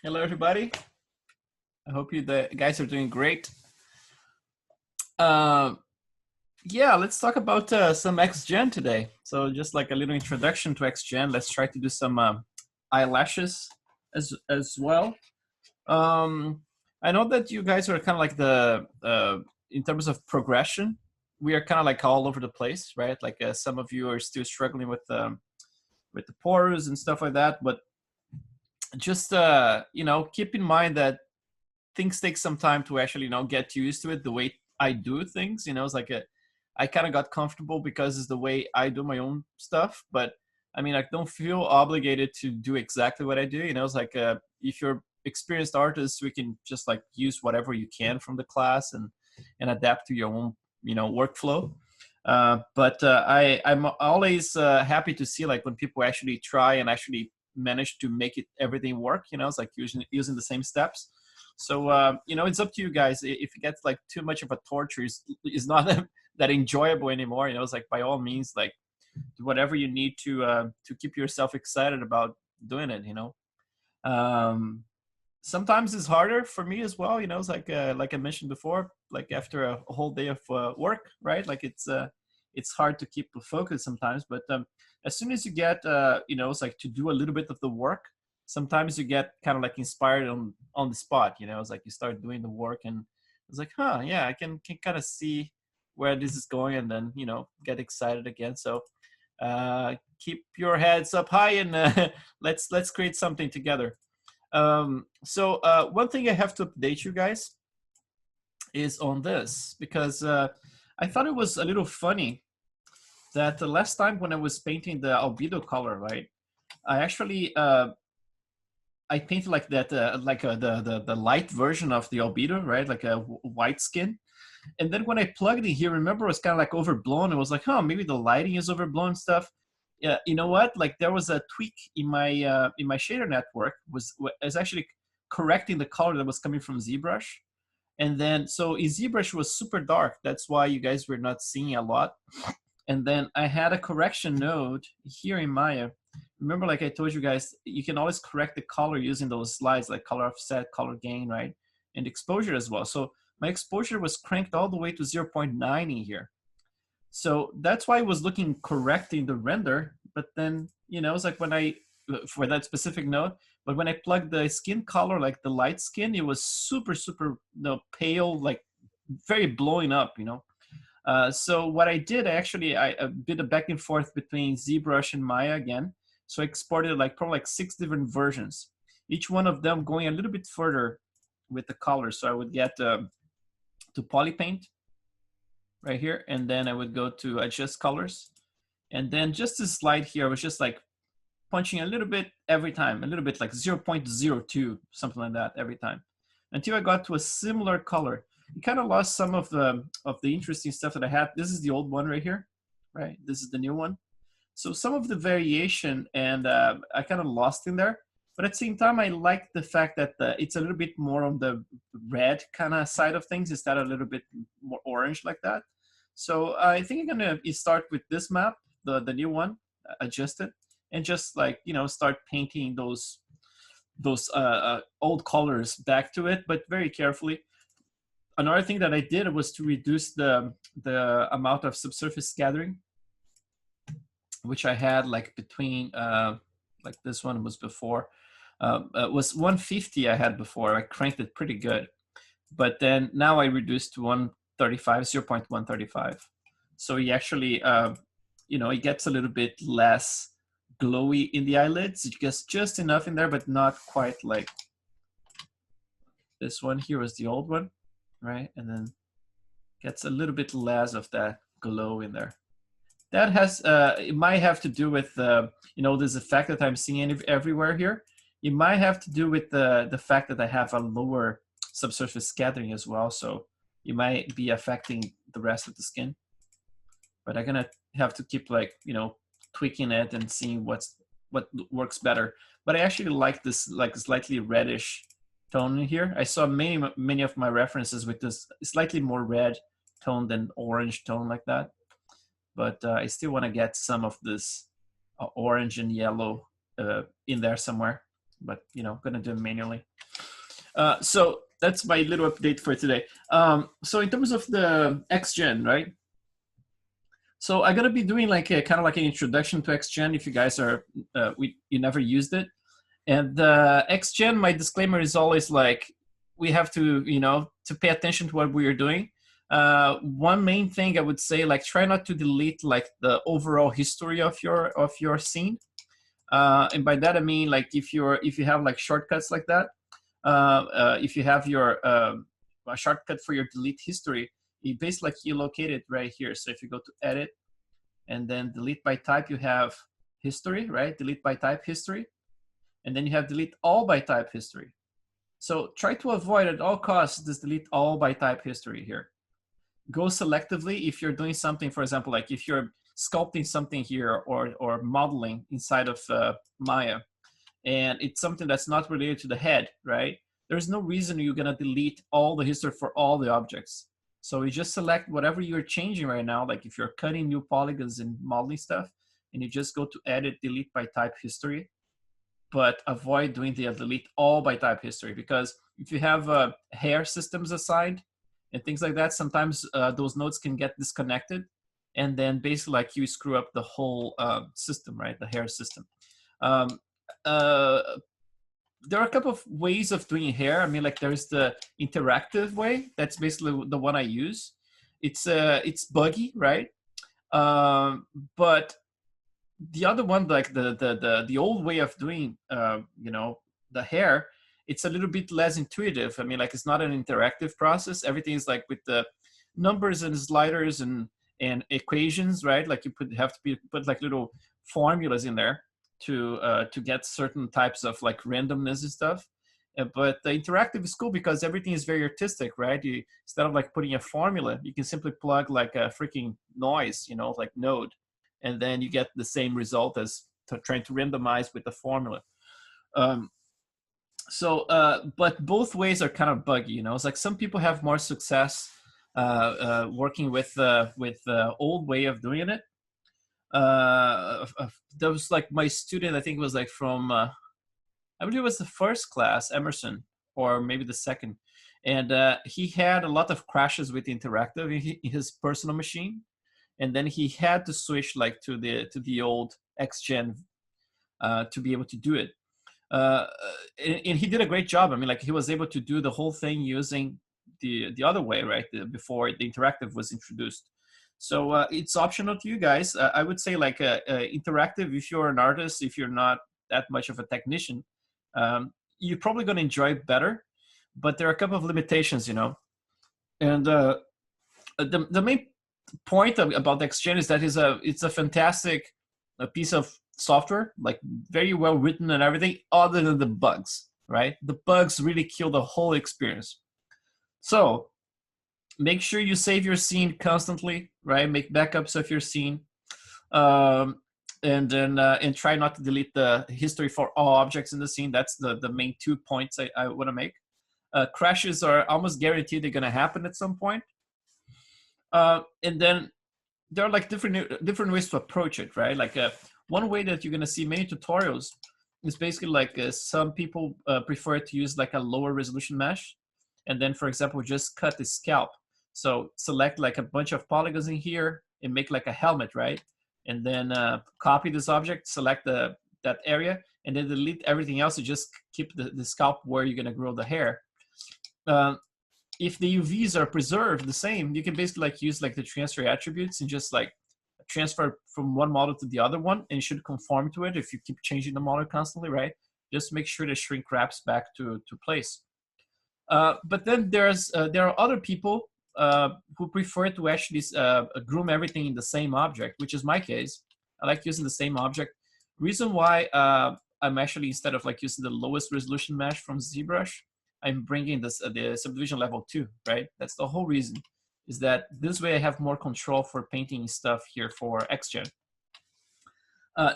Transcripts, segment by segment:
Hello, everybody. I hope the guys are doing great. Uh, yeah, let's talk about some XGen today. So just like a little introduction to XGen, let's try to do some eyelashes as well. Um, I know that you guys are kind of like in terms of progression, we are kind of like all over the place, right? Like some of you are still struggling with the pores and stuff like that, but just keep in mind that things take some time to actually get used to it. The way I do things, it's like I kind of got comfortable because it's the way I do my own stuff. But I mean, I don't feel obligated to do exactly what I do. It's like if you're experienced artists, we can just like use whatever you can from the class and adapt to your own workflow. I'm always happy to see like when people actually try and actually manage to make it everything work. It's like using the same steps. So it's up to you guys. If it gets like too much of a torture, it's not that enjoyable anymore. It's like by all means, like do whatever you need to keep yourself excited about doing it. Sometimes it's harder for me as well. It's like I mentioned before, like after a whole day of work, right? Like it's hard to keep the focus sometimes. But as soon as you get it's like to do a little bit of the work, sometimes you get kind of like inspired on the spot. It's like you start doing the work and it's like, huh, yeah, I can kind of see where this is going, and then get excited again. So keep your heads up high and let's create something together. One thing I have to update you guys is on this, because I thought it was a little funny that the last time when I was painting the albedo color, right, I actually I painted like that, the light version of the albedo, right, like a white skin. And then when I plugged in here, remember, it was kind of like overblown. It was like, huh, maybe the lighting is overblown and stuff. Yeah, you know what? Like there was a tweak in my shader network was actually correcting the color that was coming from ZBrush. And then so in ZBrush was super dark. That's why you guys were not seeing a lot. And then I had a correction node here in Maya. Remember, like I told you guys, you can always correct the color using those slides, like color offset, color gain, right? And exposure as well. So my exposure was cranked all the way to 0.9 in here. So that's why it was looking correct in the render. But then, it's like when for that specific node, but when I plugged the skin color, like the light skin, it was super, super pale, like very blowing up, So what I did, I did a back and forth between ZBrush and Maya again. So I exported like probably like 6 different versions, each one of them going a little bit further with the color. So I would get to polypaint right here, and then I would go to adjust colors. And then just this slide here, I was just like punching a little bit every time, a little bit like 0.02, something like that every time, until I got to a similar color. You kind of lost some of the interesting stuff that I had. This is the old one right here, right? This is the new one. So some of the variation and I kind of lost in there. But at the same time, I like the fact that it's a little bit more on the red kind of side of things instead of a little bit more orange like that. So I think I'm gonna start with this map, the new one, adjust it, and just like start painting those old colors back to it, but very carefully. Another thing that I did was to reduce the amount of subsurface scattering, which I had like between like this one was before. It was 150 I had before. I cranked it pretty good, but then now I reduced to 135, 0.135. So he actually, it gets a little bit less glowy in the eyelids. It gets just enough in there, but not quite like this one here was the old one, right? And then gets a little bit less of that glow in there. That has, it might have to do with, this effect that I'm seeing everywhere here. It might have to do with the fact that I have a lower subsurface scattering as well. So it might be affecting the rest of the skin. But I'm gonna have to keep like, tweaking it and seeing what works better. But I actually like this like slightly reddish tone in here. I saw many of my references with this slightly more red tone than orange tone like that. But I still want to get some of this orange and yellow in there somewhere. But gonna do it manually. So that's my little update for today. So in terms of the XGen, right? So I'm gonna be doing like a kind of like an introduction to XGen if you guys are you never used it. And XGen, my disclaimer is always like we have to to pay attention to what we are doing. One main thing I would say, like try not to delete like the overall history of your scene. And by that I mean like if you have like shortcuts like that, if you have your a shortcut for your delete history, you basically like you locate it right here. So if you go to edit and then delete by type, you have history, right? Delete by type history, and then you have delete all by type history. So try to avoid at all costs this delete all by type history here. Go selectively if you're doing something, for example, like if you're sculpting something here or modeling inside of Maya, and it's something that's not related to the head, right? There's no reason you're gonna delete all the history for all the objects. So you just select whatever you're changing right now, like if you're cutting new polygons and modeling stuff, and you just go to edit, delete by type history, but avoid doing the delete all by type history, because if you have hair systems assigned and things like that, sometimes those nodes can get disconnected, and then basically like you screw up the whole system, right? The hair system. There are a couple of ways of doing hair. I mean, like there's the interactive way. That's basically the one I use. It's buggy, right? But the other one, like the old way of doing, the hair, it's a little bit less intuitive. I mean, like it's not an interactive process. Everything is like with the numbers and sliders and equations, right? Like you have to put like little formulas in there to get certain types of like randomness and stuff. But the interactive is cool because everything is very artistic, right? Instead of like putting a formula, you can simply plug like a freaking noise, like node, and then you get the same result as trying to randomize with the formula. But both ways are kind of buggy, It's like some people have more success working with the old way of doing it. That was like my student, I think it was like from, I believe it was the first class, Emerson, or maybe the second. And he had a lot of crashes with interactive in his personal machine. And then he had to switch like to the old XGen to be able to do it. And he did a great job. I mean, like he was able to do the whole thing using the other way, right? Before the interactive was introduced. So it's optional to you guys. I would say like interactive, if you're an artist, if you're not that much of a technician, you're probably going to enjoy it better. But there are a couple of limitations, And the main point about XGen is that it's a fantastic piece of software, like very well written and everything, other than the bugs, right? The bugs really kill the whole experience. So make sure you save your scene constantly, right? Make backups of your scene, and then and try not to delete the history for all objects in the scene. That's the main 2 points I want to make. Crashes are almost guaranteed they're going to happen at some point. And then there are like different ways to approach it, right? Like one way that you're going to see many tutorials is basically like some people prefer to use like a lower resolution mesh, and then for example just cut the scalp. So select like a bunch of polygons in here and make like a helmet, right? And then copy this object, select that area, and then delete everything else to just keep the scalp where you're going to grow the hair. If the UVs are preserved the same, you can basically like use like the transfer attributes and just like transfer from one model to the other one, and it should conform to it if you keep changing the model constantly, right? Just make sure the shrink wraps back to place. But then there are other people who prefer to actually groom everything in the same object, which is my case. I like using the same object. Reason why I'm actually, instead of like using the lowest resolution mesh from ZBrush, I'm bringing this the subdivision level 2, right? That's the whole reason, is that this way I have more control for painting stuff here for XGen.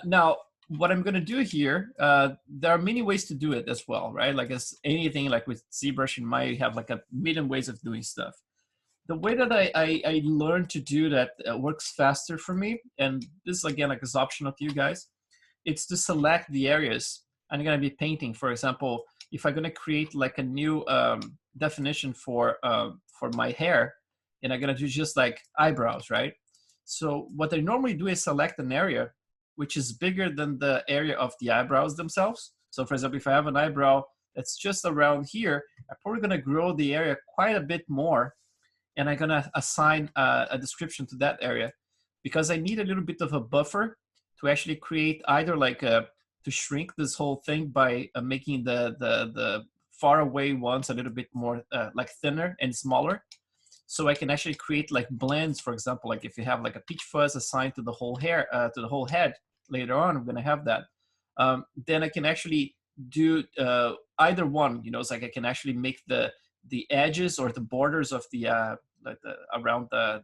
Now, what I'm gonna do here, there are many ways to do it as well, right? Like as anything, like with ZBrush, you might have like a million ways of doing stuff. The way that I learned to do that works faster for me, and this again like is optional to you guys, it's to select the areas I'm gonna be painting. For example, if I'm gonna create like a new definition for my hair, and I'm gonna do just like eyebrows, right? So what I normally do is select an area which is bigger than the area of the eyebrows themselves. So for example, if I have an eyebrow that's just around here, I'm probably gonna grow the area quite a bit more, and I'm gonna assign a description to that area, because I need a little bit of a buffer to actually create either like to shrink this whole thing by making the far away ones a little bit more like thinner and smaller. So I can actually create like blends, for example, like if you have like a peach fuzz assigned to the whole hair, to the whole head, later on, I'm gonna have that. Then I can actually do either one, you know, it's like I can actually make the edges or the borders of the, like around the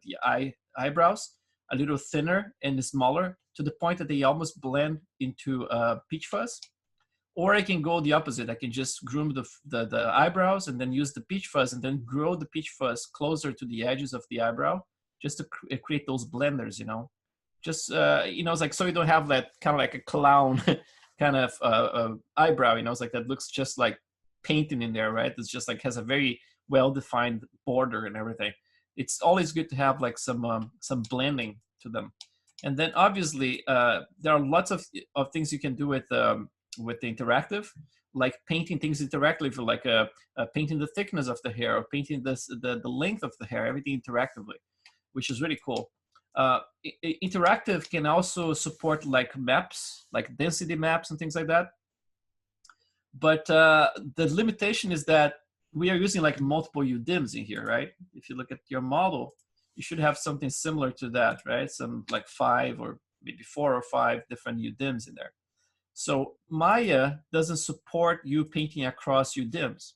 eyebrows a little thinner and smaller to the point that they almost blend into peach fuzz. Or I can go the opposite. I can just groom the eyebrows and then use the peach fuzz and then grow the peach fuzz closer to the edges of the eyebrow, just to create those blenders, you know. Just, you know, it's like, so you don't have that kind of like a clown kind of eyebrow, you know, it's like that looks just like painting in there, right? It's just like has a very well-defined border and everything. It's always good to have like some blending to them. And then obviously there are lots of things you can do with the interactive, like painting things interactively, like painting the thickness of the hair, or painting the length of the hair, everything interactively, which is really cool. Interactive can also support like maps, like density maps and things like that. But the limitation is that we are using like multiple UDIMs in here, right? If you look at your model, you should have something similar to that, right? Some like 5 or maybe 4 or 5 different UDIMs in there. So Maya doesn't support you painting across UDIMs.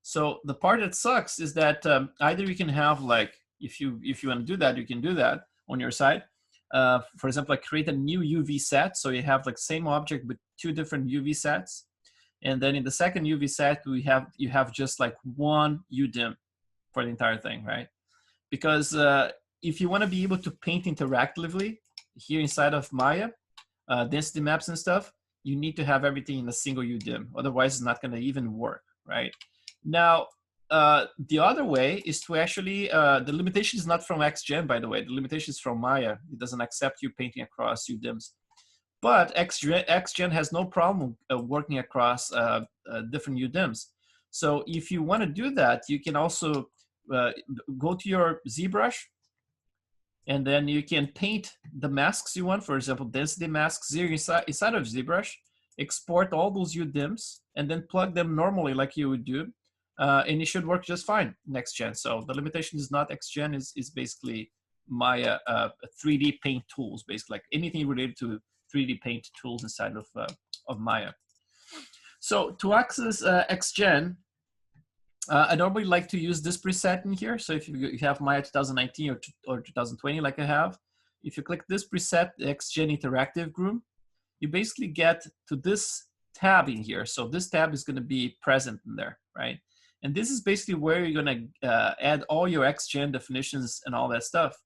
So the part that sucks is that either you can have like, if you want to do that, you can do that on your side. For example, like create a new UV set. So you have like same object with 2 different UV sets. And then in the second UV set, you have just like one UDIM for the entire thing, right? Because if you want to be able to paint interactively here inside of Maya, density maps and stuff, you need to have everything in a single UDIM. Otherwise, it's not going to even work, right? Now, the other way is to actually, the limitation is not from XGen, by the way. The limitation is from Maya. It doesn't accept you painting across UDIMs. But XGen has no problem working across different UDIMs. So if you want to do that, you can also go to your ZBrush, and then you can paint the masks you want. For example, density masks here inside of ZBrush, export all those UDIMs, and then plug them normally like you would do. And it should work just fine next gen. So the limitation is not XGen, is basically Maya 3D paint tools, basically like anything related to 3D paint tools inside of Maya. So to access XGen, I normally like to use this preset in here. So if you have Maya 2019 or 2020 like I have, if you click this preset, the XGen Interactive Groom, you basically get to this tab in here. So this tab is going to be present in there, right? And this is basically where you're going to add all your XGen definitions and all that stuff.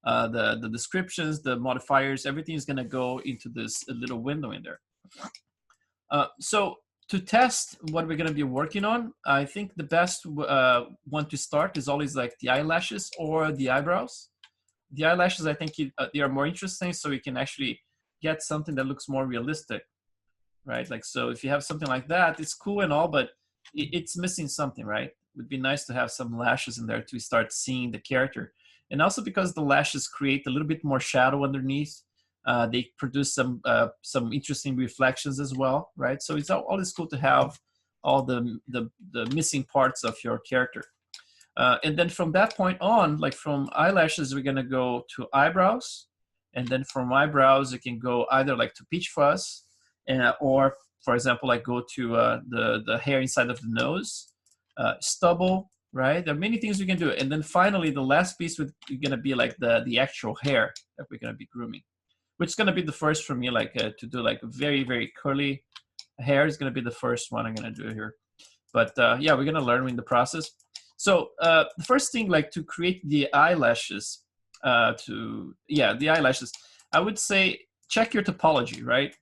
The descriptions, the modifiers, everything is going to go into this little window in there. So to test what we're going to be working on, I think the best one to start is always like the eyelashes or the eyebrows. The eyelashes, I think they are more interesting, so you can actually get something that looks more realistic, right? Like, so if you have something like that, it's cool and all, but it's missing something, right? It would be nice to have some lashes in there to start seeing the character. And also because the lashes create a little bit more shadow underneath, they produce some interesting reflections as well, right? So it's always cool to have all the missing parts of your character. And then from that point on, like from eyelashes, we're gonna go to eyebrows. And then from eyebrows, you can go either like to peach fuzz, or for example, like go to the hair inside of the nose, stubble, right? There are many things we can do. And then finally, the last piece is gonna be like the actual hair that we're gonna be grooming, which is gonna be the first for me, like to do like very, very curly hair is gonna be the first one I'm gonna do here. But yeah, we're gonna learn in the process. So the first thing, like to create the eyelashes, the eyelashes, I would say check your topology, right?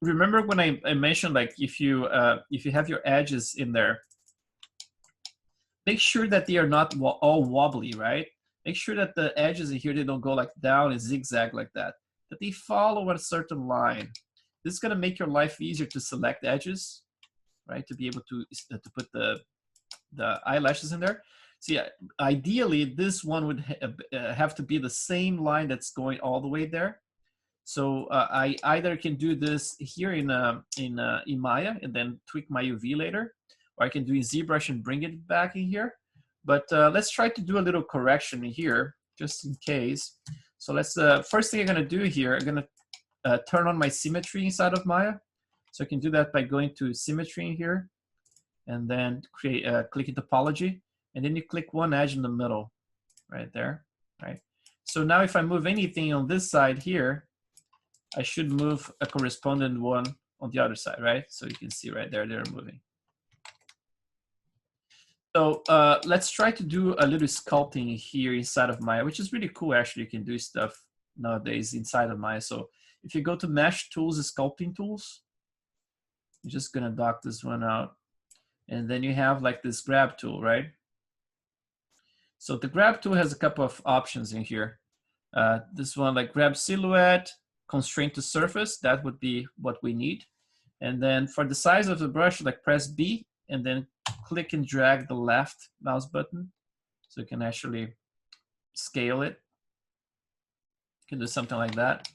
remember when I mentioned like if you have your edges in there, make sure that they are not all wobbly, right? Make sure that the edges in here, they don't go like down and zigzag like that, that they follow a certain line. This is gonna make your life easier to select edges, right? To be able to put the eyelashes in there. See, ideally, this one would have to be the same line that's going all the way there. So I either can do this here in Maya and then tweak my UV later, or I can do in ZBrush and bring it back in here. But let's try to do a little correction here, just in case. So let's, first thing I'm gonna do here, I'm gonna turn on my symmetry inside of Maya. So I can do that by going to symmetry in here, and then create click in topology, and then you click one edge in the middle, right there, right? So now if I move anything on this side here, I should move a corresponding one on the other side, right? So you can see right there, they're moving. So let's try to do a little sculpting here inside of Maya, which is really cool. Actually, you can do stuff nowadays inside of Maya. So if you go to Mesh Tools, Sculpting Tools, you're just gonna dock this one out. And then you have like this grab tool, right? So the grab tool has a couple of options in here. This one, like grab silhouette, constraint to surface, that would be what we need. And then for the size of the brush, like press B and then click and drag the left mouse button. So you can actually scale it. You can do something like that.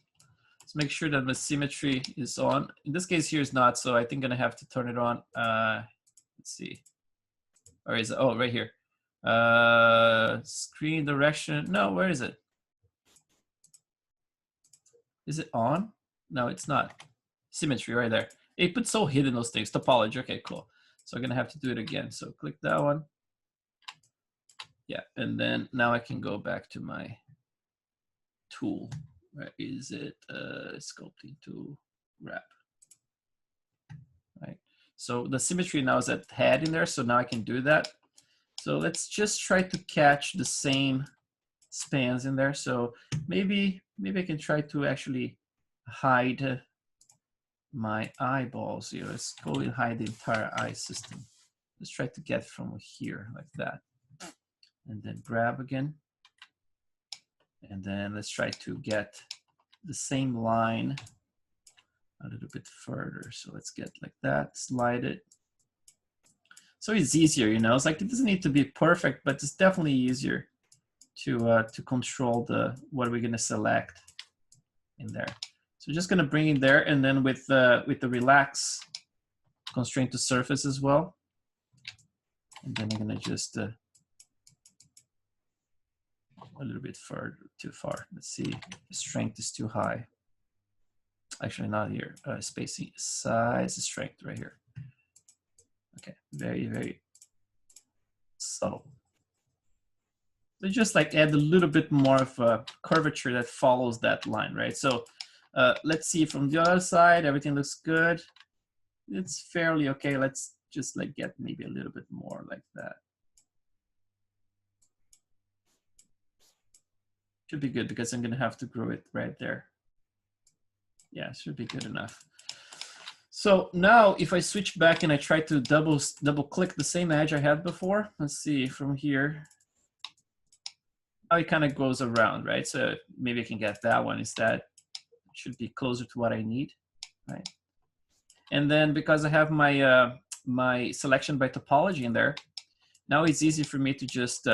Let's make sure that the symmetry is on. In this case here is not, so I think I'm gonna have to turn it on. Let's see, or is it, oh, right here. Screen direction, no, where is it? Is it on? No, it's not. Symmetry right there. It puts so hidden those things. Topology, okay, cool. So I'm gonna have to do it again. So click that one. Yeah, and then now I can go back to my tool. Where is it? Sculpting tool, wrap. Right. So the symmetry now is at head in there, so now I can do that. So let's just try to catch the same spans in there. So maybe I can try to actually hide my eyeballs here. Let's go and hide the entire eye system. Let's try to get from here like that. And then grab again. And then let's try to get the same line a little bit further. So let's get like that, slide it. So it's easier, you know, it's like it doesn't need to be perfect, but it's definitely easier to control what we're gonna select in there. So just gonna bring it there, and then with the relax constraint to surface as well. And then I'm gonna just a little bit further, too far. Let's see, the strength is too high. Actually, not here. Spacing, size, strength right here. Okay, very, very subtle. So just like add a little bit more of a curvature that follows that line, right? So let's see from the other side, everything looks good. It's fairly okay. Let's just like get maybe a little bit more like that. Should be good because I'm gonna have to grow it right there. Yeah, should be good enough. So now if I switch back and I try to double click the same edge I had before, let's see from here, how it kind of goes around, right? So maybe I can get that one instead. Should be closer to what I need, right? And then because I have my my selection by topology in there, now it's easy for me to just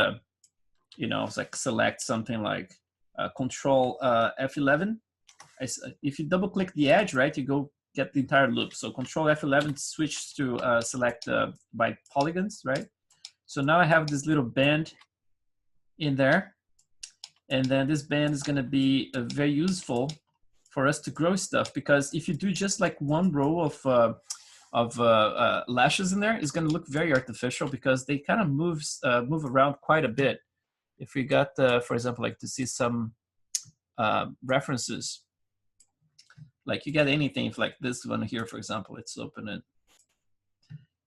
you know, like select something like Control F11. If you double click the edge, right, you go get the entire loop. So Control F11 switch to select by polygons, right? So now I have this little band in there, and then this band is going to be very useful for us to grow stuff, because if you do just like one row of lashes in there, it's going to look very artificial because they kind of move around quite a bit. If we got, for example, like to see some references, like you get anything, if like this one here, for example, let's open it.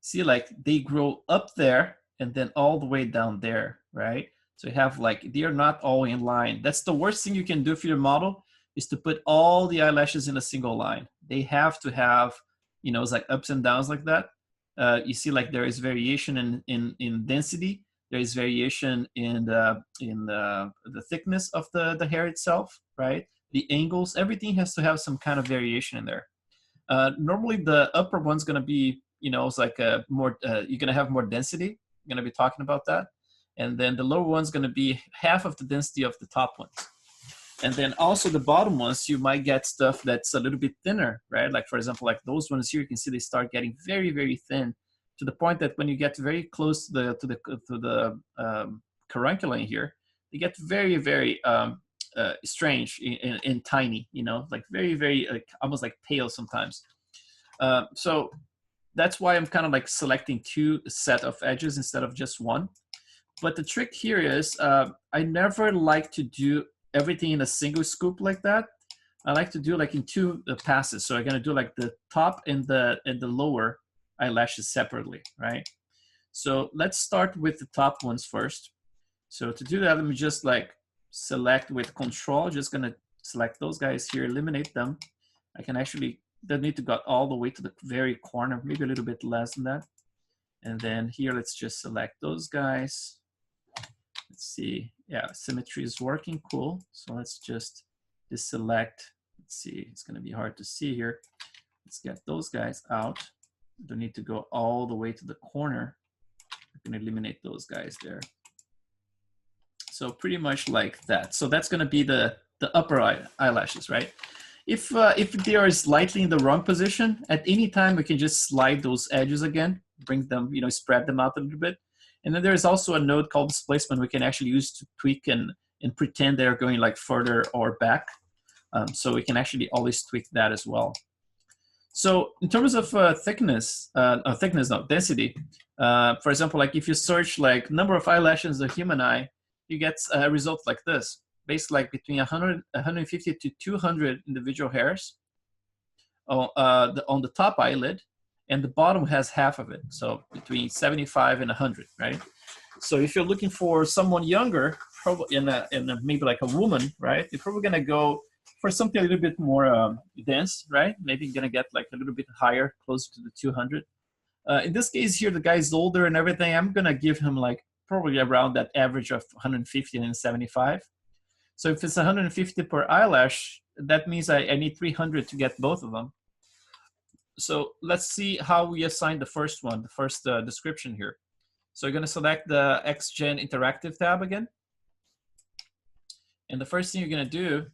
See, like they grow up there and then all the way down there, right? So you have like, they are not all in line. That's the worst thing you can do for your model, is to put all the eyelashes in a single line. They have to have, you know, it's like ups and downs like that. You see, like there is variation in density. There is variation in the thickness of the hair itself, right? The angles, everything has to have some kind of variation in there. Normally, the upper one's going to be, you know, it's like a more, you're going to have more density. You're going to be talking about that. And then the lower one's going to be half of the density of the top ones. And then also the bottom ones, you might get stuff that's a little bit thinner, right? Like, for example, like those ones here, you can see they start getting very, very thin to the point that when you get very close to the carunculum here, they get very, very strange and tiny, you know, like very, very, like almost like pale sometimes. So that's why I'm kind of like selecting two set of edges instead of just one. But the trick here is I never like to do everything in a single scoop like that. I like to do like in two passes. So I'm gonna do like the top and the lower eyelashes separately, right? So let's start with the top ones first. So to do that, let me just like select with Control. Just gonna select those guys here, eliminate them. I can actually, don't need to go all the way to the very corner, maybe a little bit less than that. And then here, let's just select those guys. Let's see, yeah, symmetry is working, cool. So let's just deselect, let's see, it's gonna be hard to see here. Let's get those guys out. Don't need to go all the way to the corner. I'm gonna eliminate those guys there. So pretty much like that. So that's gonna be the upper eyelashes, right? If they are slightly in the wrong position, at any time we can just slide those edges again, bring them, you know, spread them out a little bit. And then there's also a node called displacement we can actually use to tweak and pretend they're going like further or back. So we can actually always tweak that as well. So in terms of density, for example, like if you search like number of eyelashes in the human eye, you get a result like this, basically like between 150 to 200 individual hairs on the top eyelid, and the bottom has half of it. So between 75 and 100, right? So if you're looking for someone younger, probably maybe like a woman, right? You're probably gonna go for something a little bit more dense, right? Maybe you're gonna get like a little bit higher, closer to the 200. In this case here, the guy's older and everything. I'm gonna give him like probably around that average of 150 and 75. So if it's 150 per eyelash, that means I need 300 to get both of them. So let's see how we assign the first one, the first description here. So you're going to select the XGen Interactive tab again. And the first thing you're going to do,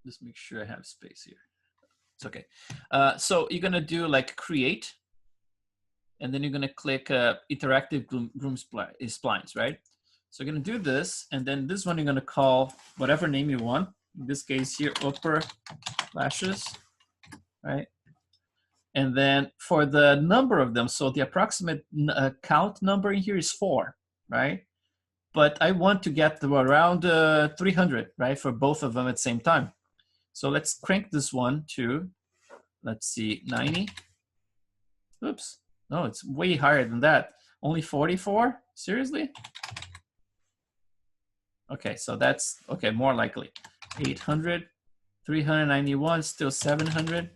just make sure I have space here. It's okay. So you're going to do like create. And then you're going to click interactive groom splines, right? So you're going to do this. And then this one you're going to call whatever name you want. In this case here, upper lashes, right? And then for the number of them, so the approximate count number in here is 4, right? But I want to get to around 300, right, for both of them at the same time. So let's crank this one to, let's see, 90. Oops, no, it's way higher than that. Only 44? Seriously? Okay, so that's, okay, more likely. 800, 391, still 700.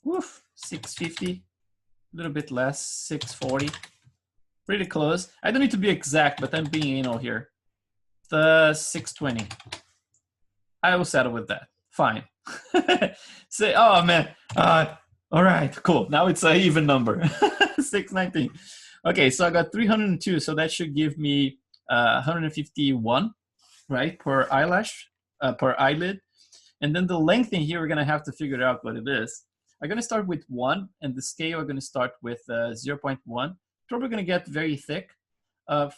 Woof, 650, a little bit less, 640. Pretty close. I don't need to be exact, but I'm being anal here. The 620. I will settle with that. Fine. Say, oh man. All right, cool. Now it's an even number. 619. Okay, so I got 302. So that should give me 151, right, per eyelash, per eyelid. And then the length in here, we're gonna have to figure out what it is. I'm gonna start with 1, and the scale, we're gonna start with 0.1. Probably gonna get very thick.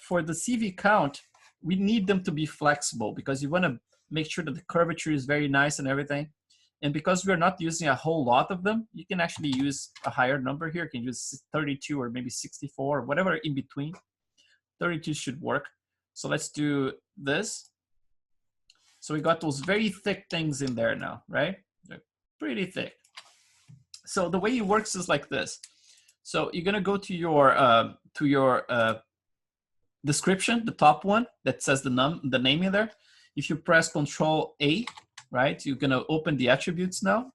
For the CV count, we need them to be flexible because you wanna make sure that the curvature is very nice and everything. And because we're not using a whole lot of them, you can actually use a higher number here. You can use 32 or maybe 64 or whatever in between. 32 should work. So let's do this. So we got those very thick things in there now, right? They're pretty thick. So the way it works is like this. So you're gonna go to your description, the top one that says the name in there. If you press Control A, right? You're gonna open the attributes now.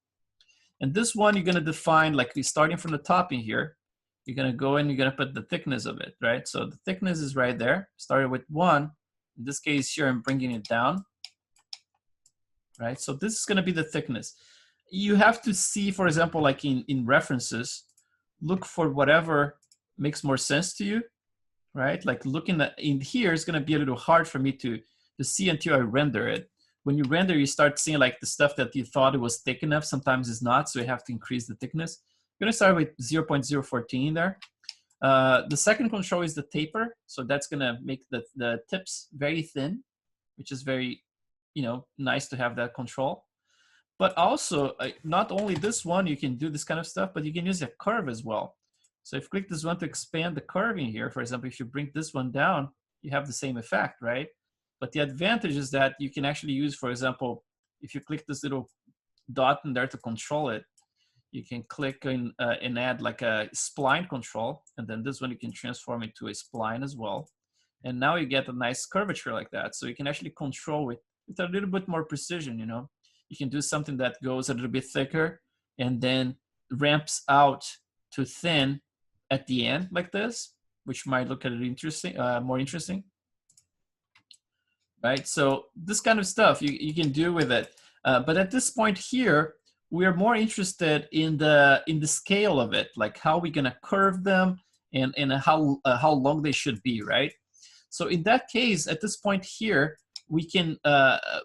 And this one, you're gonna define, like starting from the top in here, you're gonna go and you're gonna put the thickness of it, right? So the thickness is right there, started with 1. In this case here, I'm bringing it down, right? So this is gonna be the thickness. You have to see, for example, like in references, look for whatever makes more sense to you, right? Like looking at in here is gonna be a little hard for me to see until I render it. When you render, you start seeing like the stuff that you thought it was thick enough, sometimes it's not, so you have to increase the thickness. I'm gonna start with 0.014 there. The second control is the taper, so that's gonna make the tips very thin, which is very, nice to have that control. But also, not only this one, you can do this kind of stuff, but you can use a curve as well. So if you click this one to expand the curve in here, for example, if you bring this one down, you have the same effect, right? But the advantage is that you can actually use, for example, if you click this little dot in there to control it, you can click and add like a spline control, and then this one you can transform it to a spline as well. And now you get a nice curvature like that. So you can actually control it with a little bit more precision, You can do something that goes a little bit thicker and then ramps out to thin at the end like this, which might look a little interesting, more interesting. Right, so this kind of stuff you can do with it. But at this point here, we are more interested in the scale of it, like how we're gonna curve them and how long they should be, right? So in that case, at this point here, we can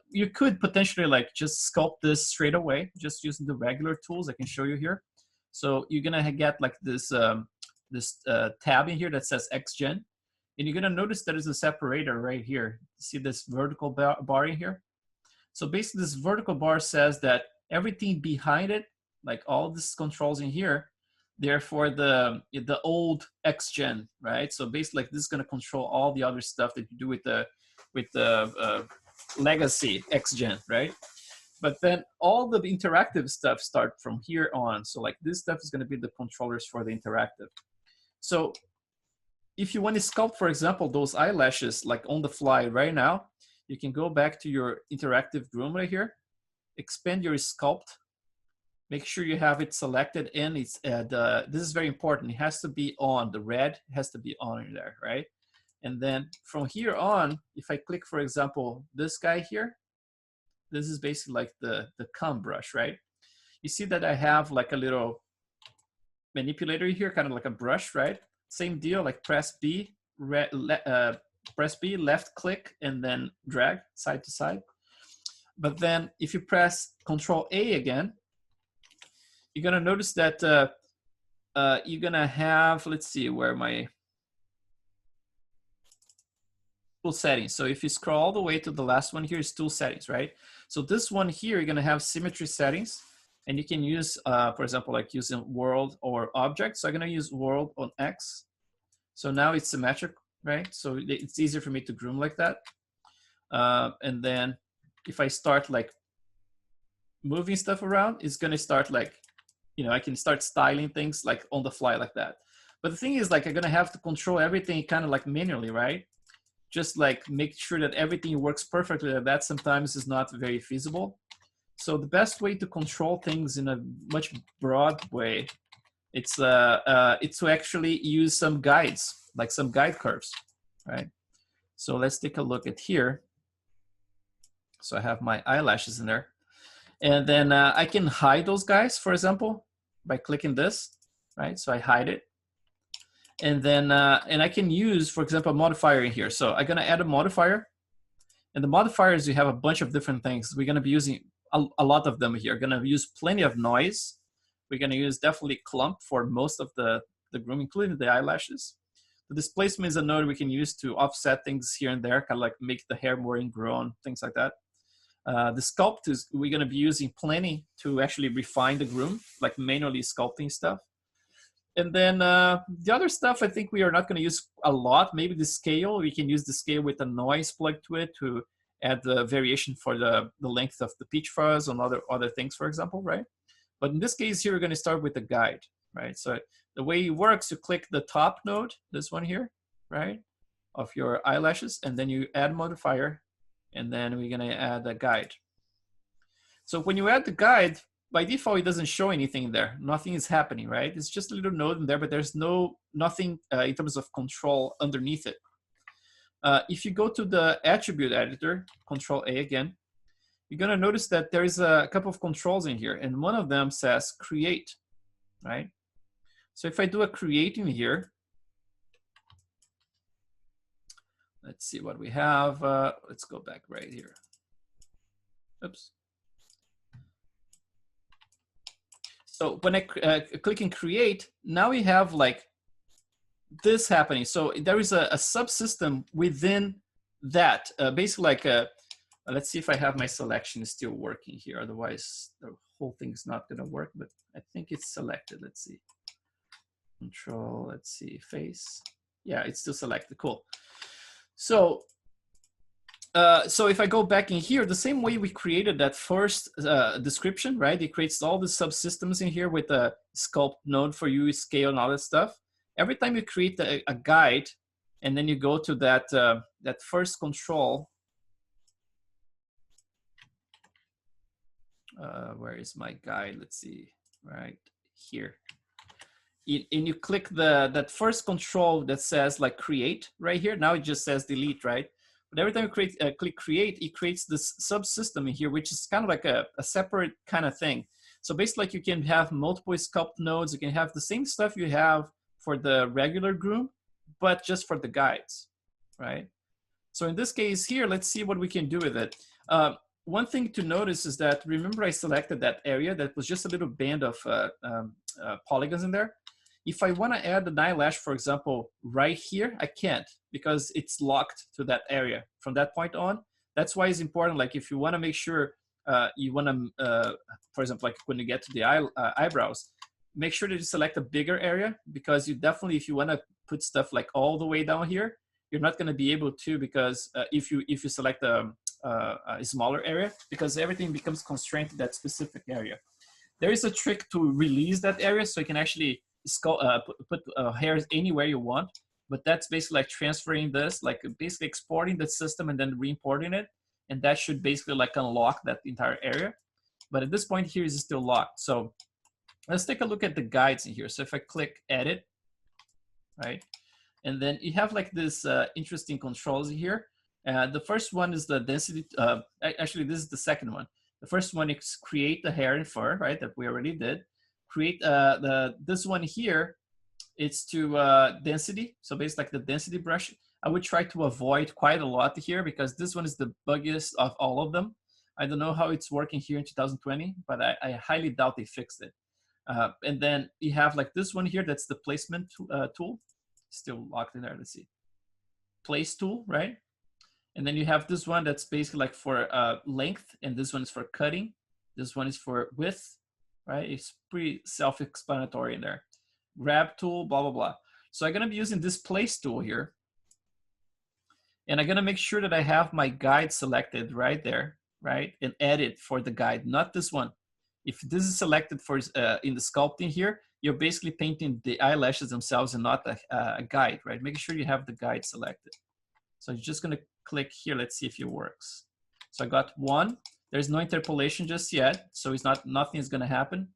you could potentially like just sculpt this straight away, just using the regular tools I can show you here. So you're gonna get like this tab in here that says XGen. And you're gonna notice there is a separator right here. See this vertical bar in here? So basically this vertical bar says that everything behind it, like all these controls in here, they're for the old XGen, right? So basically like this is gonna control all the other stuff that you do with the legacy XGen, right? But then all the interactive stuff start from here on. So like this stuff is gonna be the controllers for the interactive. So if you want to sculpt, for example, those eyelashes like on the fly right now, you can go back to your interactive groom right here, expand your sculpt, make sure you have it selected, and it's this is very important. It has to be on, the red has to be on in there, right? And then from here on, if I click, for example, this guy here, this is basically like the comb brush, right? You see that I have like a little manipulator here, kind of like a brush, right? Same deal, like press B, press B, left click, and then drag side to side. But then if you press Control A again, you're gonna notice that you're gonna have, let's see, where my tool settings. So if you scroll all the way to the last one here is tool settings, right? So this one here, you're gonna have symmetry settings. And you can use, for example, like using world or object. So I'm gonna use world on X. So now it's symmetric, right? So it's easier for me to groom like that. And then if I start like moving stuff around, it's gonna start like, I can start styling things like on the fly like that. But the thing is like, I'm gonna have to control everything kind of like manually, right? Just like make sure that everything works perfectly. That sometimes is not very feasible. So the best way to control things in a much broad way, it's to actually use some guides, like some guide curves, right? So let's take a look at here. So I have my eyelashes in there. And then I can hide those guys, for example, by clicking this, right? So I hide it. And then, and I can use, for example, a modifier in here. So I'm gonna add a modifier. And the modifiers, you have a bunch of different things. We're gonna be using a lot of them here. Gonna use plenty of noise. We're gonna use definitely clump for most of the groom, including the eyelashes. The displacement is a node we can use to offset things here and there, kind of like make the hair more ingrown, things like that. The sculpt is, we're gonna be using plenty to actually refine the groom, like manually sculpting stuff. And then the other stuff, I think we are not gonna use a lot. Maybe the scale, we can use the scale with a noise plug to it to add the variation for the length of the peach fuzz and other things, for example, right? But in this case here, we're gonna start with the guide, right? So the way it works, you click the top node, this one here, right? Of your eyelashes, and then you add modifier, and then we're gonna add a guide. So when you add the guide, by default, it doesn't show anything there. Nothing is happening, right? It's just a little node in there, but there's nothing in terms of control underneath it. If you go to the attribute editor, Control A again, you're gonna notice that there is a couple of controls in here, and one of them says create, right? So if I do a create in here, let's see what we have. Let's go back right here. Oops. So when I click in create, now we have like this happening. So there is a subsystem within that. Basically like let's see if I have my selection still working here. Otherwise, the whole thing's not gonna work, but I think it's selected. Let's see. Control, let's see, face. Yeah, it's still selected, cool. So if I go back in here, the same way we created that first description, right? It creates all the subsystems in here with a sculpt node for you, scale and all that stuff. Every time you create a guide, and then you go to that, that first control, where is my guide? Let's see, right here. And you click that first control that says like create right here. Now it just says delete, right? But every time you click create, it creates this subsystem in here, which is kind of like a separate kind of thing. So basically, like you can have multiple sculpt nodes. You can have the same stuff you have for the regular groom, but just for the guides, right? So in this case here, let's see what we can do with it. One thing to notice is that, remember I selected that area that was just a little band of polygons in there. If I want to add an eyelash, for example, right here, I can't because it's locked to that area from that point on. That's why it's important. Like if you want to make sure you want to, for example, like when you get to the eyebrows, make sure that you select a bigger area, because you definitely, if you want to put stuff like all the way down here, you're not going to be able to, because if you select a smaller area, because everything becomes constrained to that specific area. There is a trick to release that area, so you can actually put hairs anywhere you want, but that's basically like transferring this, like basically exporting the system and then re-importing it, and that should basically like unlock that entire area. But at this point here is still locked. So let's take a look at the guides in here. So if I click edit, right, and then you have like this interesting controls here. The first one is the density. Actually, this is the second one. The first one is create the hair and fur, right, that we already did. Create this one here, it's to density. So basically like the density brush. I would try to avoid quite a lot here because this one is the buggiest of all of them. I don't know how it's working here in 2020, but I highly doubt they fixed it. And then you have like this one here, that's the placement tool. Still locked in there, let's see. Place tool, right? And then you have this one that's basically like for length, and this one is for cutting. This one is for width, right? It's pretty self-explanatory in there. Grab tool, blah, blah, blah. So I'm gonna be using this place tool here. And I'm gonna make sure that I have my guide selected right there, right? And edit for the guide, not this one. If this is selected for in the sculpting here, you're basically painting the eyelashes themselves and not a guide, right? Make sure you have the guide selected. So you're just gonna click here, let's see if it works. So I got one. There's no interpolation just yet, so it's nothing is gonna happen.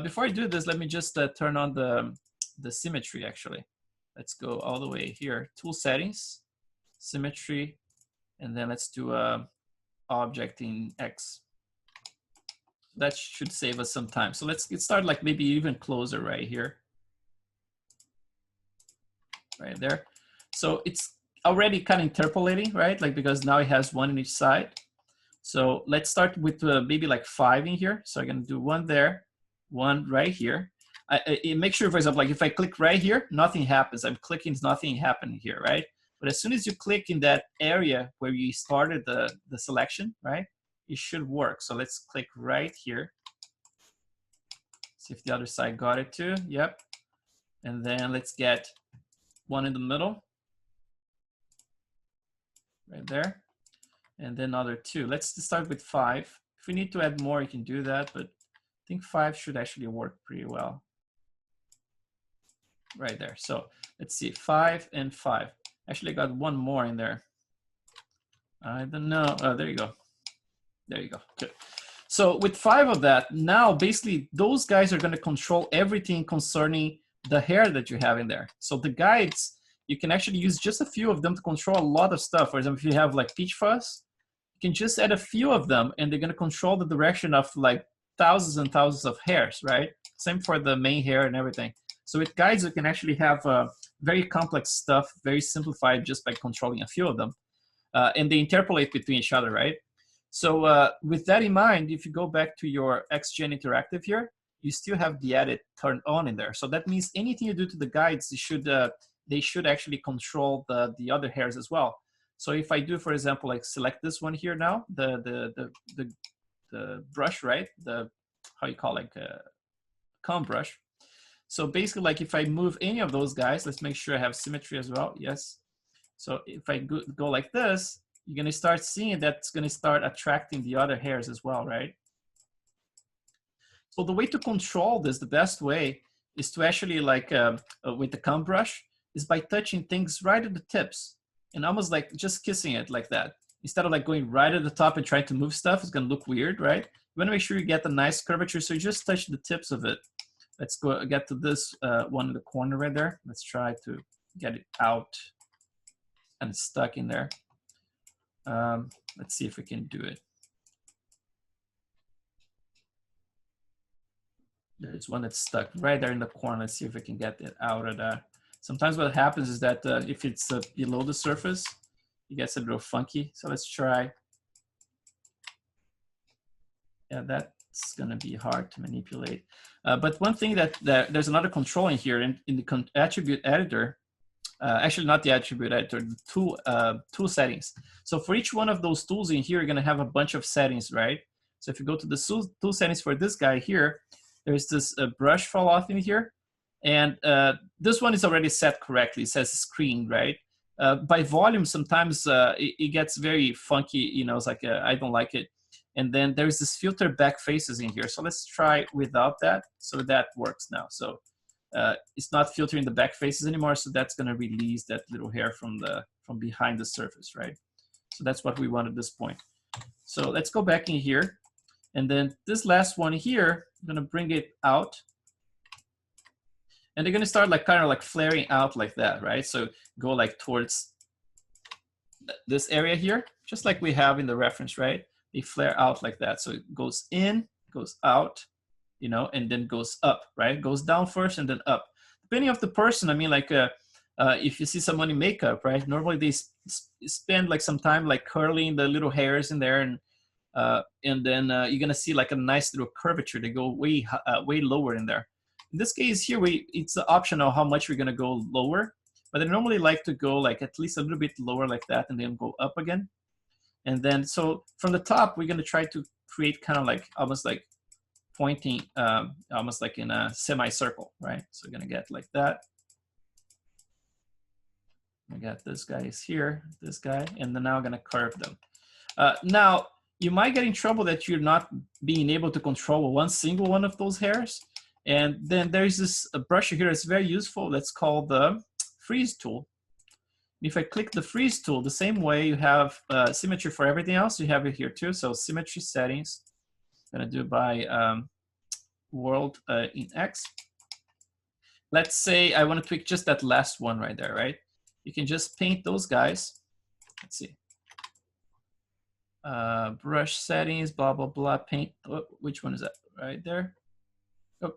Before I do this, let me just turn on the symmetry actually. Let's go all the way here, tool settings, symmetry, and then let's do object in X. That should save us some time. So let's get started like maybe even closer right here. Right there. So it's already kind of interpolating, right? Like because now it has one in each side. So let's start with maybe like 5 in here. So I'm gonna do one there, one right here. Make sure, for example, like if I click right here, nothing happens. I'm clicking, nothing happening here, right? But as soon as you click in that area where you started the selection, right? It should work. So let's click right here. See if the other side got it too. Yep. And then let's get one in the middle. Right there. And then another 2. Let's start with 5. If we need to add more, you can do that, but I think 5 should actually work pretty well. Right there. So let's see, 5 and 5. Actually, I got one more in there. I don't know. Oh, there you go. There you go. Good. So with 5 of that, now basically those guys are going to control everything concerning the hair that you have in there. So the guides, you can actually use just a few of them to control a lot of stuff. For example, if you have like peach fuzz, you can just add a few of them and they're going to control the direction of like thousands and thousands of hairs, right? Same for the main hair and everything. So with guides, you can actually have very complex stuff, very simplified just by controlling a few of them. And they interpolate between each other, right? So with that in mind, if you go back to your XGen Interactive here, you still have the edit turned on in there. So that means anything you do to the guides, they should actually control the other hairs as well. So if I do, for example, like select this one here now, the brush, right? How you call it, comb brush. So basically, like if I move any of those guys, let's make sure I have symmetry as well. Yes. So if I go like this, you're going to start seeing that's going to start attracting the other hairs as well, right? So the way to control this, the best way is to actually like with the comb brush is by touching things right at the tips and almost like just kissing it like that. Instead of like going right at the top and trying to move stuff, it's going to look weird, right? You want to make sure you get the nice curvature. So you just touch the tips of it. Let's go get to this one in the corner right there. Let's try to get it out and stuck in there. Let's see if we can do it. There's one that's stuck right there in the corner. Let's see if we can get it out of there. Sometimes what happens is that if it's below the surface, it gets a little funky. So let's try. Yeah, that's gonna be hard to manipulate. But one thing that there's another control in here in the attribute editor. Actually, not the attribute editor, the tool settings. So for each one of those tools in here, you're gonna have a bunch of settings, right? So if you go to the tool settings for this guy here, there's this brush fall off in here. And this one is already set correctly. It says screen, right? By volume, sometimes it gets very funky, you know, it's like, I don't like it. And then there's this filter back faces in here. So let's try without that. So that works now. So it's not filtering the back faces anymore. So that's gonna release that little hair from behind the surface, right? So that's what we want at this point. So let's go back in here. And then this last one here, I'm gonna bring it out. And they're gonna start like kind of like flaring out like that, right? So go like towards this area here, just like we have in the reference, right? They flare out like that. So it goes in, goes out, you know, and then goes up, right? It goes down first and then up. Depending on the person, I mean, like if you see someone in makeup, right? Normally they spend like some time like curling the little hairs in there, and then you're gonna see like a nice little curvature. They go way lower in there. In this case here, it's optional how much we're gonna go lower, but I normally like to go like at least a little bit lower like that and then go up again. And then, so from the top, we're gonna try to create kind of like, almost like pointing, almost like in a semicircle, right? So we're gonna get like that. I got this guy is here, this guy, and then now I'm gonna curve them. Now, you might get in trouble that you're not being able to control one single one of those hairs. And then there's this brush here that's very useful. That's called the freeze tool. If I click the freeze tool, the same way you have symmetry for everything else, you have it here too. So symmetry settings, I'm gonna do by world in X. Let's say I want to tweak just that last one right there, right? You can just paint those guys. Let's see. Brush settings, blah, blah, blah, paint. Oh, which one is that? Right there. Oh.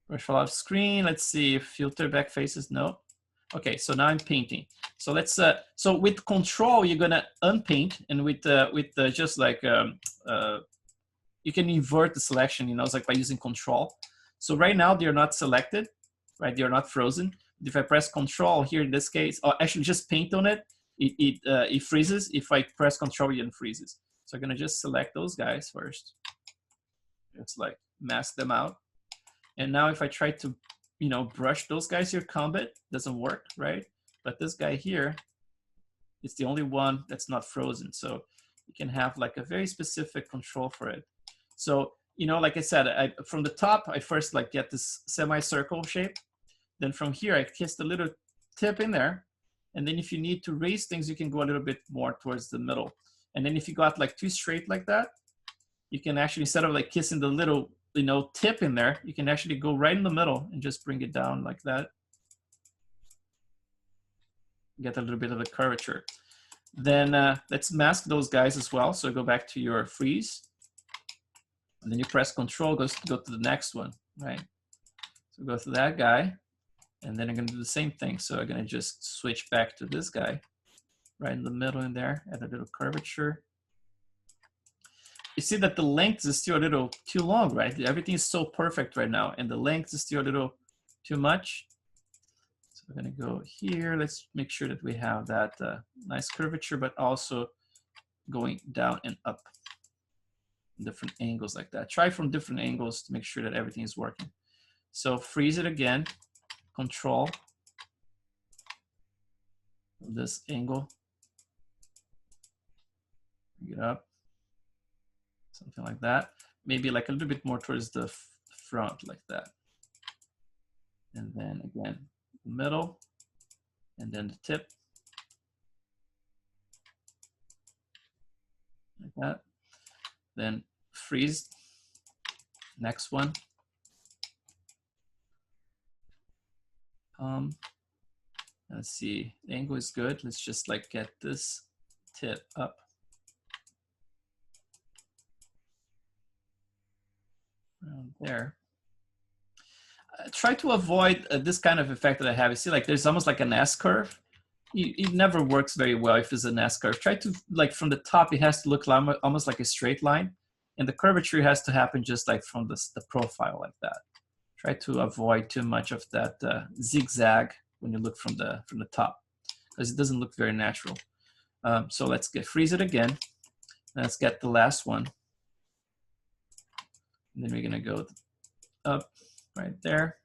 Brush fall off screen. Let's see, filter back faces, no. Okay, so now I'm painting. So let's, so with control, you're gonna unpaint, and with just like, you can invert the selection, you know, it's like by using control. So right now they're not selected, right? They're not frozen. If I press control here in this case, or actually just paint on it, it freezes. If I press control, it unfreezes. So I'm gonna just select those guys first. It's like mask them out. And now if I try to, you know, brush those guys here, combat, doesn't work, right? But this guy here, it's the only one that's not frozen. So you can have like a very specific control for it. So, you know, like I said, from the top, I first like get this semicircle shape. Then from here, I kiss the little tip in there. And then if you need to raise things, you can go a little bit more towards the middle. And then if you got like too straight like that, you can actually, instead of like kissing the little, tip in there, you can actually go right in the middle and just bring it down like that. Get a little bit of a curvature. Then let's mask those guys as well. So go back to your freeze. And then you press Control, go to the next one, right? So go to that guy. And then I'm going to do the same thing. So I'm going to just switch back to this guy right in the middle in there, add a little curvature. You see that the length is still a little too long, right? Everything is so perfect right now, and the length is still a little too much. So we're going to go here. Let's make sure that we have that nice curvature, but also going down and up. Different angles like that. Try from different angles to make sure that everything is working. So freeze it again. Control this angle, bring it up, something like that. Maybe like a little bit more towards the front like that. And then again, the middle, and then the tip, like that. Then freeze, next one. Let's see, the angle is good. Let's just like get this tip up. Around there. Try to avoid this kind of effect that I have. You see, like there's almost like an S curve. It never works very well if it's an S curve. Try to, like from the top, it has to look like, almost like a straight line. And the curvature has to happen just like from the profile like that. Try to avoid too much of that zigzag when you look from the top, because it doesn't look very natural. So let's freeze it again. Let's get the last one. And then we're gonna go up right there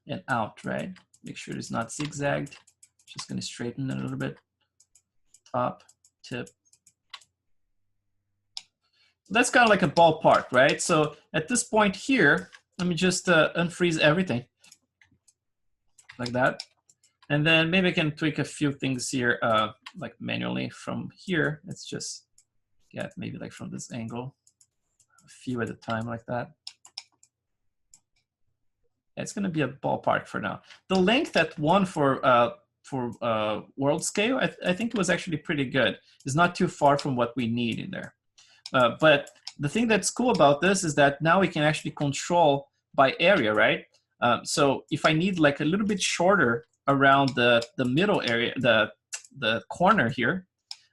and out, right? Make sure it's not zigzagged. Just gonna straighten it a little bit. Top, tip. That's kind of like a ballpark, right? So at this point here, let me just unfreeze everything like that. And then maybe I can tweak a few things here, like manually from here. Let's just get maybe like from this angle, a few at a time like that. It's going to be a ballpark for now. The length at one for world scale, I think it was actually pretty good. It's not too far from what we need in there. But the thing that's cool about this is that now we can actually control by area, right? So if I need like a little bit shorter around the middle area, the corner here,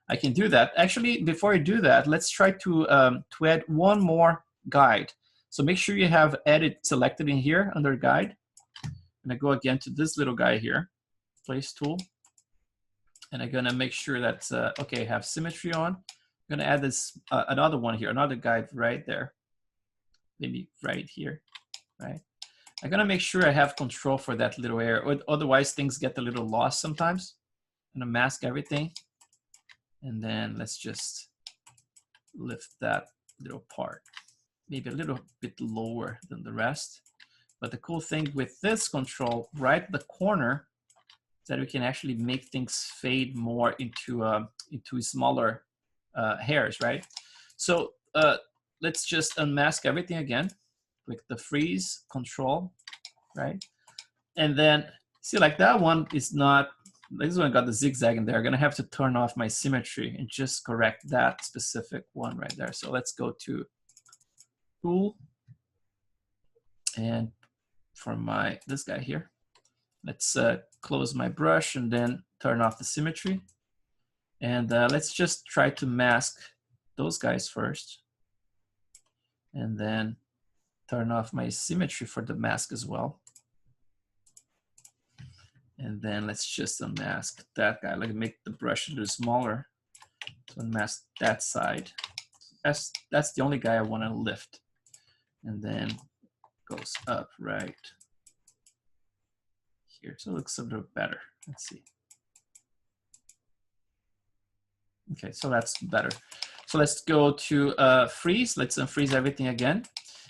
I can do that. Actually, before I do that, let's try to add one more guide. So make sure you have edit selected in here under guide. And I go again to this little guy here, place tool. And I'm gonna make sure that's, okay, have symmetry on. I'm gonna add this, another one here, another guide right there. Maybe right here, right? I'm gonna make sure I have control for that little area, otherwise things get a little lost sometimes. I'm gonna mask everything. And then let's just lift that little part. Maybe a little bit lower than the rest. But the cool thing with this control, right at the corner, is that we can actually make things fade more into smaller hairs, right? So let's just unmask everything again with the freeze control, right? And then see, like that one is not, this one got the zigzag in there. I'm gonna have to turn off my symmetry and just correct that specific one right there. So let's go to tool, and for this guy here, let's close my brush and then turn off the symmetry. And let's just try to mask those guys first. And then turn off my symmetry for the mask as well. And then let's just unmask that guy. Like make the brush a little smaller to unmask that side. That's the only guy I want to lift. And then goes up right here. So it looks a little better. Let's see. Okay, so that's better. So let's go to freeze. Let's unfreeze everything again.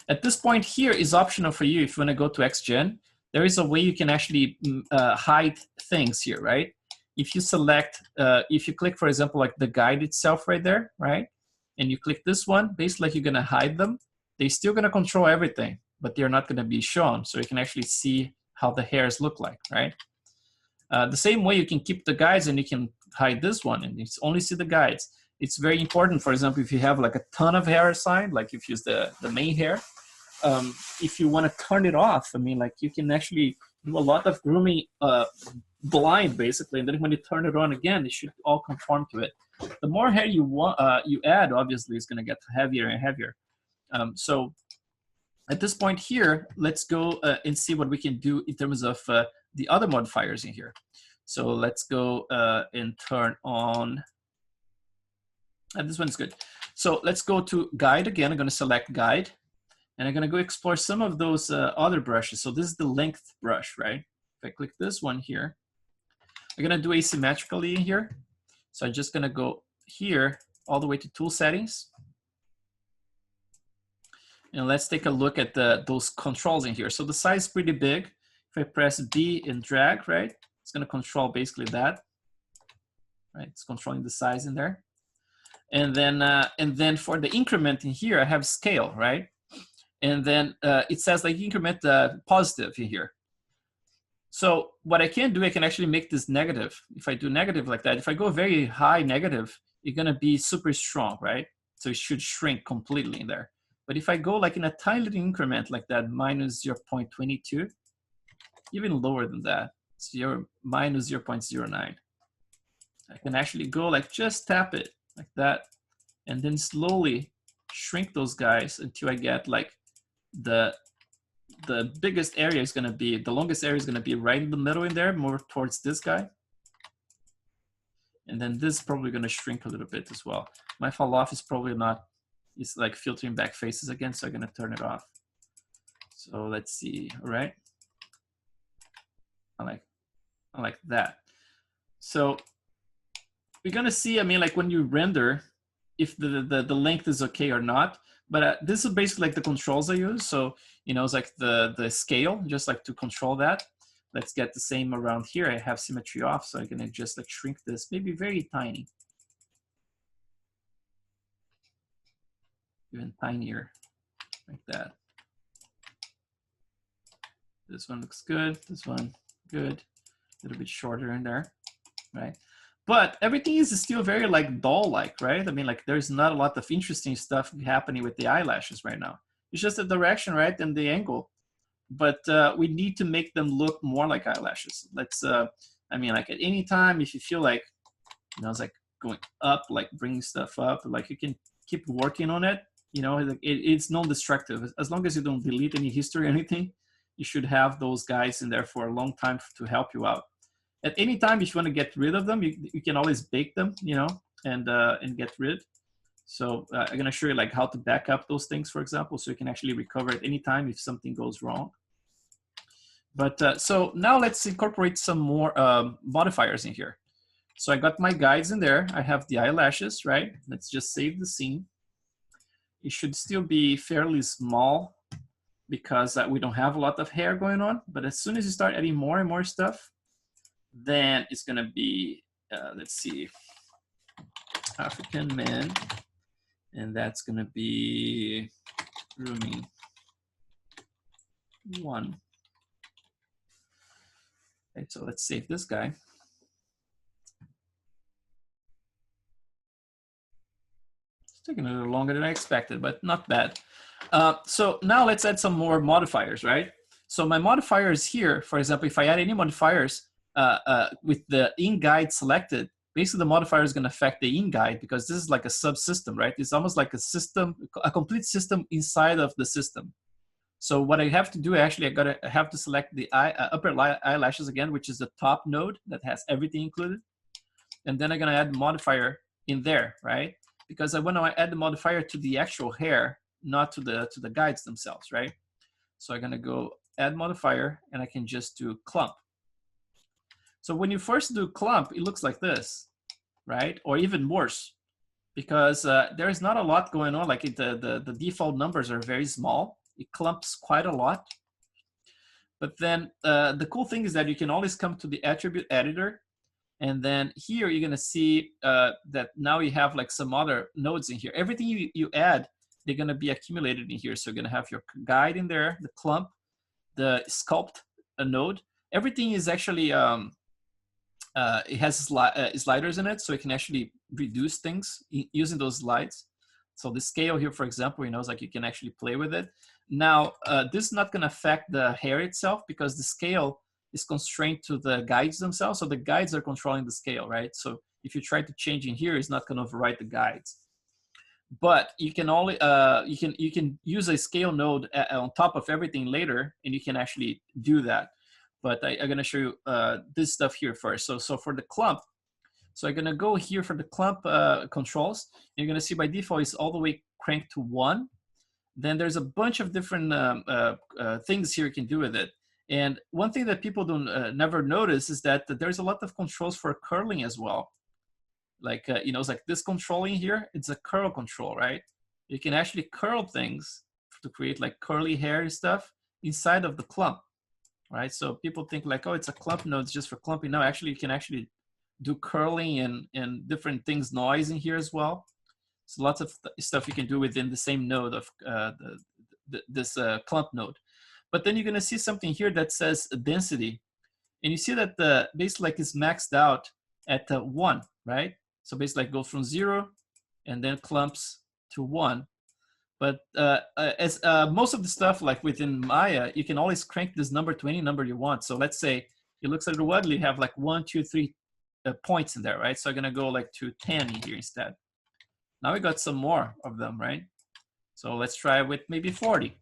At this point here is optional for you if you want to go to XGen. There is a way you can actually hide things here, right? If you select, if you click, for example, like the guide itself right there, right? and you click this one, basically like you're gonna hide them, they're still gonna control everything, but they're not gonna be shown. So you can actually see how the hairs look like, right? The same way you can keep the guides and you can hide this one and you only see the guides. It's very important, for example, if you have like a ton of hair assigned, like if you use the main hair, if you want to turn it off, I mean, like you can actually do a lot of grooming blind, basically, and then when you turn it on again, it should all conform to it. The more hair you want, you add, obviously, it's going to get heavier and heavier. So at this point here, let's go and see what we can do in terms of the other modifiers in here. So let's go and turn on, and this one's good. So let's go to guide again. I'm going to select guide, and I'm going to go explore some of those other brushes. So this is the length brush, right? If I click this one here, I'm going to do asymmetrically in here. So I'm just going to go here all the way to tool settings. And let's take a look at those controls in here. So the size is pretty big. If I press B and drag, right, it's going to control basically that. Right, it's controlling the size in there. And then for the increment in here, I have scale, right? And then it says like increment positive in here. So what I can do, I can actually make this negative. If I do negative like that, if I go very high negative, it's going to be super strong, right? So it should shrink completely in there. But if I go like in a tiny little increment like that, minus 0.22, even lower than that, it's minus 0.09. I can actually go like just tap it like that, and then slowly shrink those guys until I get like the biggest area is going to be, the longest area is going to be right in the middle in there, more towards this guy. And then this is probably going to shrink a little bit as well. My fall off is probably not, it's like filtering back faces again, so I'm going to turn it off. So let's see, all right? I like that. So we're going to see, I mean, like when you render, if the length is okay or not. But this is basically like the controls I use. So, you know, it's like the scale, just like to control that. Let's get the same around here. I have symmetry off, so I'm gonna just like shrink this, maybe very tiny. Even tinier, like that. This one looks good, this one good. A little bit shorter in there, right? But everything is still very like doll-like, right? I mean, like there's not a lot of interesting stuff happening with the eyelashes right now. It's just the direction, right, and the angle. But we need to make them look more like eyelashes. Let's, I mean, like at any time, if you feel like, you know, it's like going up, like bringing stuff up, like you can keep working on it. You know, it's non-destructive. As long as you don't delete any history or anything, you should have those guys in there for a long time to help you out. At any time, if you want to get rid of them, you can always bake them, you know, and get rid. So I'm going to show you like how to back up those things, for example, so you can actually recover at any time if something goes wrong. But so now let's incorporate some more modifiers in here. So I got my guides in there. I have the eyelashes, right? Let's just save the scene. It should still be fairly small because we don't have a lot of hair going on. But as soon as you start adding more and more stuff, then it's going to be, let's see, African man. And that's going to be grooming 1. Okay, so let's save this guy. It's taking a little longer than I expected, but not bad. So now let's add some more modifiers, right? So my modifiers here, for example, if I add any modifiers with the in guide selected, basically the modifier is going to affect the in guide because this is like a subsystem, right? It's almost like a system, a complete system inside of the system. So what I have to do, actually, I have to select the upper eyelashes again, which is the top node that has everything included. And then I'm going to add the modifier in there, right? Because I want to add the modifier to the actual hair, not to the guides themselves, right? So I'm going to go add modifier, and I can just do clump. So when you first do clump, it looks like this, right? Or even worse, because there is not a lot going on. Like the default numbers are very small. It clumps quite a lot. But then the cool thing is that you can always come to the attribute editor And then here you're gonna see that now you have like some other nodes in here. Everything you add, they're gonna be accumulated in here. So you're gonna have your guide in there, the clump, the sculpt node. Everything is actually, it has sliders in it, so it can actually reduce things using those slides. So the scale here, for example, it's like you can actually play with it. Now, this is not gonna affect the hair itself because the scale is constrained to the guides themselves. So the guides are controlling the scale, right? So if you try to change in here, it's not gonna override the guides. But you can only you can use a scale node on top of everything later, and you can actually do that. But I'm gonna show you this stuff here first. So for the clump, so I'm gonna go here for the clump controls. You're gonna see by default it's all the way cranked to 1. Then there's a bunch of different things here you can do with it. And one thing that people don't never notice is that there's a lot of controls for curling as well. Like, it's like this controlling here, it's a curl control, right? You can actually curl things to create like curly hair and stuff inside of the clump, right? So people think like, oh, it's a clump node, it's just for clumping. No, actually, you can actually do curling and different things, noise in here as well. So lots of stuff you can do within the same node of this clump node. But then you're gonna see something here that says density. And you see that the base like is maxed out at 1, right? So basically like goes from 0 and then clumps to 1. But as most of the stuff like within Maya, you can always crank this number to any number you want. So let's say it looks a little ugly, you have like 1, 2, 3 points in there, right? So I'm gonna go like to 10 in here instead. Now we got some more of them, right? So let's try with maybe 40.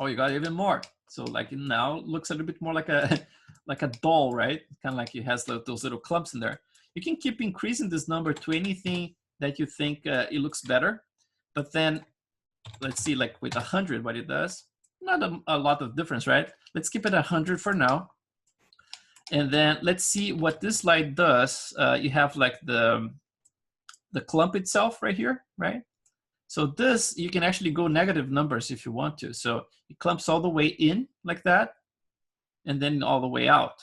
Oh, you got even more. So like now looks a little bit more like a like a doll, right? Kind of like it has those little clumps in there. You can keep increasing this number to anything that you think it looks better. But then let's see, like with 100, what it does. Not a lot of difference, right? Let's keep it 100 for now. And then let's see what this slide does. You have like the clump itself right here, right? So this, you can actually go negative numbers if you want to. So it clumps all the way in like that, and then all the way out,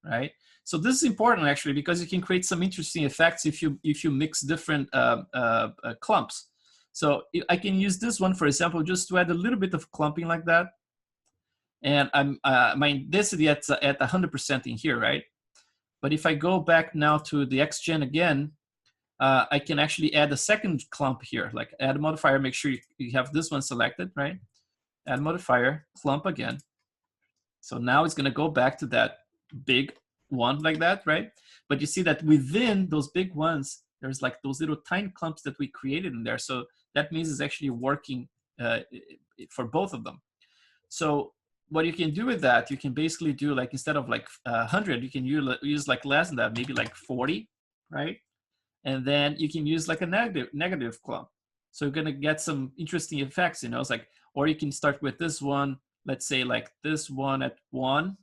right? So this is important actually because you can create some interesting effects if you mix different clumps. So I can use this one, for example, just to add a little bit of clumping like that. And I'm my density at 100% in here, right? But if I go back now to the XGen again, I can actually add a second clump here, like add a modifier, make sure you have this one selected, right? Add modifier, clump again. So now it's gonna go back to that big one like that, right? But you see that within those big ones, there's like those little tiny clumps that we created in there. So that means it's actually working for both of them. So what you can do with that, you can basically do like, instead of like 100, you can use like less than that, maybe like 40, right? And then you can use like a negative clump. So you're gonna get some interesting effects, It's like, or you can start with this one, let's say like this one at 1,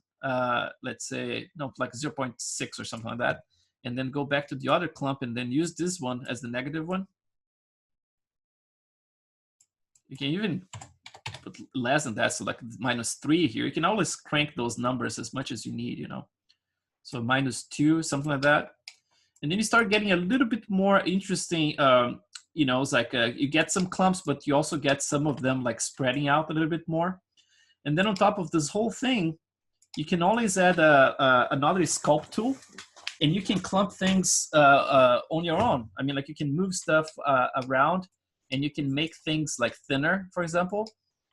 let's say, no, like 0.6 or something like that. And then go back to the other clump and then use this one as the negative one. You can even put less than that, so like -3 here. You can always crank those numbers as much as you need, So -2, something like that. And then you start getting a little bit more interesting, it's like you get some clumps, but you also get some of them like spreading out a little bit more. And then on top of this whole thing, you can always add another sculpt tool, and you can clump things on your own. I mean, like you can move stuff around, and you can make things like thinner, for example,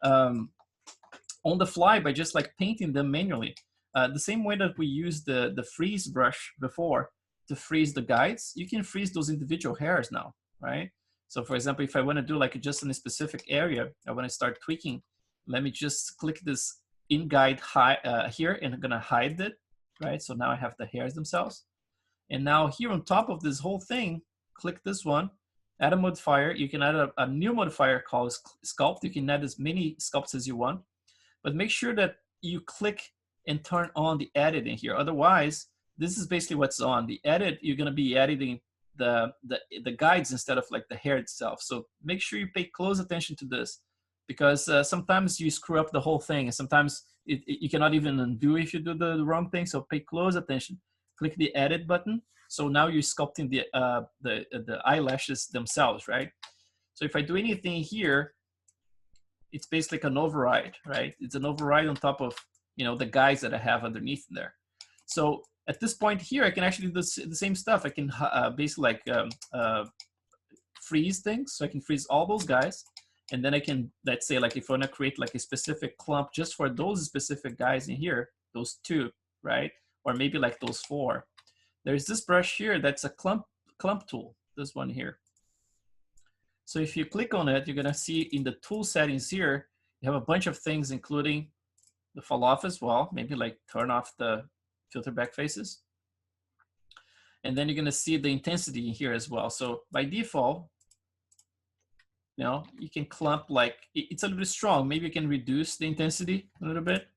on the fly by just like painting them manually. The same way that we used the freeze brush before to freeze the guides, you can freeze those individual hairs now, right? So for example, if I want to do like just in a specific area, I want to start tweaking, let me just click this in guide here, and I'm gonna hide it, right? So now I have the hairs themselves. And now here on top of this whole thing, click this one, add a modifier. You can add a new modifier called sculpt. You can add as many sculpts as you want, but make sure that you click and turn on the edit in here. Otherwise, this is basically what's on. The edit, you're gonna be editing the guides instead of like the hair itself. So make sure you pay close attention to this, because sometimes you screw up the whole thing, and sometimes you cannot even undo if you do the wrong thing. So pay close attention. Click the edit button. So now you're sculpting the eyelashes themselves, right? So if I do anything here, it's basically like an override, right? It's an override on top of, you know, the guys that I have underneath there. So at this point here, I can actually do the same stuff. I can basically like freeze things. So I can freeze all those guys. And then I can, let's say, like if I want to create like a specific clump just for those specific guys in here, those 2, right? Or maybe like those 4. There's this brush here that's a clump tool, this one here. So if you click on it, you're gonna see in the tool settings here, you have a bunch of things, including the fall off as well. Maybe like turn off the filter back faces. And then you're gonna see the intensity in here as well. So by default, you know, you can clump like, it's a little bit strong. Maybe you can reduce the intensity a little bit.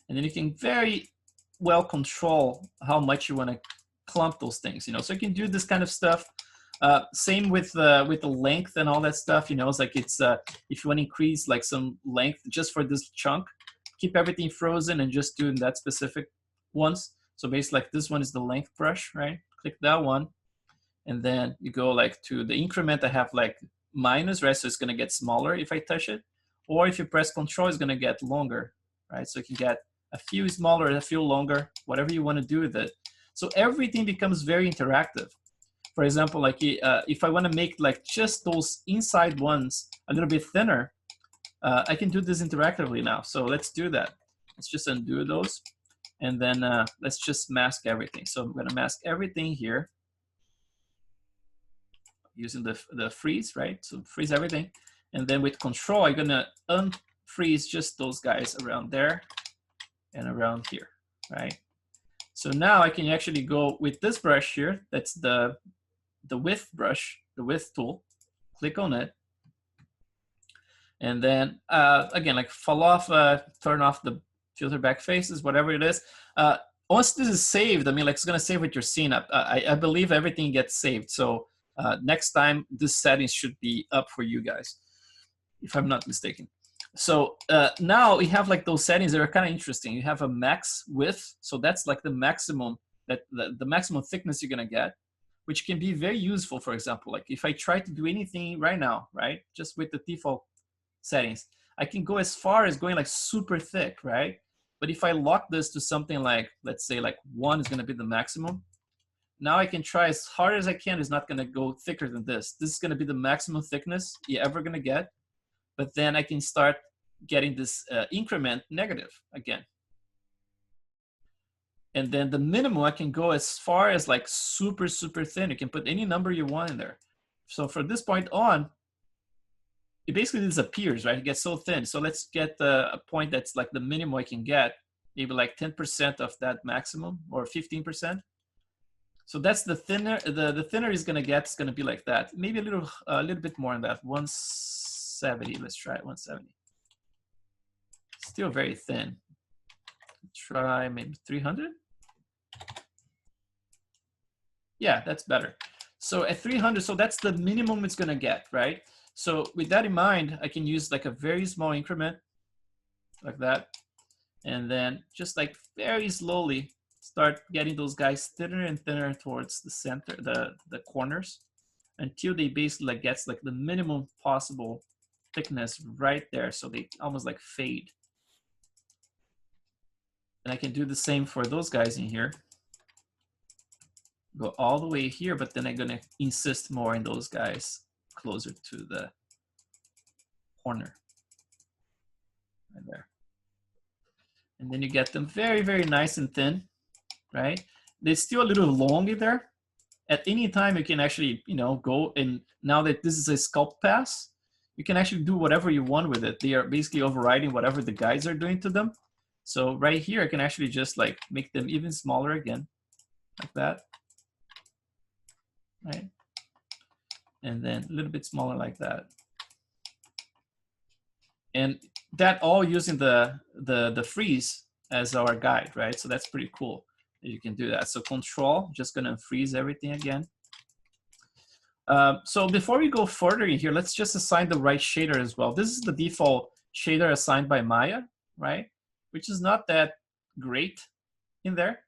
And then you can very well control how much you wanna clump those things, you know. So you can do this kind of stuff. Same with the length and all that stuff, you know. It's like it's if you want to increase like some length just for this chunk, keep everything frozen and just do that specific ones. So basically like this one is the length brush, right? Click that one, and then you go like to the increment. I have like minus, right? So it's gonna get smaller if I touch it, or if you press Control, it's gonna get longer, right? So you can get a few smaller and a few longer, whatever you want to do with it. So everything becomes very interactive. For example, like if I want to make like just those inside ones a little bit thinner, I can do this interactively now. So let's do that. Let's just undo those. And then let's just mask everything. So I'm going to mask everything here using the freeze, right? So freeze everything. And then with Control, I'm going to unfreeze just those guys around there and around here, right? So now I can actually go with this brush here. That's the width brush, the width tool. Click on it. And then again, like fall off, turn off the filter back faces, whatever it is. Once this is saved, I mean, like it's gonna save with your scene up. I believe everything gets saved. So next time, this settings should be up for you guys, if I'm not mistaken. So now we have like those settings that are kind of interesting. You have a max width, so that's like the maximum that the maximum thickness you're gonna get, which can be very useful. For example, like if I try to do anything right now, right, just with the default settings, I can go as far as going like super thick, right? But if I lock this to something like, let's say like 1 is gonna be the maximum, now I can try as hard as I can. It's not gonna go thicker than this. This is gonna be the maximum thickness you're ever gonna get. But then I can start getting this increment negative again. And then the minimum, I can go as far as like super, super thin. You can put any number you want in there. So from this point on, it basically disappears, right? It gets so thin. So let's get a point that's like the minimum I can get, maybe like 10% of that maximum or 15%. So that's the thinner, the thinner is gonna get, it's gonna be like that. Maybe a little bit more than that, 170, let's try it, 170. Still very thin. Try maybe 300. Yeah, that's better. So at 300, so that's the minimum it's gonna get, right? So with that in mind, I can use like a very small increment like that. And then just like very slowly start getting those guys thinner and thinner towards the center, the corners, until they basically like gets like the minimum possible thickness right there. So they almost like fade. And I can do the same for those guys in here. Go all the way here, but then I'm gonna insist more in those guys closer to the corner. Right there. And then you get them very, very nice and thin, right? They're still a little long in there. At any time, you can actually, you know, go and now that this is a sculpt pass, you can actually do whatever you want with it. They are basically overriding whatever the guys are doing to them. So right here, I can actually just like make them even smaller again, like that, right? And then a little bit smaller like that. And that all using the freeze as our guide, right? So that's pretty cool that you can do that. So Control, just gonna freeze everything again. So before we go further in here, let's just assign the right shader as well. This is the default shader assigned by Maya, right? which is not that great in there.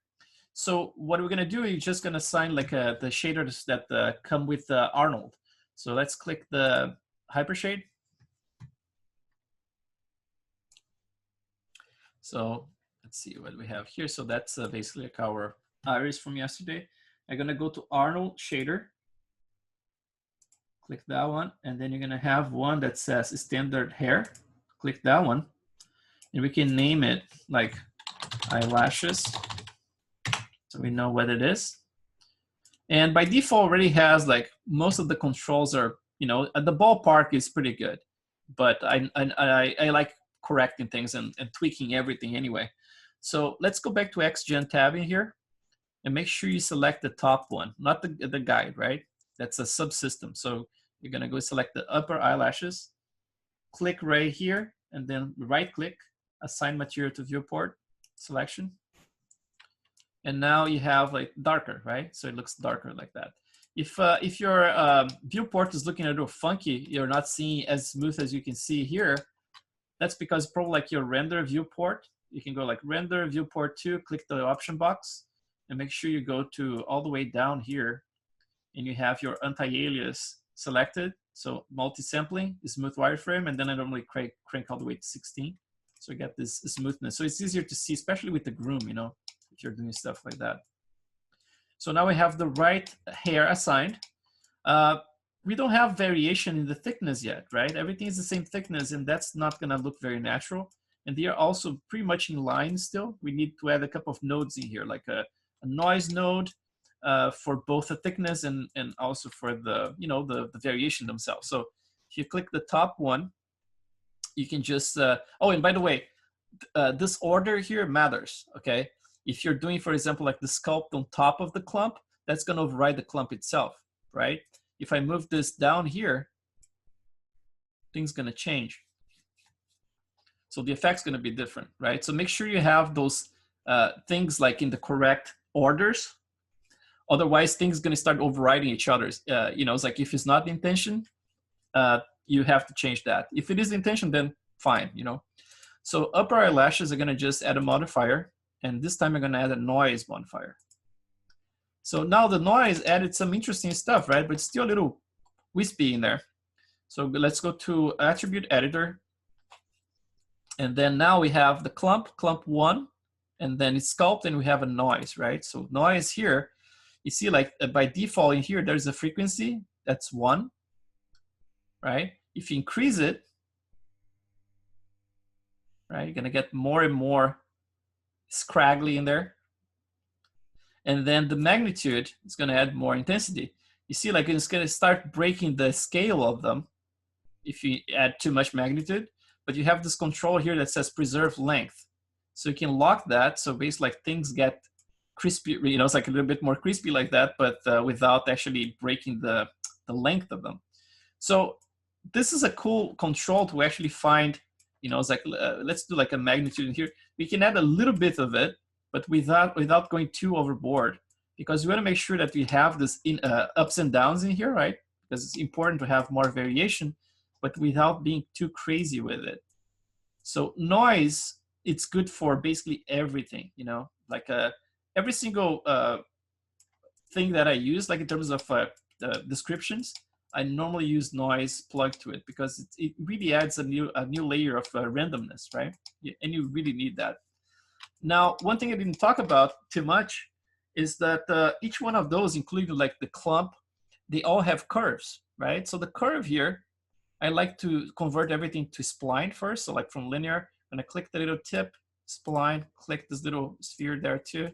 So what we're gonna do, is just gonna assign like the shaders that come with Arnold. So let's click the hypershade. So let's see what we have here. So that's basically like our iris from yesterday. I'm gonna go to Arnold shader, click that one, and then you're gonna have one that says standard hair. Click that one, and we can name it like eyelashes, so we know what it is. And by default already has like most of the controls are, you know, at the ballpark is pretty good, but I like correcting things and tweaking everything anyway. So let's go back to XGen tab in here and make sure you select the top one, not the guide, right? That's a subsystem. So you're gonna go select the upper eyelashes, click right here, and then right click, assign material to viewport selection. And now you have like darker, right? So it looks darker like that. If your viewport is looking a little funky, you're not seeing as smooth as you can see here, that's because probably like your render viewport, you can go like render viewport 2, click the option box, and make sure you go to all the way down here, and you have your anti-alias selected. So multi-sampling, smooth wireframe, and then I normally crank all the way to 16. So you get this smoothness. So it's easier to see, especially with the groom, you know, if you're doing stuff like that. So now we have the right hair assigned. We don't have variation in the thickness yet, right? Everything is the same thickness, and that's not gonna look very natural. And they are also pretty much in line still. We need to add a couple of nodes in here, like a noise node for both the thickness and also for the, you know, the variation themselves. So if you click the top one, you can just, oh, and by the way, this order here matters, okay? If you're doing, for example, like the sculpt on top of the clump, that's gonna override the clump itself, right? If I move this down here, things gonna change. So the effect's gonna be different, right? So make sure you have those things like in the correct orders. Otherwise, things gonna start overriding each other's. You know, it's like if it's not the intention, you have to change that. If it is the intention, then fine, you know. So upper eyelashes are gonna just add a modifier, and this time I'm gonna add a noise modifier. So now the noise added some interesting stuff, right? But it's still a little wispy in there. So let's go to attribute editor. And then now we have the clump 1, and then it's sculpt, and we have a noise, right? So noise here, you see like by default in here, there's a frequency that's 1, right? If you increase it, right, you're gonna get more and more scraggly in there. And then the magnitude is gonna add more intensity. You see like it's gonna start breaking the scale of them if you add too much magnitude, but you have this control here that says preserve length. So you can lock that, so basically like things get crispy, you know, it's like a little bit more crispy like that, but without actually breaking the length of them. So this is a cool control to actually find, you know, it's like, let's do like a magnitude in here. We can add a little bit of it, but without going too overboard, because we want to make sure that we have this ups and downs in here, right? Because it's important to have more variation, but without being too crazy with it. So noise, it's good for basically everything, you know, like every single thing that I use, like in terms of descriptions, I normally use noise plugged to it because it really adds a new layer of randomness, right? And you really need that. Now, one thing I didn't talk about too much is that each one of those, including like the clump, they all have curves, right? So the curve here, I like to convert everything to spline first. So like from linear, I'm gonna click the little tip, spline, click this little sphere there too,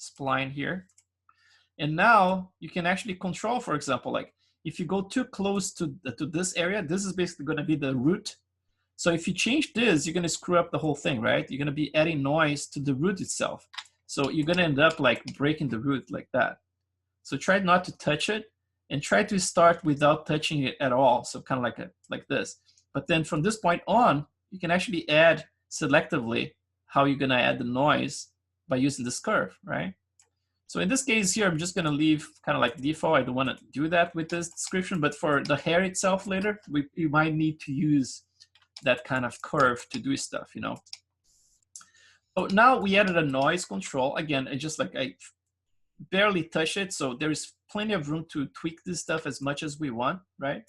spline here. And now you can actually control, for example, like if you go too close to this area, this is basically gonna be the root. So if you change this, you're gonna screw up the whole thing, right? You're gonna be adding noise to the root itself. So you're gonna end up like breaking the root like that. So try not to touch it and try to start without touching it at all. So kind of like this. But then from this point on, you can actually add selectively how you're gonna add the noise by using this curve, right? So in this case here, I'm just gonna leave kind of like default. I don't wanna do that with this description, but for the hair itself later, you might need to use that kind of curve to do stuff, you know? Oh, now we added a noise control. Again, I just like, I barely touch it. So there is plenty of room to tweak this stuff as much as we want, right?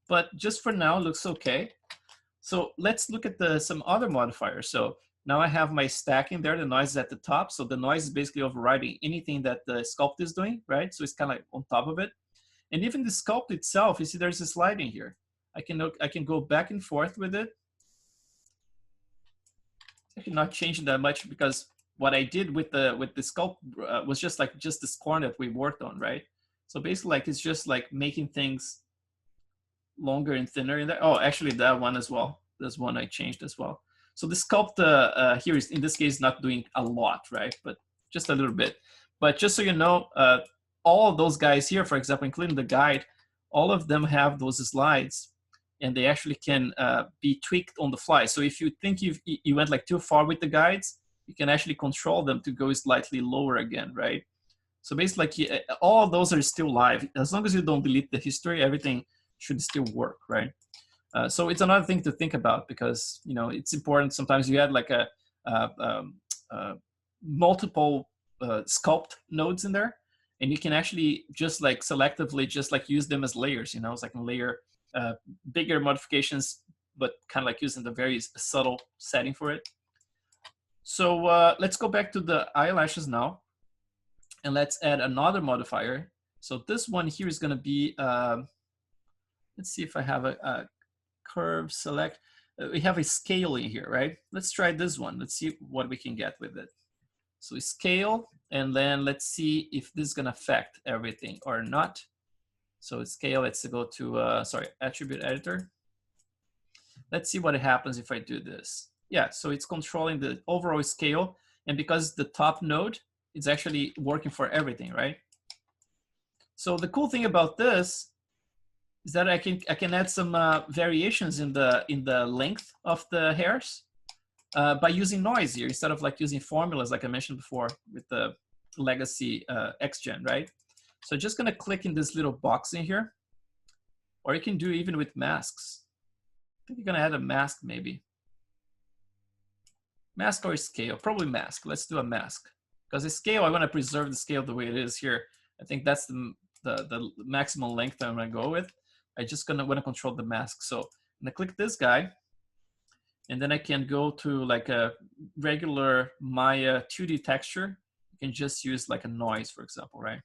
But just for now, it looks okay. So let's look at some other modifiers. So now I have my stacking there, the noise is at the top. So the noise is basically overriding anything that the sculpt is doing, right? So it's kind of like on top of it. And even the sculpt itself, you see there's a sliding here. I can go back and forth with it. I cannot change it that much because what I did with the sculpt was just this corner that we worked on, right? So basically, like it's just like making things longer and thinner in there. Oh, actually, that one as well. There's one I changed as well. So the sculpt here is in this case not doing a lot, right? But just a little bit. But just so you know, all of those guys here, for example, including the guide, all of them have those slides, and they actually can be tweaked on the fly. So if you think you went like too far with the guides, you can actually control them to go slightly lower again, right? So basically, like, all of those are still live. As long as you don't delete the history, everything should still work, right? So it's another thing to think about because, you know, it's important. Sometimes you add like multiple sculpt nodes in there, and you can actually just like selectively just like use them as layers, you know, it's like a layer bigger modifications, but kind of like using the very subtle setting for it. So let's go back to the eyelashes now, and let's add another modifier. So this one here is going to be, let's see if I have a curve select. We have a scale in here, right? Let's try this one. Let's see what we can get with it. So scale, and then let's see if this is going to affect everything or not. So scale, let's go to, sorry, attribute editor. Let's see what happens if I do this. Yeah, so it's controlling the overall scale. And because the top node, it's actually working for everything, right? So the cool thing about this is that I can add some variations in the length of the hairs by using noise here instead of like using formulas like I mentioned before with the legacy XGen, right? So just gonna click in this little box in here, or you can do even with masks. I think you're gonna add a mask maybe. Mask or scale, probably mask. Let's do a mask. Because the scale, I wanna preserve the scale the way it is here. I think that's the maximum length I'm gonna go with. I just wanna control the mask. So I'm gonna click this guy, and then I can go to like a regular Maya 2D texture. You can just use like a noise, for example, right?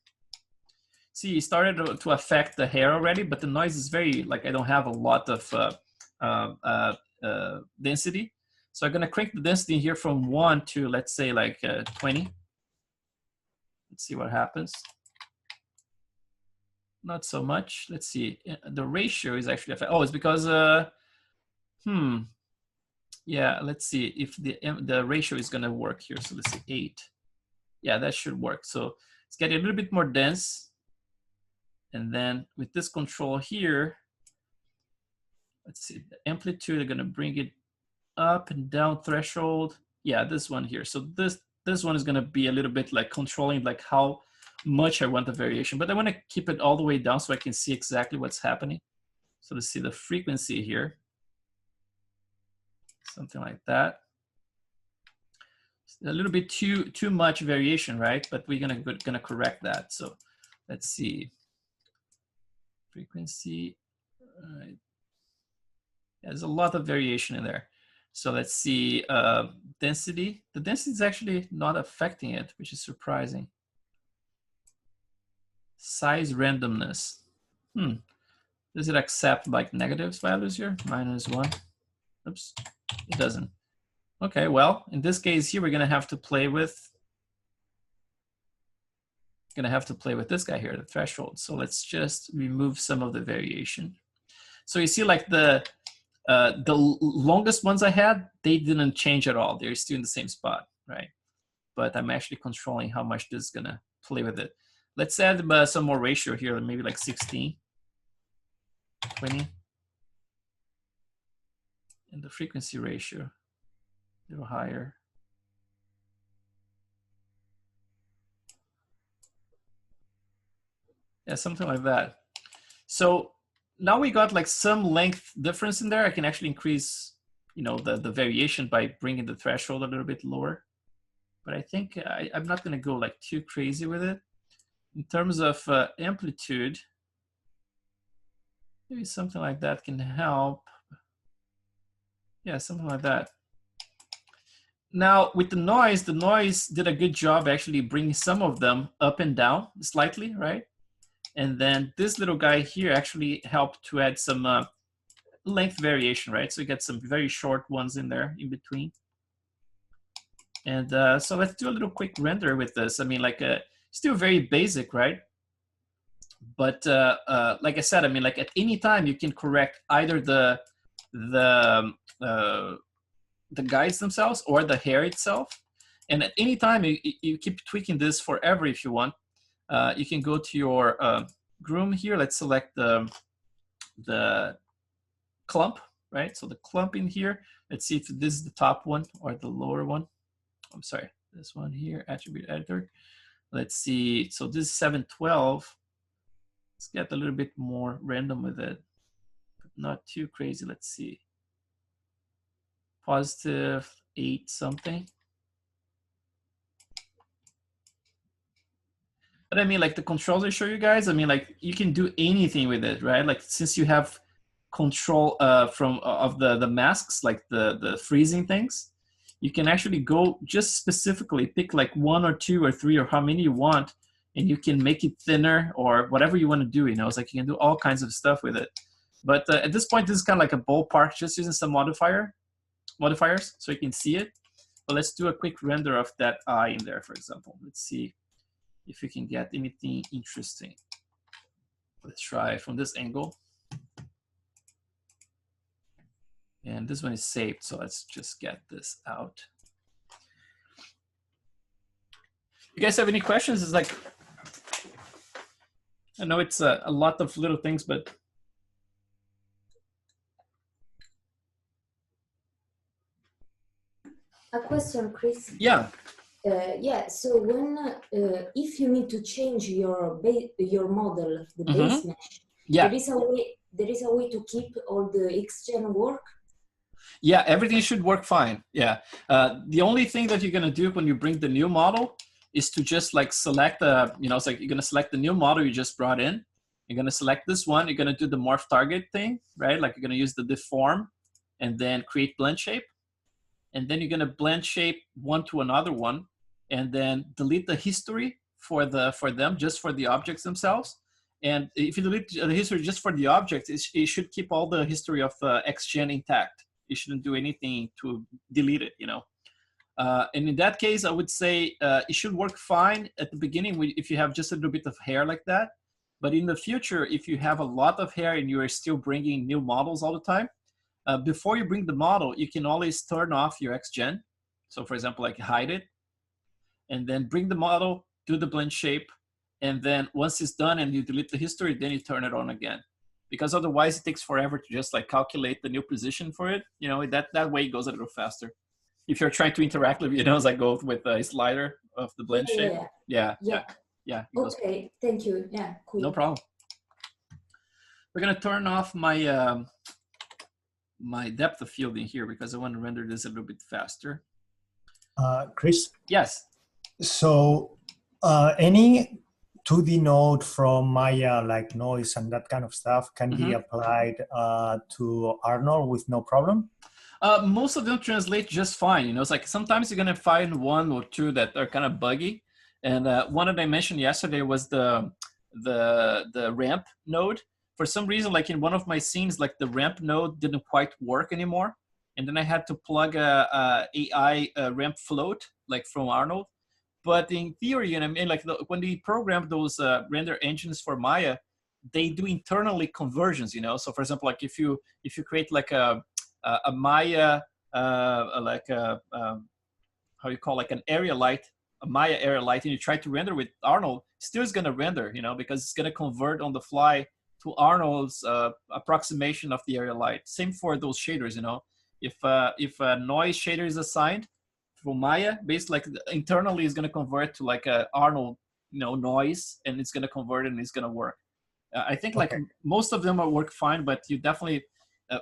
See, it started to affect the hair already, but the noise is very, like I don't have a lot of density. So I'm gonna crank the density here from 1 to, let's say like 20. Let's see what happens. Not so much. Let's see. The ratio is actually affected. Oh, it's because, yeah, let's see if the ratio is gonna work here. So let's see, 8. Yeah, that should work. So it's getting a little bit more dense. And then with this control here, let's see, the amplitude, I'm gonna bring it up and down threshold. Yeah, this one here. So this one is gonna be a little bit like controlling like how much I want the variation, but I wanna keep it all the way down so I can see exactly what's happening. So let's see the frequency here. Something like that. It's a little bit too much variation, right? But we're gonna correct that. So let's see. Frequency, all right. Yeah, there's a lot of variation in there. So let's see, density. The density is actually not affecting it, which is surprising. Size randomness. Does it accept like negative values here? -1. Oops, it doesn't. Okay, well, in this case here, we're gonna have to play with this guy here, the threshold. So let's just remove some of the variation. So you see like the longest ones I had, they didn't change at all. They're still in the same spot, right? But I'm actually controlling how much this is gonna play with it. Let's add some more ratio here, maybe like 16, 20. And the frequency ratio, a little higher. Yeah, something like that. So now we got like some length difference in there. I can actually increase, you know, the variation by bringing the threshold a little bit lower. but I think I'm not gonna go like too crazy with it. In terms of amplitude, maybe something like that can help. Yeah, something like that. Now with the noise did a good job actually bringing some of them up and down slightly, right? And then this little guy here actually helped to add some length variation, right? So you get some very short ones in there in between. And so let's do a little quick render with this. I mean, like still very basic, right? But like I said, I mean, like at any time you can correct either the guides themselves or the hair itself. And at any time you keep tweaking this forever if you want. You can go to your groom here. Let's select the clump, right? So the clump in here. Let's see if this is the top one or the lower one. I'm sorry, this one here, attribute editor. Let's see. So this is 712. Let's get a little bit more random with it, but not too crazy. Let's see. Positive 8 something. But I mean, like the controls I show you guys, I mean, like you can do anything with it, right? Like since you have control of the masks, like the freezing things, you can actually go just specifically pick like 1 or 2 or 3 or how many you want, and you can make it thinner or whatever you want to do. You know, it's like you can do all kinds of stuff with it. But at this point, this is kind of like a ballpark, just using some modifiers so you can see it. But let's do a quick render of that eye in there, for example. Let's see if we can get anything interesting. Let's try from this angle. And this one is saved, so let's just get this out. You guys have any questions? It's like, I know it's a lot of little things, but. A question, Chris. Yeah. Yeah. So when if you need to change your model, the base mesh, yeah, there is a way to keep all the XGen work. Yeah, everything should work fine. Yeah. The only thing that you're gonna do when you bring the new model is to just like select you know, it's like you're gonna select the new model you just brought in. You're gonna select this one. You're gonna do the morph target thing, right? Like you're gonna use the deform, and then create blend shape. And then you're gonna blend shape one to another one, and then delete the history for them, just for the objects themselves. And if you delete the history just for the objects, it should keep all the history of XGen intact. You shouldn't do anything to delete it, you know. And in that case, I would say it should work fine at the beginning if you have just a little bit of hair like that. But in the future, if you have a lot of hair and you are still bringing new models all the time, before you bring the model, you can always turn off your XGen. So for example, like hide it, and then bring the model, do the blend shape, and then once it's done and you delete the history, then you turn it on again. Because otherwise it takes forever to just like calculate the new position for it. You know, that way it goes a little faster. If you're trying to interact with, you know, as I go with a slider of the blend shape. Yeah. Okay, thank you. Yeah, cool. No problem. We're gonna turn off my my depth of field in here because I want to render this a little bit faster. Chris? Yes. So any 2D node from Maya, like noise and that kind of stuff, can be applied to Arnold with no problem? Most of them translate just fine. You know, it's like sometimes you're gonna find 1 or 2 that are kind of buggy. And one that I mentioned yesterday was the ramp node. For some reason, like in one of my scenes, like the ramp node didn't quite work anymore. And then I had to plug a AI ramp float, like from Arnold. But in theory, you know, I mean, like when they program those render engines for Maya, they do internally conversions, you know. So for example, like if you create like a Maya, like a, how you call, like an area light, a Maya area light, and you try to render with Arnold, still is gonna render, you know, because it's gonna convert on the fly to Arnold's approximation of the area light. Same for those shaders, you know. If a noise shader is assigned for Maya, basically like internally is going to convert to like a Arnold, you know, noise, and it's going to convert and it's going to work. I think like most of them will work fine, but you definitely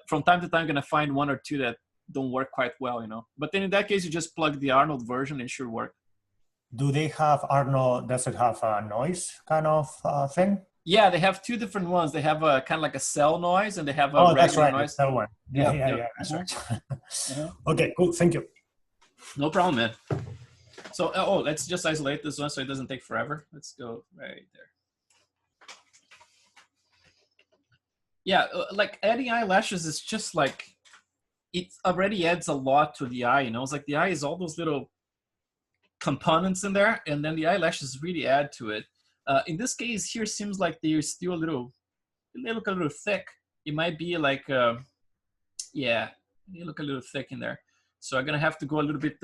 from time to time going to find 1 or 2 that don't work quite well, you know. But then in that case, you just plug the Arnold version and it should work. do they have, Arno, does it have a noise kind of thing? Yeah, they have two different ones. They have a kind of like a cell noise, and they have a Oh, that's regular right, the noise. cell one. Yeah, Yep, yeah, yep. yeah, that's right. Uh-huh. Okay, cool, thank you. No problem, man. So, oh, let's just isolate this one so it doesn't take forever. Let's go right there. Yeah, like adding eyelashes is just like, it already adds a lot to the eye, you know? It's like the eye is all those little components in there, and then the eyelashes really add to it. In this case here, seems like they're still they look a little thick. It might be like, yeah, they look a little thick in there. So I'm gonna have to go a little bit,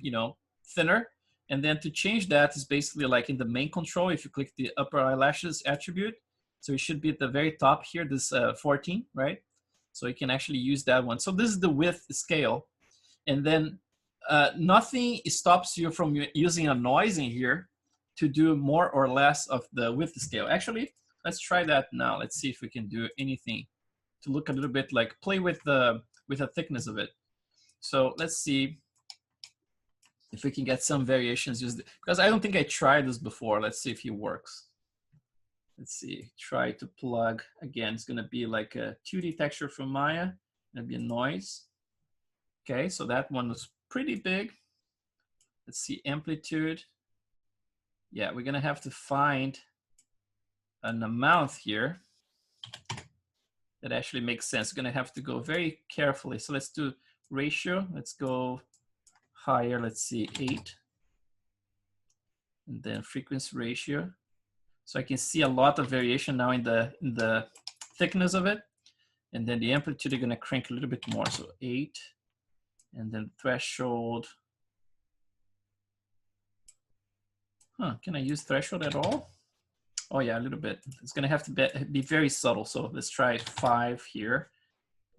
you know, thinner. And then to change that is basically like in the main control, if you click the upper eyelashes attribute, so it should be at the very top here, this 14, right? So you can actually use that one. So this is the width scale. And then nothing stops you from using a noise in here to do more or less of the width scale. Actually, let's try that now. Let's see if we can do anything to look a little bit like, play with the thickness of it. So let's see if we can get some variations, because I don't think I tried this before. Let's see if it works. Let's see, try to plug, again, it's gonna be like a 2D texture from Maya, gonna be a noise. Okay, so that one was pretty big. Let's see, amplitude. Yeah, we're gonna have to find an amount here that actually makes sense. We're gonna have to go very carefully. So let's do ratio, let's go higher, let's see, 8. And then frequency ratio. So I can see a lot of variation now in the thickness of it. And then the amplitude, are gonna crank a little bit more, so 8. And then threshold. Huh, can I use threshold at all? Oh yeah, a little bit. It's gonna have to be very subtle. So let's try 5 here.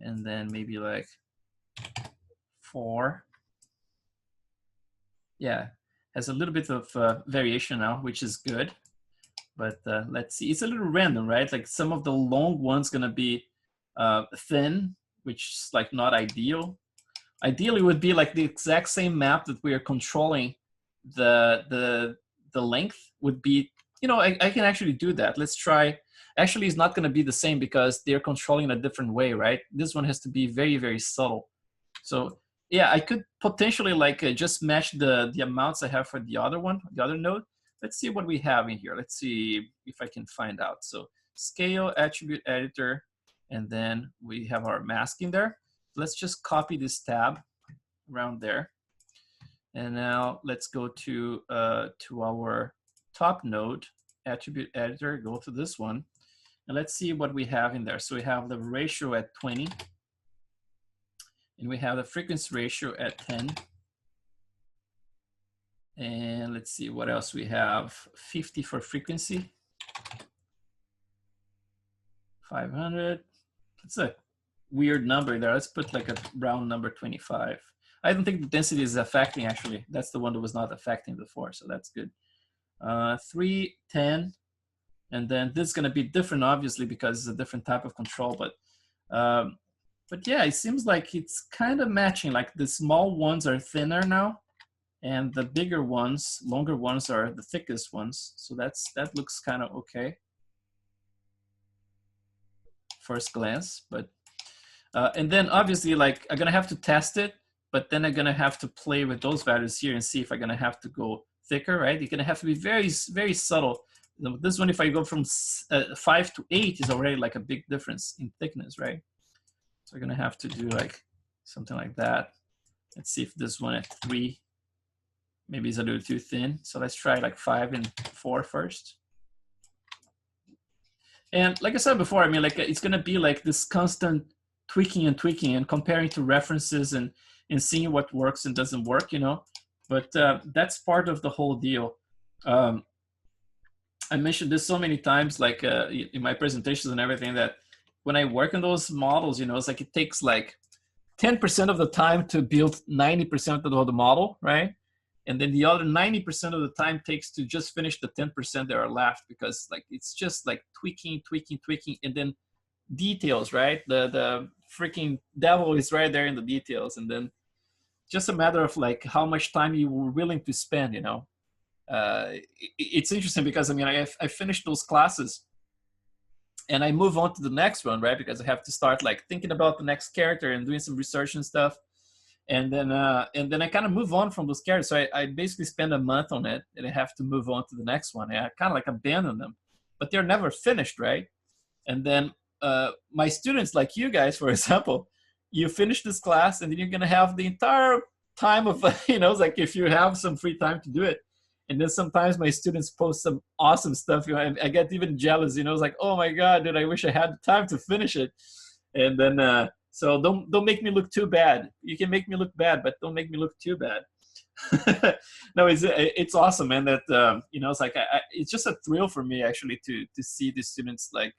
And then maybe like 4. Yeah, has a little bit of variation now, which is good. But let's see, it's a little random, right? Like some of the long ones gonna be thin, which is like not ideal. Ideally it would be like the exact same map that we are controlling the length would be, you know, I can actually do that. Let's try. Actually, it's not gonna be the same because they're controlling in a different way, right? This one has to be very, very subtle. So yeah, I could potentially like just match the amounts I have for the other one, the other node. Let's see what we have in here. Let's see if I can find out. So scale, attribute editor, and then we have our mask in there. Let's just copy this tab around there. And now let's go to our top node, attribute editor, go to this one. And let's see what we have in there. So we have the ratio at 20. And we have the frequency ratio at 10. And let's see what else we have. 50 for frequency. 500. That's a weird number there. Let's put like a round number, 25. I don't think the density is affecting actually. That's the one that was not affecting before, so that's good. 3, 10, and then this is gonna be different obviously because it's a different type of control, but yeah, it seems like it's kind of matching. Like the small ones are thinner now, and the bigger ones, longer ones are the thickest ones. So that looks kind of okay. First glance, but and then obviously like I'm gonna have to test it, but then I'm gonna have to play with those values here and see if I'm gonna have to go thicker, right? You're gonna have to be very, very subtle. This one, if I go from 5 to 8 is already like a big difference in thickness, right? So I'm gonna have to do like something like that. Let's see if this one at 3 maybe is a little too thin. So let's try like 5 and 4 first. And like I said before, I mean, like it's gonna be like this constant tweaking and comparing to references and seeing what works and doesn't work, you know. But that's part of the whole deal. I mentioned this so many times, like in my presentations and everything, that when I work on those models, you know, it's like it takes like 10% of the time to build 90% of the model, right? And then the other 90% of the time takes to just finish the 10% that are left, because like it's just like tweaking, and then details, right? The freaking devil is right there in the details, and then just a matter of like how much time you were willing to spend, you know. It's interesting because I mean, I finished those classes and I move on to the next one, right? Because I have to start like thinking about the next character and doing some research and stuff. And then I kind of move on from those characters. So I basically spend a month on it and I have to move on to the next one. And I kind of like abandon them, but they're never finished, right? And then my students, like you guys, for example, you finish this class and then you're gonna have the entire time of, you know, like if you have some free time to do it. And then sometimes my students post some awesome stuff. You know, I get even jealous. You know, it's like, oh my god, dude, I wish I had the time to finish it. And then so don't make me look too bad. You can make me look bad, but don't make me look too bad. No, it's awesome, man. That you know, it's like it's just a thrill for me actually to see the students like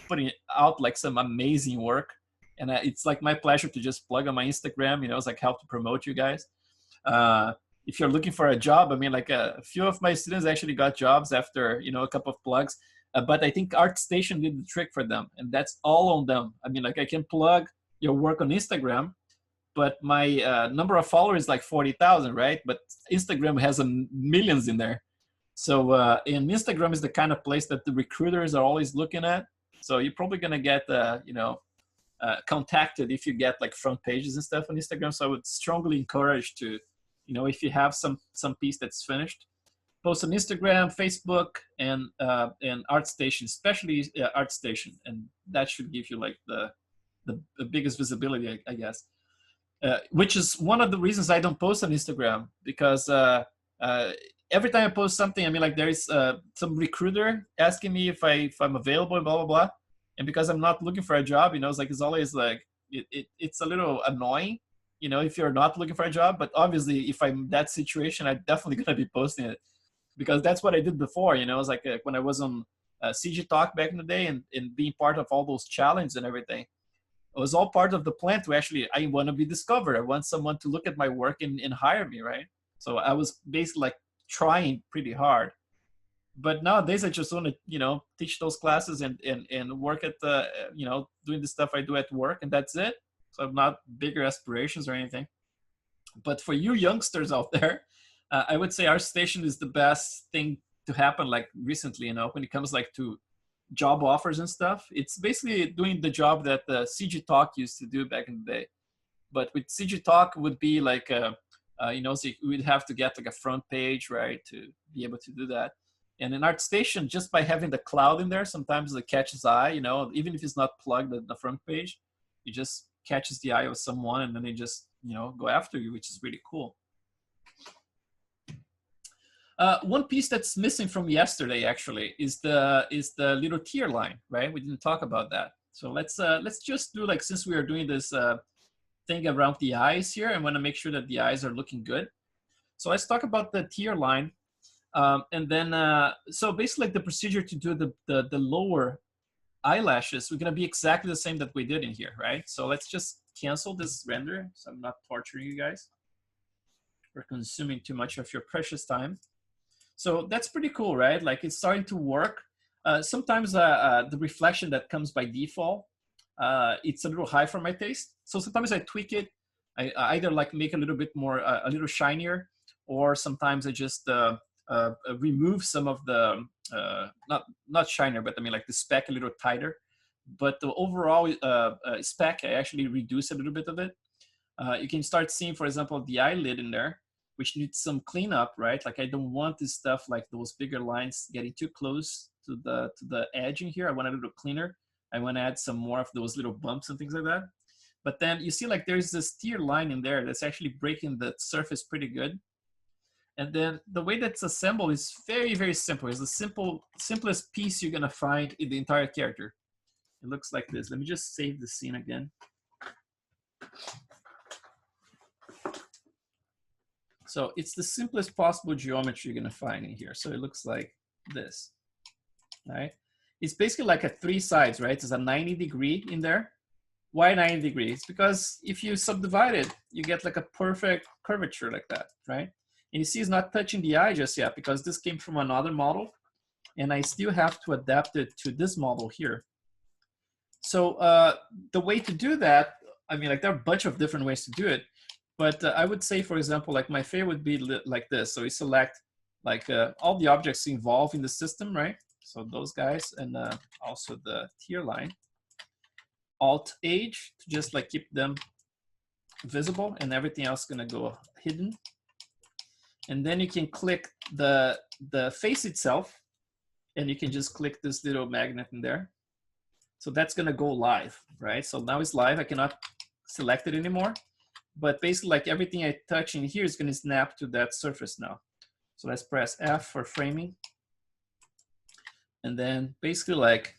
putting out like some amazing work, and it's like my pleasure to just plug on my Instagram. You know, it's like help to promote you guys. If you're looking for a job, I mean, like a few of my students actually got jobs after, you know, a couple of plugs. But I think Artstation did the trick for them, and that's all on them. I mean, like I can plug your work on Instagram, but my number of followers is like 40,000, right? But Instagram has millions in there. So and Instagram is the kind of place that the recruiters are always looking at. So you're probably gonna get, you know, contacted if you get like front pages and stuff on Instagram. So I would strongly encourage to, you know, if you have some piece that's finished, post on Instagram, Facebook, and Artstation, especially Artstation, and that should give you like the biggest visibility, I guess. Which is one of the reasons I don't post on Instagram, because every time I post something, I mean, like there is some recruiter asking me if I'm available and blah blah blah, and because I'm not looking for a job, you know, it's like it's always like it's a little annoying, you know, if you're not looking for a job. But obviously, if I'm in that situation, I'm definitely gonna be posting it, because that's what I did before. You know, it's like when I was on CG Talk back in the day and being part of all those challenges and everything. It was all part of the plan to actually, I want to be discovered. I want someone to look at my work and hire me, right? So I was basically like trying pretty hard. But nowadays I just want to, you know, teach those classes and work at the, you know, doing the stuff I do at work, and that's it. So I'm not bigger aspirations or anything. But for you youngsters out there, I would say Artstation is the best thing to happen like recently, you know, when it comes like to job offers and stuff. It's basically doing the job that CG Talk used to do back in the day. But with CG Talk would be like, you know, so we'd have to get like a front page, right, to be able to do that. And in Artstation, just by having the cloud in there, sometimes it catches eye, you know, even if it's not plugged at the front page, it just catches the eye of someone, and then they just, you know, go after you, which is really cool. One piece that's missing from yesterday actually is the little tier line, right? We didn't talk about that. So let's just do, like, since we are doing this thing around the eyes here, I want to make sure that the eyes are looking good. So let's talk about the tier line. And then, so basically the procedure to do the lower eyelashes, we're going to be exactly the same that we did in here, right? So let's just cancel this render, so I'm not torturing you guys. We're consuming too much of your precious time. So that's pretty cool, right? Like it's starting to work. Sometimes the reflection that comes by default, it's a little high for my taste. So sometimes I tweak it. I either like make a little bit more, a little shinier, or sometimes I just remove some of the, not shinier, but I mean like the speck a little tighter. But the overall speck, I actually reduce a little bit of it. You can start seeing, for example, the eyelid in there, which needs some cleanup, right? Like I don't want this stuff, like those bigger lines getting too close to the edge in here. I want a little cleaner. I want to add some more of those little bumps and things like that. But then you see like there's this tier line in there that's actually breaking the surface pretty good. And then the way that's assembled is very, very simple. It's the simplest piece you're gonna find in the entire character. It looks like this. Let me just save the scene again. So it's the simplest possible geometry you're gonna find in here. So it looks like this, right? It's basically like a 3 sides, right? There's a 90-degree in there. Why 90 degrees? Because if you subdivide it, you get like a perfect curvature like that, right? And you see it's not touching the eye just yet because this came from another model, and I still have to adapt it to this model here. So the way to do that, I mean, like there are a bunch of different ways to do it. But I would say, for example, like my favorite would be like this. So we select like all the objects involved in the system, right? So those guys, and also the tier line. Alt H to just like keep them visible, and everything else gonna go hidden. And then you can click the face itself, and you can just click this little magnet in there. So that's gonna go live, right? So now it's live. I cannot select it anymore, but basically like everything I touch in here is gonna snap to that surface now. So let's press F for framing. And then basically like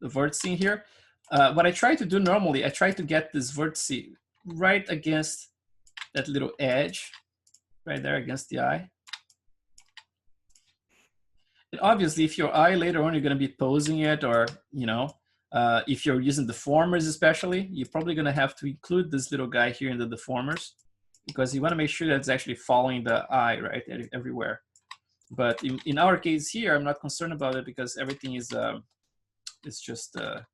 the vertex in here. What I try to do normally, I try to get this vertex right against that little edge, right there against the eye. And obviously, if your eye later on, you're going to be posing it, or, you know, if you're using deformers especially, you're probably going to have to include this little guy here in the deformers, because you want to make sure that it's actually following the eye, right, everywhere. But in our case here, I'm not concerned about it because everything is it's just a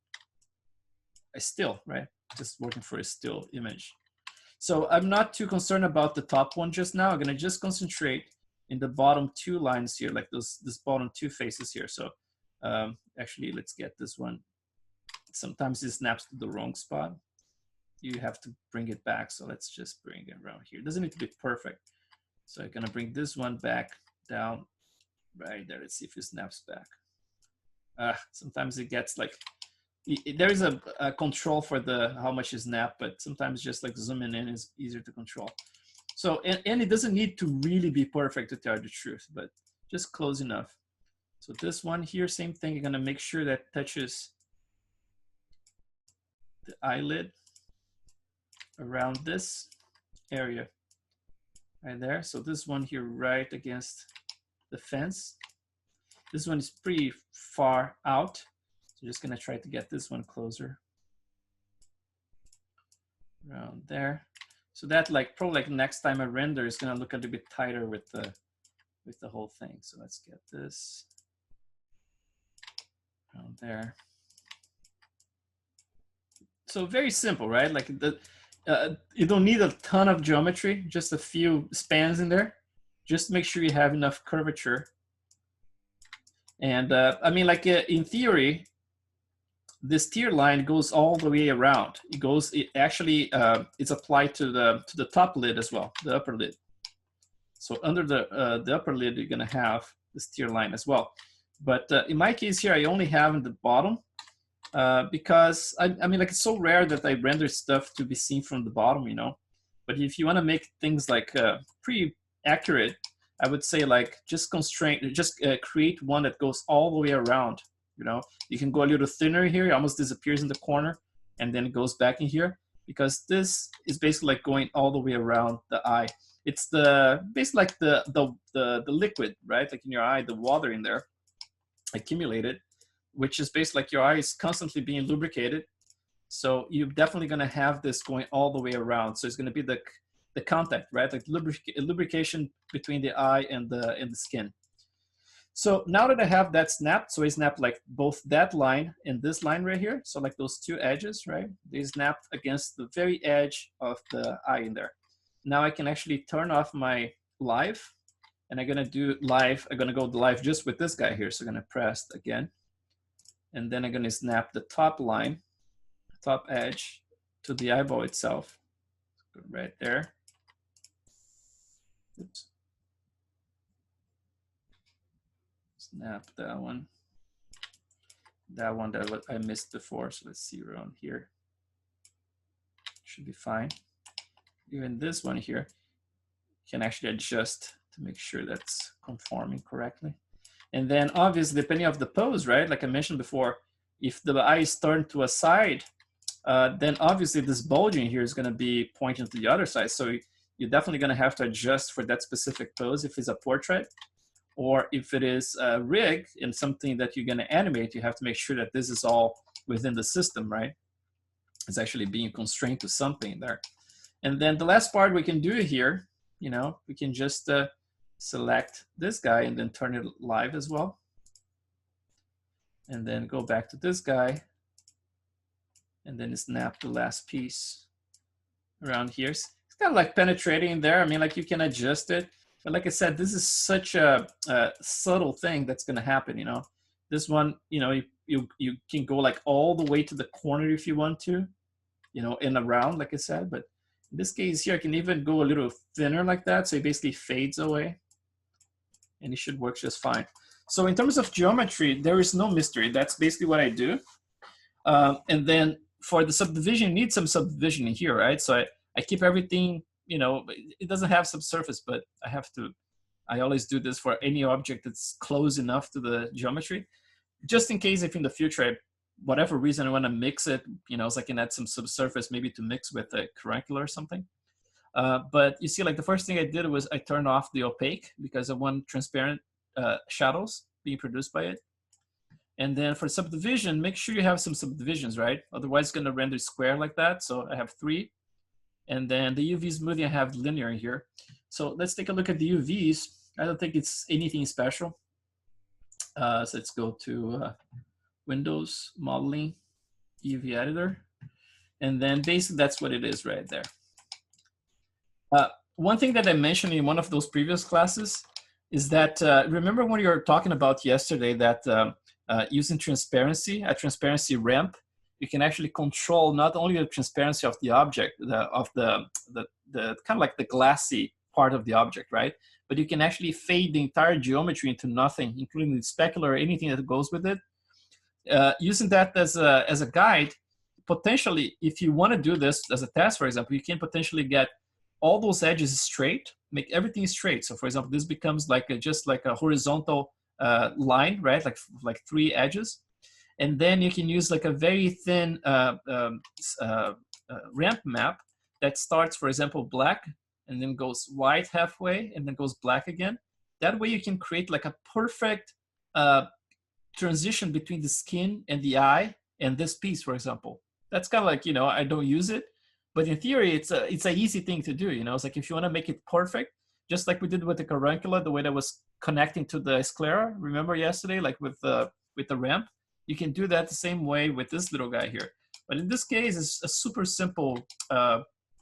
still, right? Just working for a still image. So I'm not too concerned about the top one just now. I'm going to just concentrate in the bottom two lines here, like this bottom two faces here. So actually, let's get this one. Sometimes it snaps to the wrong spot. You have to bring it back. So let's just bring it around here. It doesn't need to be perfect. So I'm going to bring this one back down right there. Let's see if it snaps back. Sometimes it gets like, there is a control for how much you snap, but sometimes just like zooming in is easier to control. So, and it doesn't need to really be perfect to tell you the truth, but just close enough. So this one here, same thing. You're gonna make sure that touches the eyelid around this area right there. So this one here right against the fence. This one is pretty far out. So just gonna try to get this one closer around there. So that like probably like next time I render is gonna look a little bit tighter with the whole thing. So let's get this around there. So very simple, right? Like you don't need a ton of geometry, just a few spans in there. Just make sure you have enough curvature. And I mean, like in theory, this tier line goes all the way around. It actually it's applied to the top lid as well, the upper lid. So under the upper lid, you're gonna have this tier line as well. But in my case here, I only have in the bottom because I mean, like it's so rare that I render stuff to be seen from the bottom, you know. But if you want to make things like pretty accurate, I would say like just create one that goes all the way around. You know, you can go a little thinner here. It almost disappears in the corner, and then it goes back in here, because this is basically like going all the way around the eye. It's basically like the liquid, right? Like in your eye, the water in there accumulated, which is basically like your eye is constantly being lubricated. So you're definitely going to have this going all the way around. So it's going to be the contact, right? Like lubrication between the eye and the skin. So now that I have that snapped, so I snapped like both that line and this line right here. So like those two edges, right? They snapped against the very edge of the eye in there. Now I can actually turn off my live, and I'm gonna do live. I'm gonna go live just with this guy here. So I'm gonna press again, and then I'm gonna snap the top line, top edge to the eyeball itself, right there. Oops. Snap that one that I missed before. So let's see around here. Should be fine. Even this one here can actually adjust to make sure that's conforming correctly. And then obviously, depending on the pose, right? Like I mentioned before, if the eye is turned to a side, then obviously this bulging here is going to be pointing to the other side. So you're definitely going to have to adjust for that specific pose if it's a portrait. Or if it is a rig and something that you're going to animate, you have to make sure that this is all within the system, right? It's actually being constrained to something there. And then the last part we can do here, you know, we can just select this guy and then turn it live as well. And then go back to this guy and then snap the last piece around here. kind of like penetrating there. I mean, like you can adjust it. But like I said, this is such a subtle thing that's going to happen, you know. This one, you know, you can go like all the way to the corner if you want to, you know, and around, like I said. But in this case here, I can even go a little thinner like that. So it basically fades away. And it should work just fine. So in terms of geometry, there is no mystery. That's basically what I do. And then for the subdivision, you need some subdivision in here, right? So I keep everything, you know, it doesn't have subsurface, but I always do this for any object that's close enough to the geometry. Just in case if in the future, whatever reason I want to mix it, you know, so I can add some subsurface maybe to mix with a curricula or something. But you see, like the first thing I did was I turned off the opaque because I want transparent shadows being produced by it. And then for subdivision, make sure you have some subdivisions, right? Otherwise it's gonna render square like that. So I have 3. And then the UV smoothing, I have linear here. So let's take a look at the UVs. I don't think it's anything special. So let's go to Windows, Modeling, UV Editor. And then basically that's what it is right there. One thing that I mentioned in one of those previous classes is that, remember when you were talking about yesterday that using transparency, a transparency ramp, you can actually control not only the transparency of the object, the kind of like the glassy part of the object, right? But you can actually fade the entire geometry into nothing, including the specular or anything that goes with it. Using that as a guide, potentially, if you want to do this as a test, for example, you can potentially get all those edges straight, make everything straight. So for example, this becomes like just like a horizontal line, right? Like 3 edges. And then you can use like a very thin ramp map that starts, for example, black and then goes white halfway and then goes black again. That way you can create like a perfect transition between the skin and the eye and this piece, for example. That's kind of like, you know, I don't use it, but in theory, it's an easy thing to do. You know, it's like if you want to make it perfect, just like we did with the carbuncula, the way that was connecting to the sclera. Remember yesterday, like with the ramp, you can do that the same way with this little guy here. But in this case, it's a super simple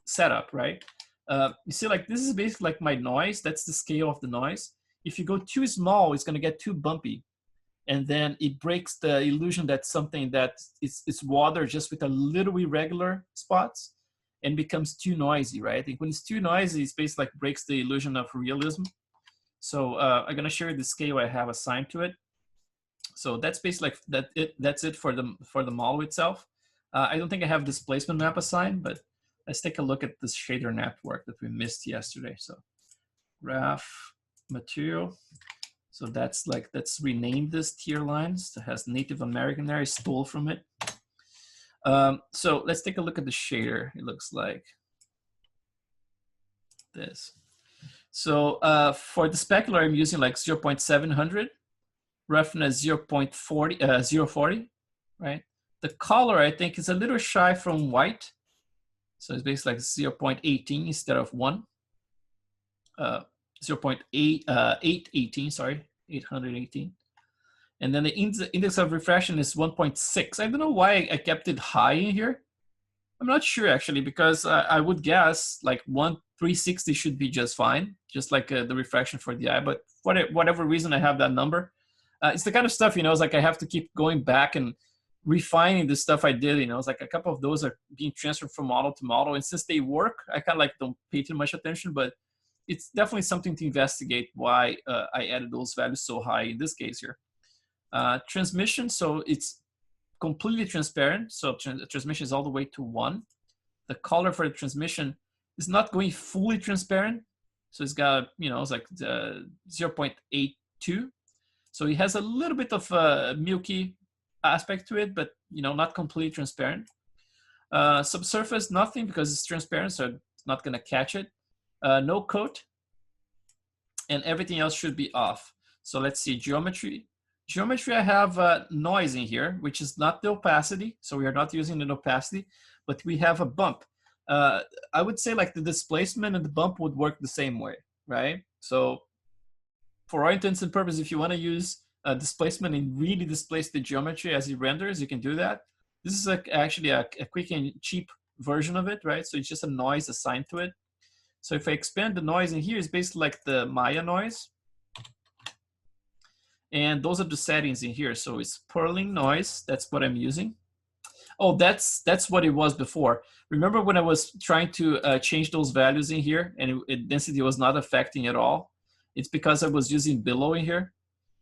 setup, right? You see, like this is basically like my noise. That's the scale of the noise. If you go too small, it's going to get too bumpy. And then it breaks the illusion that something that is water just with a little irregular spots and becomes too noisy, right? I think when it's too noisy, it basically like breaks the illusion of realism. So I'm gonna show you the scale I have assigned to it. So that's basically like that's it for the model itself. I don't think I have displacement map assigned, but let's take a look at this shader network that we missed yesterday. So graph material. So that's like, let's rename this tier lines that has Native American there. I stole from it. So let's take a look at the shader. It looks like this. So for the specular, I'm using like 0.700, roughness 0.40, right? The color, I think, is a little shy from white. So it's basically like 0.18 instead of 1. 0.818, sorry, 818. And then the index of refraction is 1.6. I don't know why I kept it high in here. I'm not sure actually, because I would guess like 360 should be just fine, just like the refraction for the eye. But for whatever reason, I have that number. It's the kind of stuff, you know, it's like I have to keep going back and refining the stuff I did, you know. It's like a couple of those are being transferred from model to model. And since they work, I kind of like don't pay too much attention, but it's definitely something to investigate why I added those values so high in this case here. Transmission, so it's completely transparent. So transmission is all the way to 1. The color for the transmission is not going fully transparent. So it's got, you know, it's like 0.82. So it has a little bit of a milky aspect to it, but, you know, not completely transparent. Subsurface, nothing, because it's transparent, so it's not gonna catch it. No coat, and everything else should be off. So let's see, geometry. Geometry, I have noise in here, which is not the opacity. So we are not using the opacity, but we have a bump. I would say like the displacement and the bump would work the same way, right? So for all intents and purposes, if you want to use displacement and really displace the geometry as it renders, you can do that. This is actually a quick and cheap version of it, right? So it's just a noise assigned to it. So if I expand the noise in here, it's basically like the Maya noise. And those are the settings in here. So it's purling noise. That's what I'm using. Oh, that's what it was before. Remember when I was trying to change those values in here and density was not affecting at all? It's because I was using billow in here.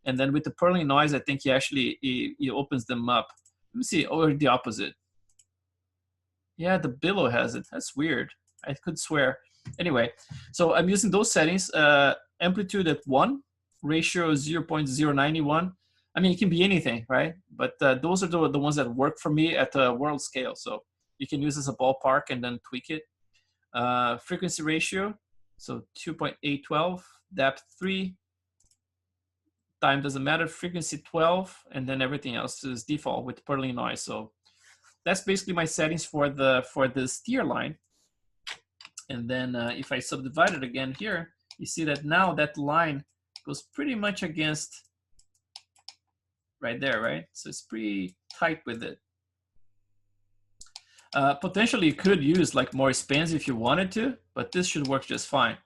And then with the purling noise, I think he actually he opens them up. Let me see, or the opposite. Yeah, the billow has it. That's weird. I could swear. Anyway, so I'm using those settings. Amplitude at 1, ratio 0.091. I mean, it can be anything, right? But those are the ones that work for me at the world scale. So you can use as a ballpark and then tweak it. Frequency ratio, so 2.812, depth 3, time doesn't matter, frequency 12, and then everything else is default with purling noise. So that's basically my settings for the steer line. And then if I subdivide it again here, you see that now that line goes pretty much against right there, right? So it's pretty tight with it. Potentially you could use like more spans if you wanted to, but this should work just fine.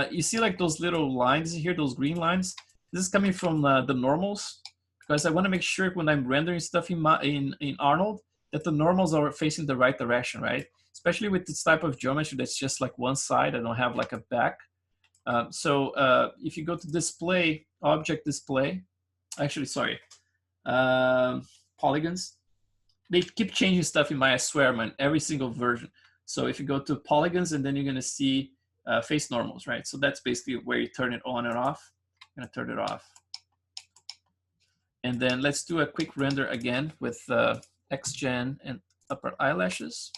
You see like those little lines here, those green lines? This is coming from the normals, because I want to make sure when I'm rendering stuff in Arnold that the normals are facing the right direction, right? Especially with this type of geometry that's just like one side, I don't have like a back. So if you go to display, object display, actually, sorry, polygons, they keep changing stuff in Maya, I swear, man, every single version. So if you go to polygons, and then you're gonna see face normals, right? So that's basically where you turn it on and off. I'm gonna turn it off. And then let's do a quick render again with XGen and upper eyelashes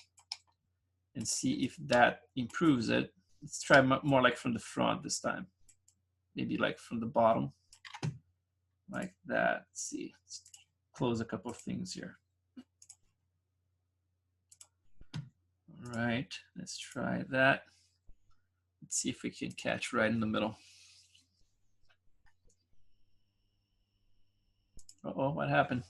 and see if that improves it. Let's try more like from the front this time. Maybe like from the bottom, like that. Let's see, let's close a couple of things here. All right, let's try that. Let's see if we can catch right in the middle. Uh-oh, what happened?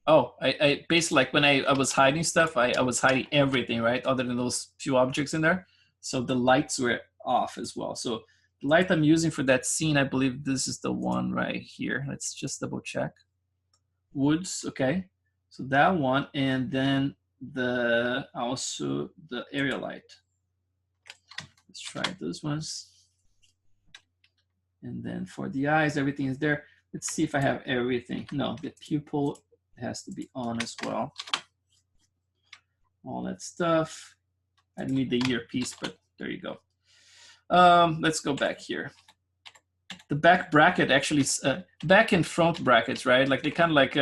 Oh, I basically, like when I was hiding stuff, I was hiding everything, right? Other than those few objects in there. So the lights were off as well. So the light I'm using for that scene, I believe this is the one right here. Let's just double check. Woods, okay. So that one, and then also the area light. Let's try those ones. And then for the eyes, everything is there. Let's see if I have everything. No, the pupil has to be on as well. All that stuff. I need the earpiece, but there you go. Let's go back here. The back bracket actually, back and front brackets, right? Like they kind of like,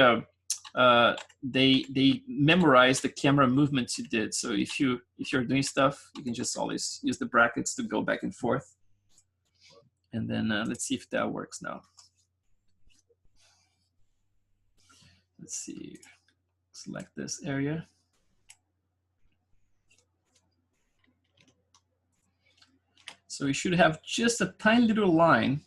they memorize the camera movements you did. So if you're doing stuff, you can just always use the brackets to go back and forth. And then let's see if that works now. Let's see, select this area. So you should have just a tiny little line.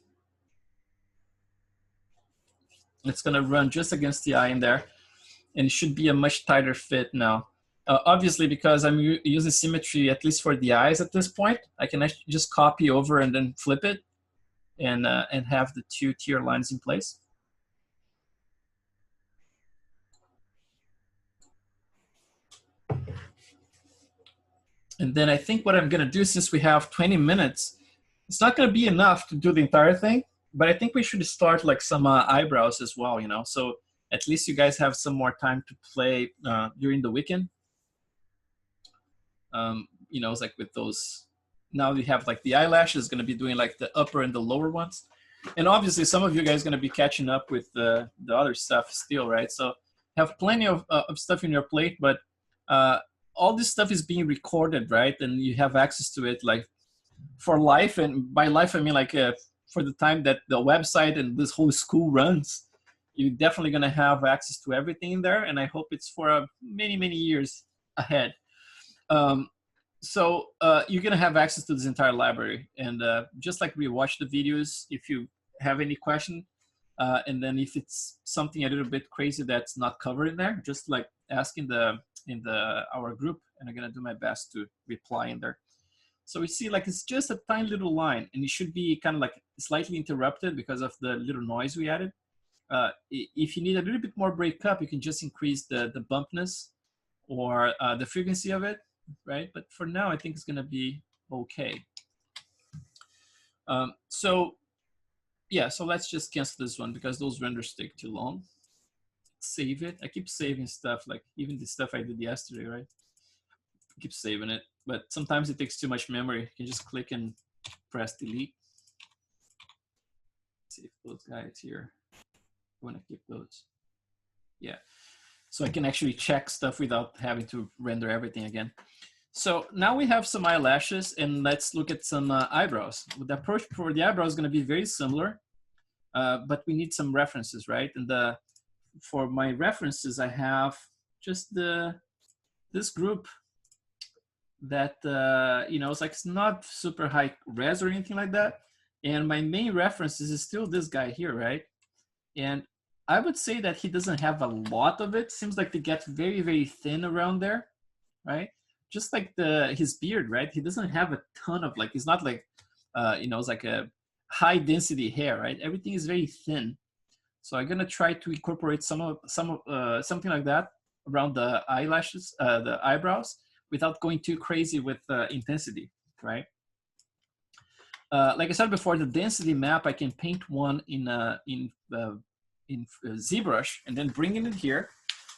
It's gonna run just against the eye in there. And it should be a much tighter fit now. Obviously, because I'm using symmetry, at least for the eyes at this point, I can actually just copy over and then flip it and have the two tier lines in place. And then I think what I'm gonna do, since we have 20 minutes, it's not gonna be enough to do the entire thing, but I think we should start like some eyebrows as well, you know? So at least you guys have some more time to play during the weekend. You know, it's like with those, now we have like the eyelashes gonna be doing like the upper and the lower ones. And obviously some of you guys gonna be catching up with the other stuff still, right? So have plenty of stuff in your plate, but all this stuff is being recorded, right? And you have access to it like for life. And by life, I mean like for the time that the website and this whole school runs, you're definitely gonna have access to everything in there. And I hope it's for many, many years ahead. So you're gonna have access to this entire library. And just like we watch the videos, if you have any question, and then if it's something a little bit crazy that's not covered in there, just like ask in the our group, and I'm gonna do my best to reply in there. So we see like it's just a tiny little line, and it should be kind of like slightly interrupted because of the little noise we added. If you need a little bit more breakup, you can just increase the bumpness or the frequency of it, right? But for now, I think it's gonna be okay. So yeah, so let's just cancel this one because those renders take too long. Save it. I keep saving stuff, like even the stuff I did yesterday, right? I keep saving it, but sometimes it takes too much memory. You can just click and press delete. Let's see if those guys here, I want to keep those. Yeah, so I can actually check stuff without having to render everything again. So now we have some eyelashes, and let's look at some eyebrows. The approach for the eyebrow is going to be very similar, but we need some references, right? And for my references, I have just this group that you know, it's not super high res or anything like that. And my main references is still this guy here, right? And I would say that he doesn't have a lot of it. Seems like they get very, very thin around there, right? Just like his beard, right? He doesn't have a ton of, like, he's not like, you know, it's like a high density hair, right? Everything is very thin. So I'm gonna try to incorporate something like that around the eyelashes, the eyebrows, without going too crazy with intensity, right? Like I said before, the density map, I can paint one in ZBrush and then bring it in here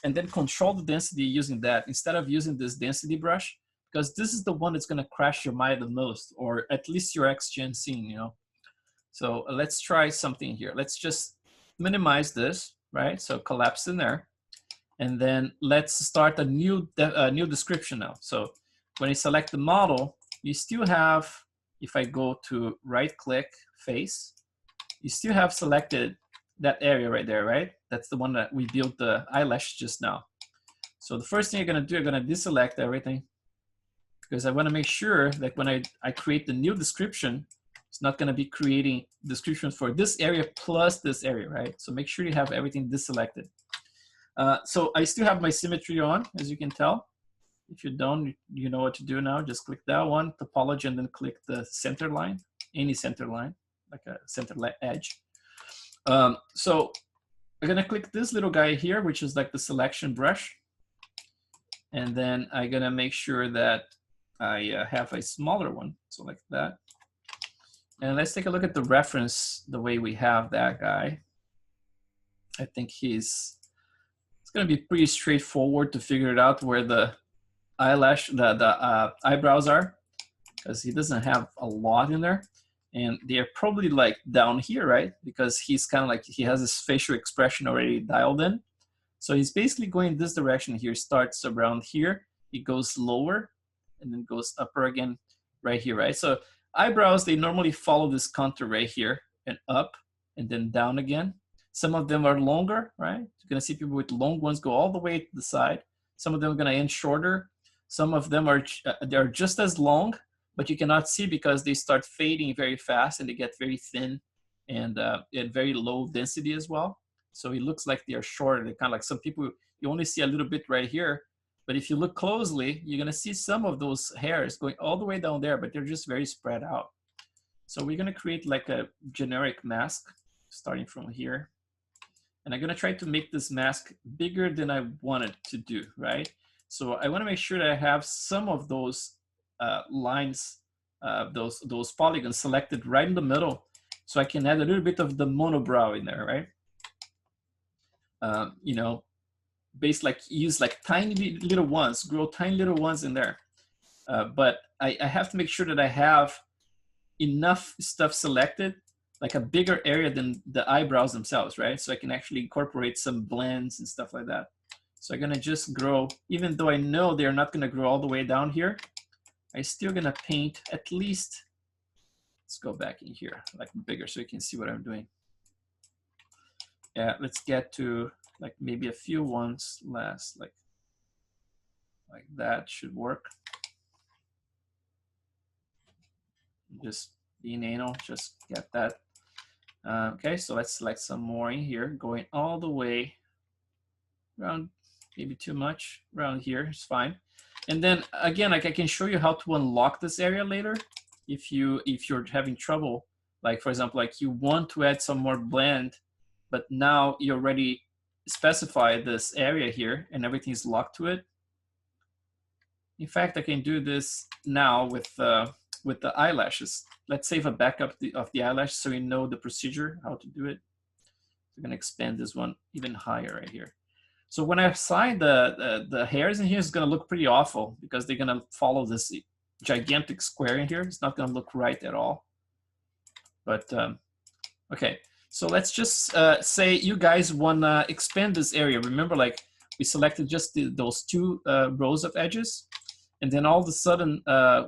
and then control the density using that instead of using this density brush, because this is the one that's gonna crash your mind the most, or at least your XGen scene, you know? So let's try something here. Let's just minimize this, right? So collapse in there. And then let's start a new description now. So when you select the model, you still have, if I go to right click face, you still have selected that area right there, right? That's the one that we built the eyelash just now. So the first thing you're gonna do, you're gonna deselect everything, because I wanna make sure that when I create the new description, it's not gonna be creating descriptions for this area plus this area, right? So make sure you have everything deselected. So I still have my symmetry on, as you can tell. If you don't, you know what to do now. Just click that one, topology, and then click the center line, any center line, like a center edge. So I'm gonna click this little guy here, which is like the selection brush. And then I'm gonna make sure that I have a smaller one, so like that. And let's take a look at the reference, the way we have that guy. I think it's gonna be pretty straightforward to figure it out where the eyelash, the eyebrows are, because he doesn't have a lot in there. And they're probably like down here, right? Because he's kind of like, he has his facial expression already dialed in. So he's basically going this direction here, starts around here, he goes lower, and then goes upper again right here, right? So eyebrows, they normally follow this contour right here, and up, and then down again. Some of them are longer, right? You're gonna see people with long ones go all the way to the side. Some of them are gonna end shorter. Some of them are they're just as long, but you cannot see because they start fading very fast and they get very thin and at very low density as well. So it looks like they are shorter. They're kind of like some people, you only see a little bit right here, but if you look closely, you're gonna see some of those hairs going all the way down there, but they're just very spread out. So we're gonna create like a generic mask starting from here. And I'm gonna try to make this mask bigger than I want it to do, right? So I wanna make sure that I have some of those lines, those polygons selected right in the middle, so I can add a little bit of the monobrow in there, right? You know, use like tiny little ones, grow tiny little ones in there. But I have to make sure that I have enough stuff selected, like a bigger area than the eyebrows themselves, right? So I can actually incorporate some blends and stuff like that. So I'm gonna just grow, even though I know they're not gonna grow all the way down here, I'm still gonna paint at least, let's go back in here, like bigger so you can see what I'm doing. Yeah, let's get to like maybe a few ones less, like that should work. Just being anal, just get that. Okay, so let's select some more in here, going all the way around maybe too much. Around here is fine. And then again, like I can show you how to unlock this area later if you're having trouble. Like for example, like you want to add some more blend, but now you already specify this area here and everything's locked to it. In fact, I can do this now with the eyelashes. Let's save a backup of the eyelash so we know the procedure, how to do it. We're gonna expand this one even higher right here. So when I assign the hairs in here, it's gonna look pretty awful because they're gonna follow this gigantic square in here. It's not gonna look right at all. But okay, so let's just say you guys wanna expand this area. Remember, like we selected just those two rows of edges. And then all of a sudden,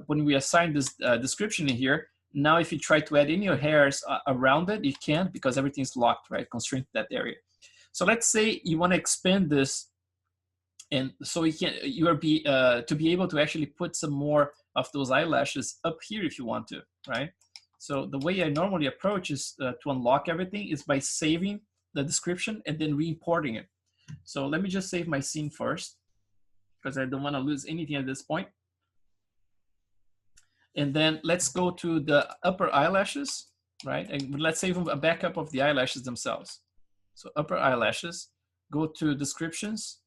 when we assign this description in here, now if you try to add any hairs around it, you can't because everything's locked, right? Constrained to that area. So let's say you want to expand this, and so to be able to actually put some more of those eyelashes up here if you want to, right? So the way I normally approach is to unlock everything is by saving the description and then re-importing it. So let me just save my scene first because I don't want to lose anything at this point. And then let's go to the upper eyelashes, right? And let's save a backup of the eyelashes themselves. So upper eyelashes, go to descriptions,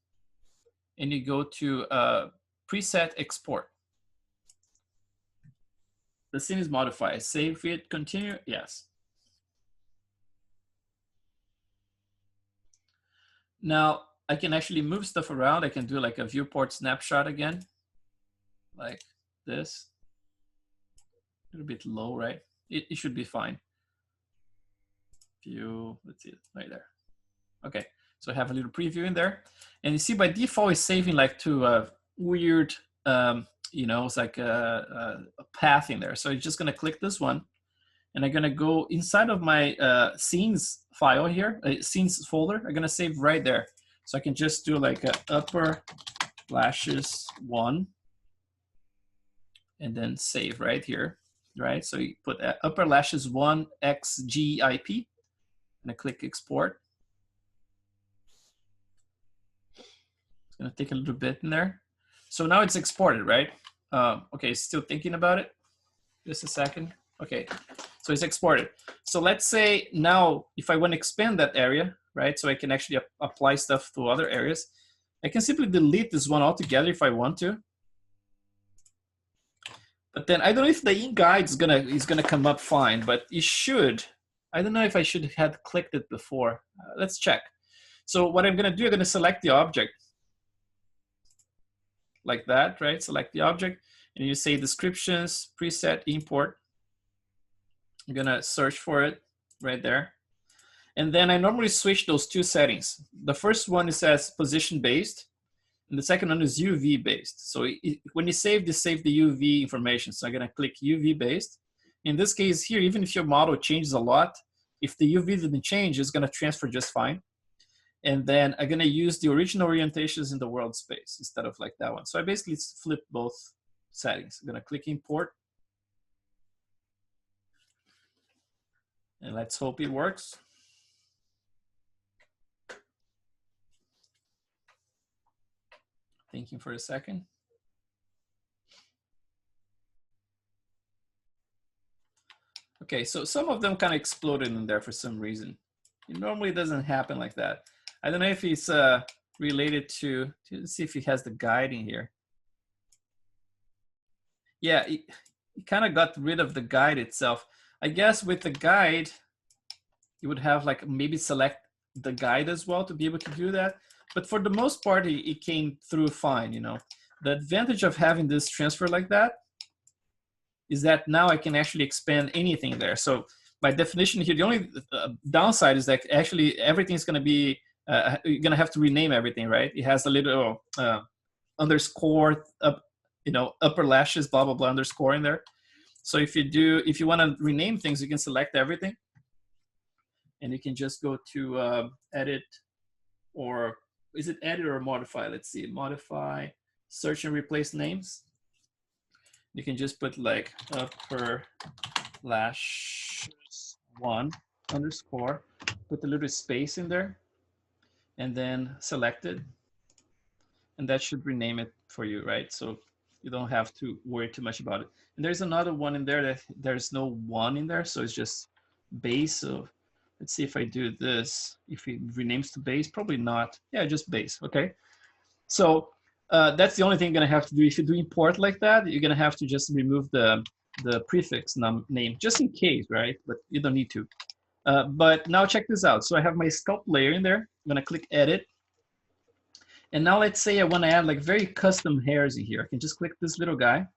and you go to preset export. The scene is modified. Save it, continue, yes. Now I can actually move stuff around. I can do like a viewport snapshot again, like this. A little bit low, right? It should be fine. View, let's see, right there. Okay, so I have a little preview in there. And you see by default it's saving like to a weird, you know, it's like a path in there. So I'm just gonna click this one and I'm gonna go inside of my scenes file here, scenes folder. I'm gonna save right there. So I can just do like a upper lashes 1 and then save right here. Right, so you put upper lashes 1 XGIP, and I click export. It's gonna take a little bit in there. So now it's exported, right? Okay, still thinking about it. Just a second. Okay, so it's exported. So let's say now if I want to expand that area, right? So I can actually apply stuff to other areas. I can simply delete this one altogether if I want to. But then I don't know if the in-guide is gonna come up fine, but it should. I don't know if I should have clicked it before. Let's check. So what I'm gonna do, I'm gonna select the object like that, right? Select the object, and you say descriptions, preset, import. I'm gonna search for it right there. And then I normally switch those two settings. The first one is as position based, and the second one is UV based. So when you save this, save the UV information. So I'm gonna click UV based. In this case here, even if your model changes a lot, if the UV didn't change, it's gonna transfer just fine. And then I'm gonna use the original orientations in the world space instead of like that one. So I basically flip both settings. I'm gonna click import. And let's hope it works. Thinking for a second. Okay, so some of them kind of exploded in there for some reason. It normally doesn't happen like that. I don't know if it's related to, let's see if he has the guide in here. Yeah, it kind of got rid of the guide itself. I guess with the guide, you would have like maybe select the guide as well to be able to do that. But for the most part, it came through fine, you know. The advantage of having this transfer like that is that now I can actually expand anything there. So by definition here, the only downside is that actually everything's gonna be, you're gonna have to rename everything, right? It has a little underscore, you know, upper lashes, blah, blah, blah, underscore in there. So if you wanna rename things, you can select everything. And you can just go to edit, or is it edit or modify? Let's see, modify, search and replace names. You can just put like upper lashes 1 underscore, put a little space in there, and then select it. and that should rename it for you, right? So you don't have to worry too much about it. And there's another one in there that there's no one in there, so it's just base. So let's see if I do this, if it renames to base, probably not. Yeah, just base, okay? So that's the only thing you're gonna have to do. If you do import like that, you're gonna have to just remove the prefix name, just in case, right? But you don't need to. But now check this out. So I have my sculpt layer in there. I'm gonna click edit. And now let's say I wanna add like very custom hairs in here. I can just click this little guy,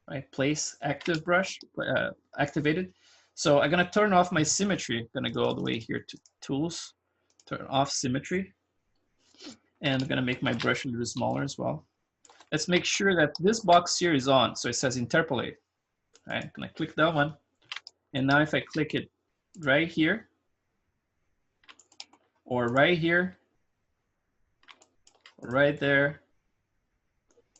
right? Place active brush, activated. So I'm gonna turn off my symmetry. I'm gonna go all the way here to tools, turn off symmetry. And I'm gonna make my brush a little smaller as well. Let's make sure that this box here is on. So it says interpolate. All right, I'm gonna click that one. And now if I click it right here, or right here, or right there,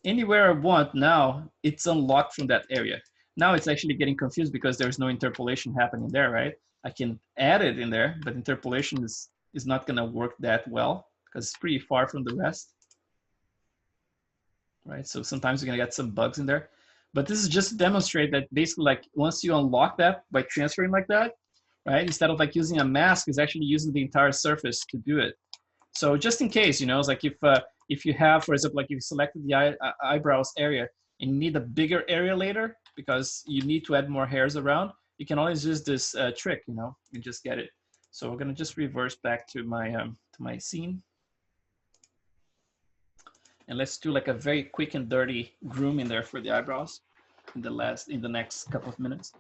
anywhere I want, now it's unlocked from that area. Now it's actually getting confused because there's no interpolation happening there, right? I can add it in there, but interpolation is not gonna work that well because it's pretty far from the rest, right? So sometimes you're gonna get some bugs in there. But this is just to demonstrate that basically like once you unlock that by transferring like that, right? Instead of like using a mask, it's actually using the entire surface to do it. So just in case, you know, it's like if you have, for example, like you selected the eyebrows area and you need a bigger area later because you need to add more hairs around, you can always use this trick, you know, and just get it. So we're gonna just reverse back to my scene. And let's do like a very quick and dirty groom in there for the eyebrows in the next couple of minutes.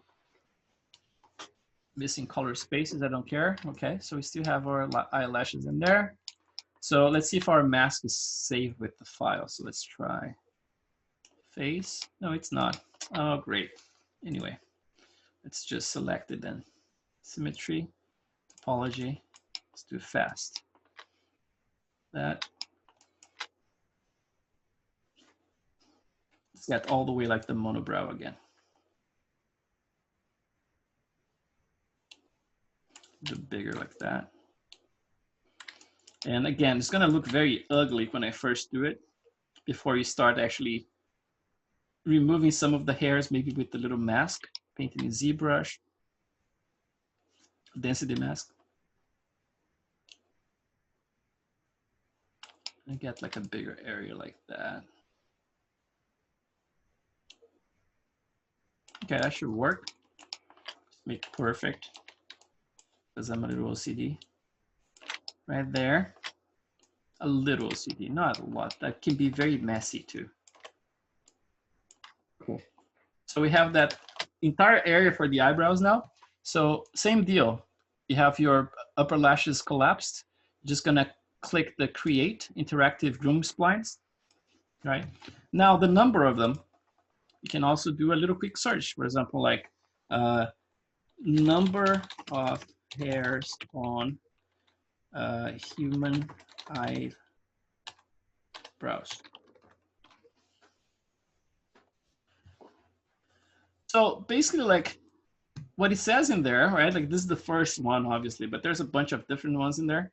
Missing color spaces, I don't care. Okay, so we still have our eyelashes in there. So let's see if our mask is saved with the file. So let's try face. No, it's not. Oh, great. Anyway, let's just select it then. Symmetry, topology. Let's do fast. That. Let's get all the way like the monobrow again. A bit bigger like that. And again, it's gonna look very ugly when I first do it before you start actually removing some of the hairs, maybe with the little mask, painting a ZBrush, density mask. And get like a bigger area like that. Okay, that should work. Just make it perfect because I'm a little OCD. Right there, a little OCD, not a lot. That can be very messy too. Cool. So we have that entire area for the eyebrows now. So same deal. You have your upper lashes collapsed. You're just gonna click the create interactive groom splines, right? Now the number of them, you can also do a little quick search. For example, like number of hairs on human eyebrows. So basically like what it says in there, right? Like this is the first one, obviously, but there's a bunch of different ones in there.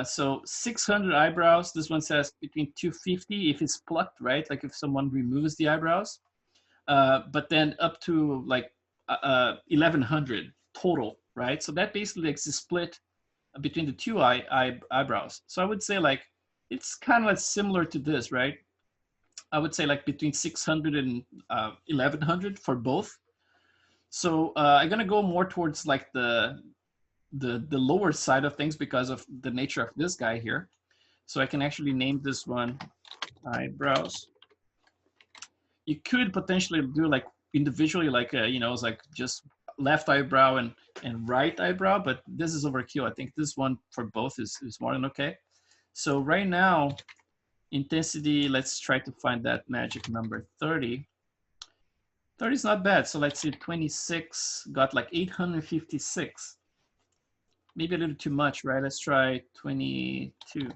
So 600 eyebrows, this one says between 250 if it's plucked, right? Like if someone removes the eyebrows, but then up to like 1100 total, right? So that basically is split between the two eyebrows. So I would say like, it's kind of like similar to this, right? I would say like between 600 and 1100 for both. So I'm gonna go more towards like the lower side of things because of the nature of this guy here. So I can actually name this one eyebrows. You could potentially do like individually, like you know, it's like just left eyebrow and right eyebrow, but this is overkill. I think this one for both is more than okay. So right now, intensity, let's try to find that magic number 30. 30 is not bad. So let's see, 26 got like 856. Maybe a little too much, right? Let's try 22.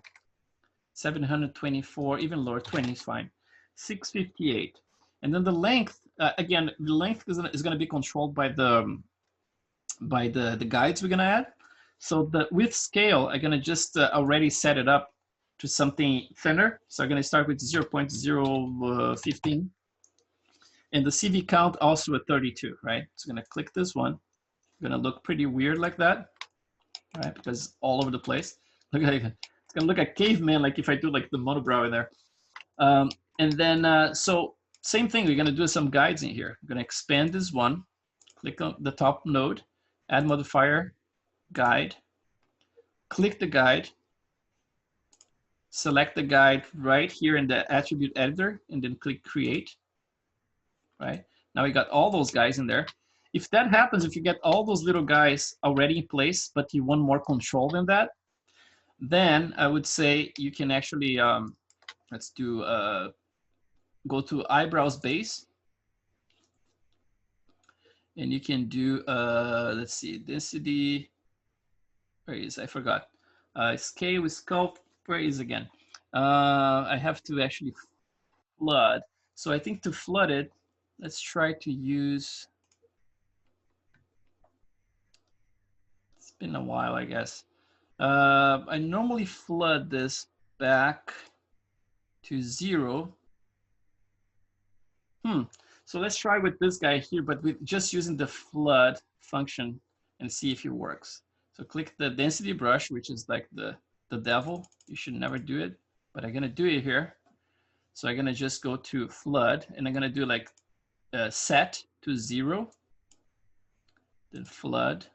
724, even lower, 20 is fine. 658. And then the length, again, the length is going to be controlled by the guides we're going to add. So the with scale, I'm going to just already set it up to something thinner. So I'm going to start with 0.015. And the CV count also at 32, right? So I'm going to click this one. Going to look pretty weird like that, right? Because it's all over the place. Look at it. It's going to look like caveman, like if I do like the monobrow in there. And then, so same thing, we're going to do some guides in here. I'm going to expand this one, click on the top node, add modifier, guide, click the guide, select the guide right here in the attribute editor, and then click create, right? Now we got all those guys in there. If that happens, if you get all those little guys already in place, but you want more control than that, then I would say you can actually, let's do, go to eyebrows base. And you can do, let's see, density, where is, I forgot. Scale with sculpt, where is again? I have to actually flood. So I think to flood it, let's try to use, it's been a while, I guess. I normally flood this back to 0. So let's try with this guy here, but with just using the flood function and see if it works. So click the density brush, which is like the devil. You should never do it, but I'm gonna do it here. So I'm gonna just go to flood, and I'm gonna do like set to 0, then flood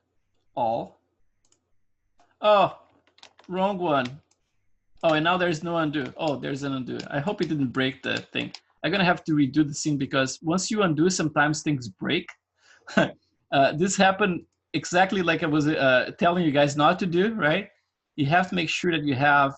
all. Oh, wrong one. Oh, and now there's no undo. Oh, there's an undo. I hope it didn't break the thing. I'm gonna have to redo the scene because once you undo, sometimes things break. This happened exactly like I was telling you guys not to do, right? You have to make sure that you have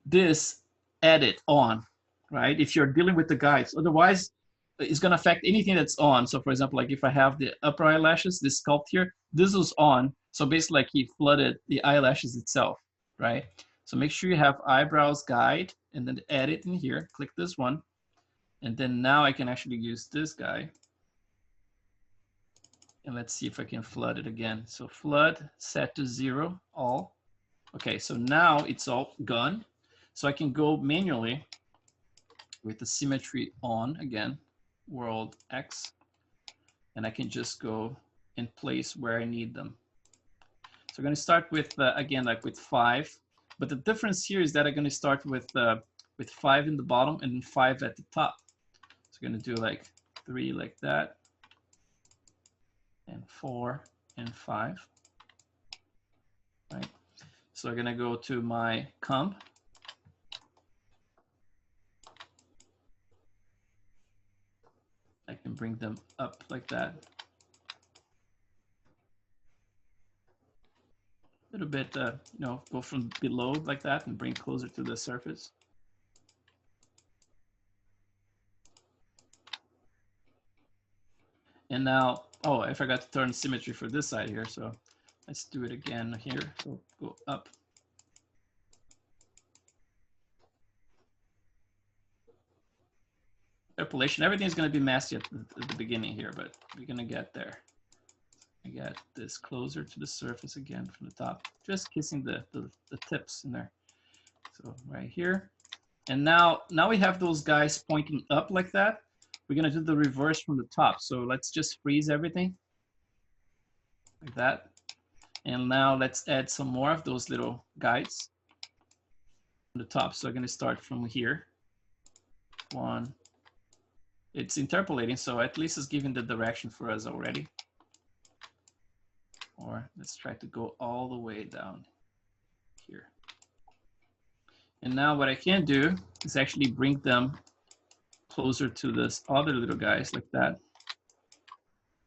this edit on, right? If you're dealing with the guides, otherwise it's gonna affect anything that's on. So for example, like if I have the upper eyelashes, this sculpt here, this was on. So basically like he flooded the eyelashes itself, right? So make sure you have eyebrows guide and then edit in here, click this one. And then now I can actually use this guy. And let's see if I can flood it again. So flood, set to 0, all. Okay, so now it's all gone. So I can go manually with the symmetry on again, world X. And I can just go and place where I need them. So I'm gonna start with, again, like with 5. But the difference here is that I'm gonna start with 5 in the bottom and then 5 at the top. So I'm gonna do like 3 like that, and 4 and 5, right? So I'm gonna go to my comp. I can bring them up like that. A little bit, you know, go from below like that and bring closer to the surface. And now, oh, I forgot to turn symmetry for this side here. So let's do it again here. So go up. Interpolation, everything's going to be messy at the beginning here, but we're going to get there. I got this closer to the surface again from the top, just kissing the tips in there. So right here. And now we have those guys pointing up like that. We're going to do the reverse from the top. So let's just freeze everything like that. And now let's add some more of those little guides on the top. So I'm going to start from here. 1. It's interpolating, so at least it's giving the direction for us already. Or let's try to go all the way down here. And now what I can do is actually bring them closer to this other little guys like that.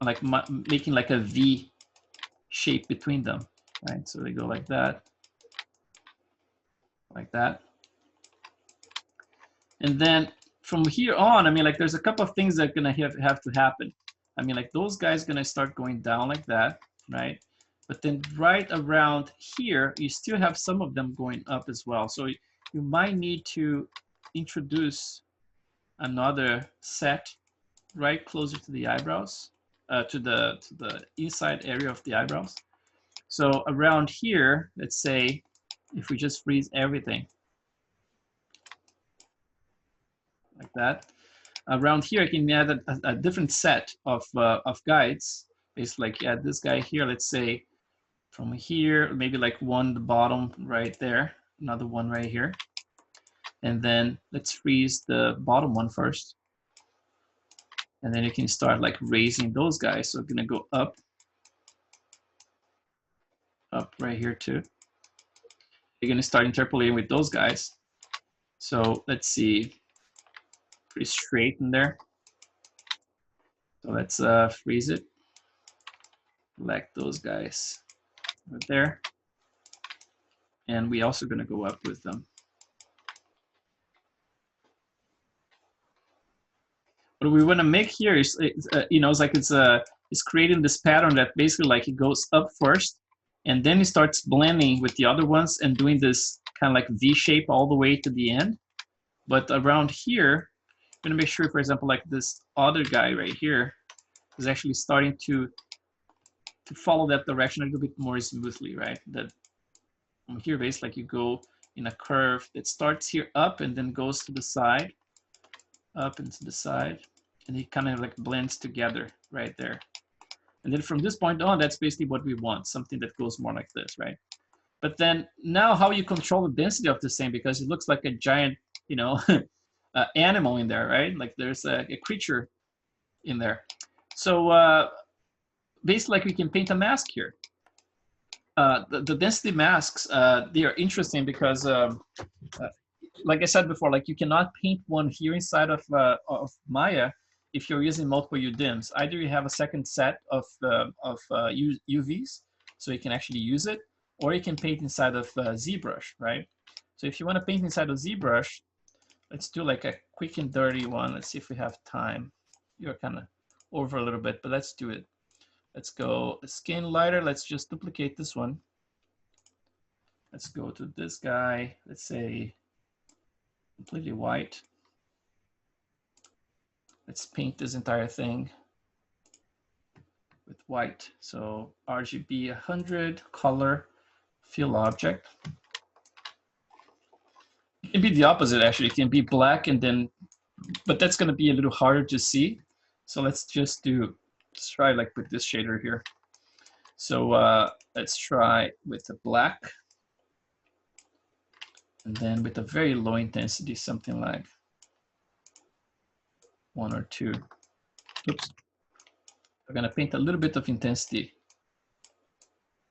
Like making like a V shape between them, right? So they go like that. Like that. And then from here on, I mean, like there's a couple of things that are gonna have to happen. I mean, like those guys gonna start going down like that, right? But then right around here, you still have some of them going up as well. So you might need to introduce another set right closer to the eyebrows, to the inside area of the eyebrows. So around here, let's say if we just freeze everything like that. Around here, I can add a different set of guides. Basically, like add this guy here, let's say from here, maybe like one the bottom right there, another one right here. And then let's freeze the bottom one first. And then you can start like raising those guys. So I'm gonna go up right here too. You're gonna start interpolating with those guys. So let's see, pretty straight in there. So let's freeze it. Select those guys right there. And we also gonna go up with them. What we want to make here is, you know, it's like it's creating this pattern that basically like it goes up first, and then it starts blending with the other ones and doing this kind of like V shape all the way to the end. But around here, I'm gonna make sure, for example, like this other guy right here is actually starting to follow that direction a little bit more smoothly, right? That from here, basically, like you go in a curve that starts here up and then goes to the side, up and to the side, and it kind of like blends together right there. And then from this point on, that's basically what we want, something that goes more like this, right? But then now how you control the density of this thing, because it looks like a giant, you know, animal in there, right? Like there's a creature in there. So basically like we can paint a mask here. The density masks, they are interesting because like I said before, like you cannot paint one here inside of Maya if you're using multiple UDIMs. Either you have a second set of UVs, so you can actually use it, or you can paint inside of ZBrush, right? So if you want to paint inside of ZBrush, let's do like a quick and dirty one. Let's see if we have time. You're kind of over a little bit, but let's do it. Let's go skin lighter. Let's just duplicate this one. Let's go to this guy. Let's say completely white. Let's paint this entire thing with white. So RGB 100, color, fill object. It can be the opposite actually. It can be black and then, but that's going to be a little harder to see. So let's just let's try like with this shader here. So let's try with the black. And then with a very low intensity, something like 1 or 2. Oops. We're gonna paint a little bit of intensity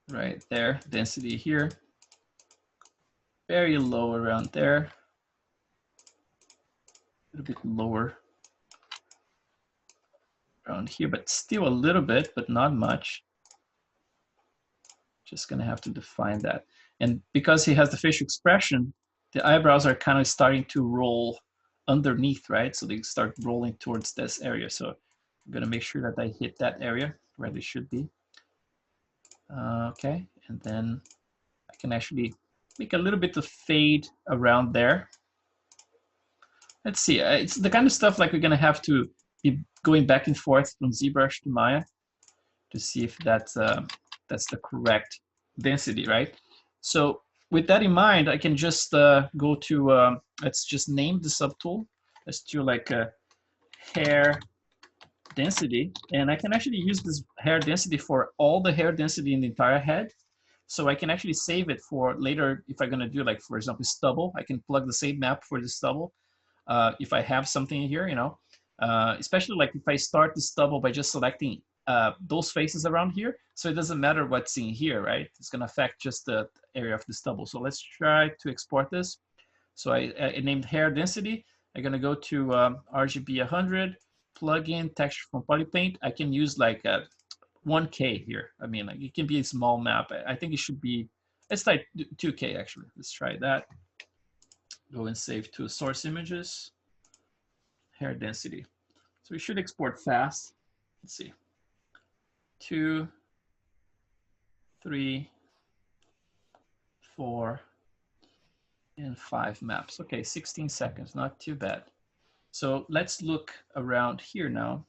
right there, density here. Very low around there. A little bit lower around here, but still a little bit, but not much. Just gonna have to define that. And because he has the facial expression, the eyebrows are kind of starting to roll underneath, right? So they start rolling towards this area. So I'm gonna make sure that I hit that area where they should be. Okay, and then I can actually make a little bit of fade around there. Let's see, it's the kind of stuff like we're gonna have to be going back and forth from ZBrush to Maya to see if that's the correct density, right? So with that in mind, I can just go to, let's just name the subtool. Let's do like a hair density. And I can actually use this hair density for all the hair density in the entire head. So I can actually save it for later if I'm gonna do like, for example, stubble. I can plug the same map for the stubble. If I have something here, you know, especially like if I start the stubble by just selecting those faces around here. So it doesn't matter what's in here, right? It's gonna affect just the area of the stubble. So let's try to export this. So I named hair density. I'm gonna go to RGB 100, plug in texture from Polypaint. I can use like 1K here. I mean, like it can be a small map. I think it should be, let's type 2K actually. Let's try that. Go and save to source images, hair density. So we should export fast. Let's see. 2, 3, 4, and 5 maps. Okay, 16 seconds, not too bad. So let's look around here now.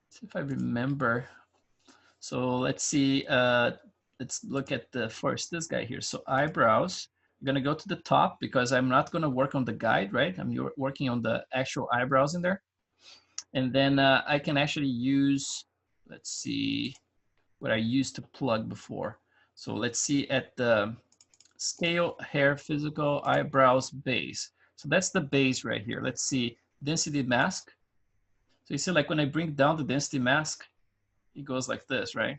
See if I remember. So let's see, let's look at the first, this guy here. So eyebrows, I'm gonna go to the top because I'm not gonna work on the guide, right? I'm working on the actual eyebrows in there. And then I can actually use, let's see, what I used to plug before. So let's see at the scale, hair, physical, eyebrows, base. So that's the base right here. Let's see, density mask. So you see, like when I bring down the density mask, it goes like this, right?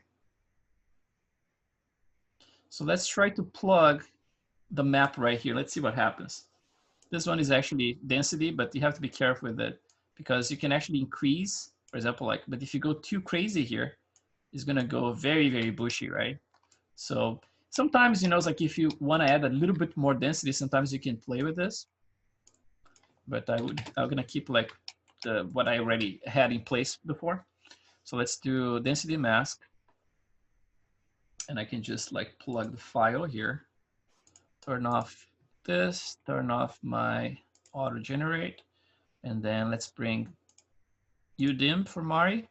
So let's try to plug the map right here. Let's see what happens. This one is actually density, but you have to be careful with it because you can actually increase, for example, like, but if you go too crazy here, it's gonna go very, very bushy, right? So sometimes, you know, it's like if you want to add a little bit more density, sometimes you can play with this. But I'm gonna keep like what I already had in place before. So let's do density mask. And I can just like plug the file here, turn off this, turn off my auto generate, and then let's bring UDIM for Mari.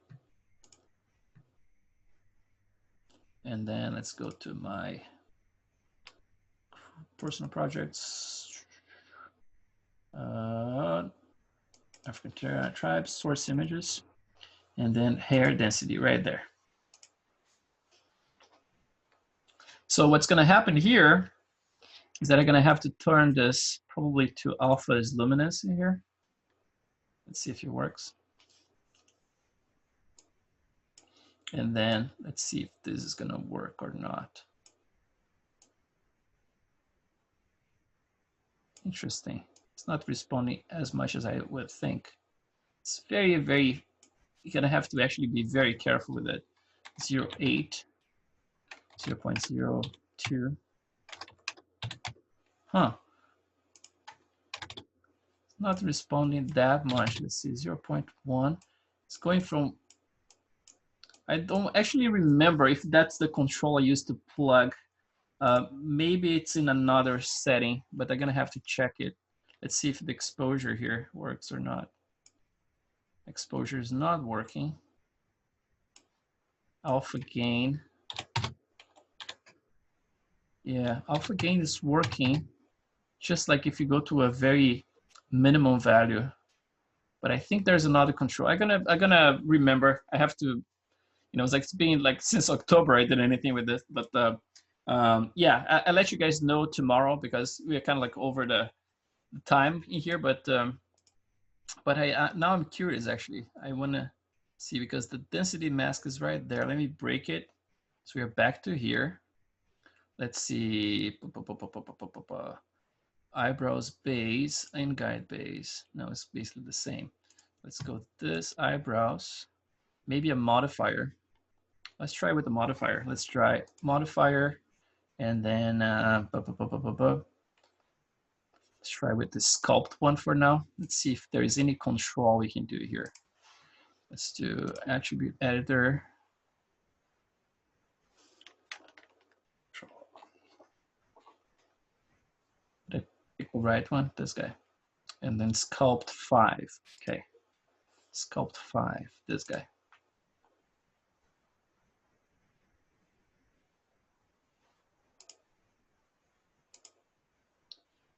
And then let's go to my personal projects, African tribes, source images, and then hair density right there. So what's gonna happen here is that I'm gonna have to turn this probably to alpha is luminance in here. Let's see if it works. And then let's see if this is gonna work or not. Interesting. It's not responding as much as I would think. It's very, very, you're gonna have to actually be very careful with it. 0.8, 0.02. Huh. It's not responding that much. Let's see, 0.1. It's going from, I don't actually remember if that's the control I used to plug. Maybe it's in another setting, but I'm gonna have to check it. Let's see if the exposure here works or not. Exposure is not working. Alpha gain. Yeah, alpha gain is working, just like if you go to a very minimum value. But I think there's another control. I'm gonna remember. I have to, you know, it's like it's been like since October I did anything with this, but yeah, I'll let you guys know tomorrow because we're kind of like over the time in here. But I now I'm curious actually. I wanna see because the density mask is right there. Let me break it. So we're back to here. Let's see. Eyebrows base and guide base. No, it's basically the same. Let's go with this eyebrows. Maybe a modifier. Let's try with the modifier. Let's try modifier, and then let's try with the sculpt one for now. Let's see if there is any control we can do here. Let's do attribute editor. The right one, this guy, and then sculpt 5. Okay, sculpt 5. This guy.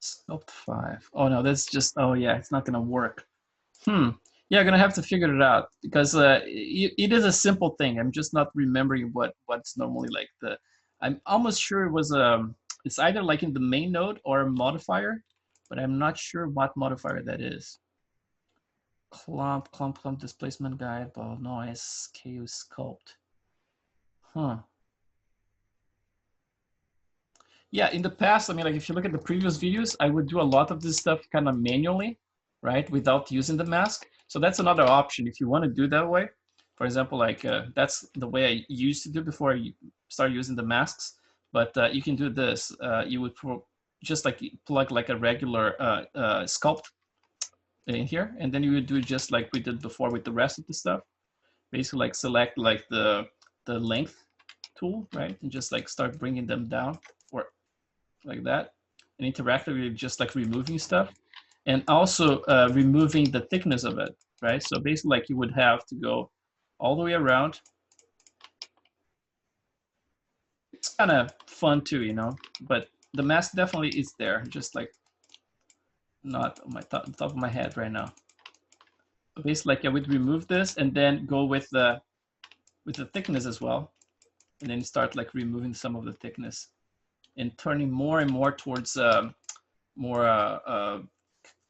Sculpt 5. Oh no, that's just, oh yeah, it's not gonna work. Yeah, I'm gonna have to figure it out because it is a simple thing. I'm just not remembering what's normally like the, I'm almost sure it was it's either like in the main node or a modifier, but I'm not sure what modifier that is. Clump displacement guide, blah, noise, KU sculpt. Huh. Yeah, in the past, I mean, like if you look at the previous videos, I would do a lot of this stuff kind of manually, right, without using the mask. So that's another option if you want to do that way. For example, like that's the way I used to do before I started using the masks. But you can do this. You would just like plug like a regular sculpt in here, and then you would do just like we did before with the rest of the stuff. Basically, like select like the length tool, right, and just like start bringing them down or like that, and interactively just like removing stuff, and also removing the thickness of it, right? So basically, like you would have to go all the way around, kind of fun too, you know, but the mask definitely is there, just like not on my top of my head right now. So basically, like I would remove this and then go with the thickness as well, and then start like removing some of the thickness and turning more and more towards more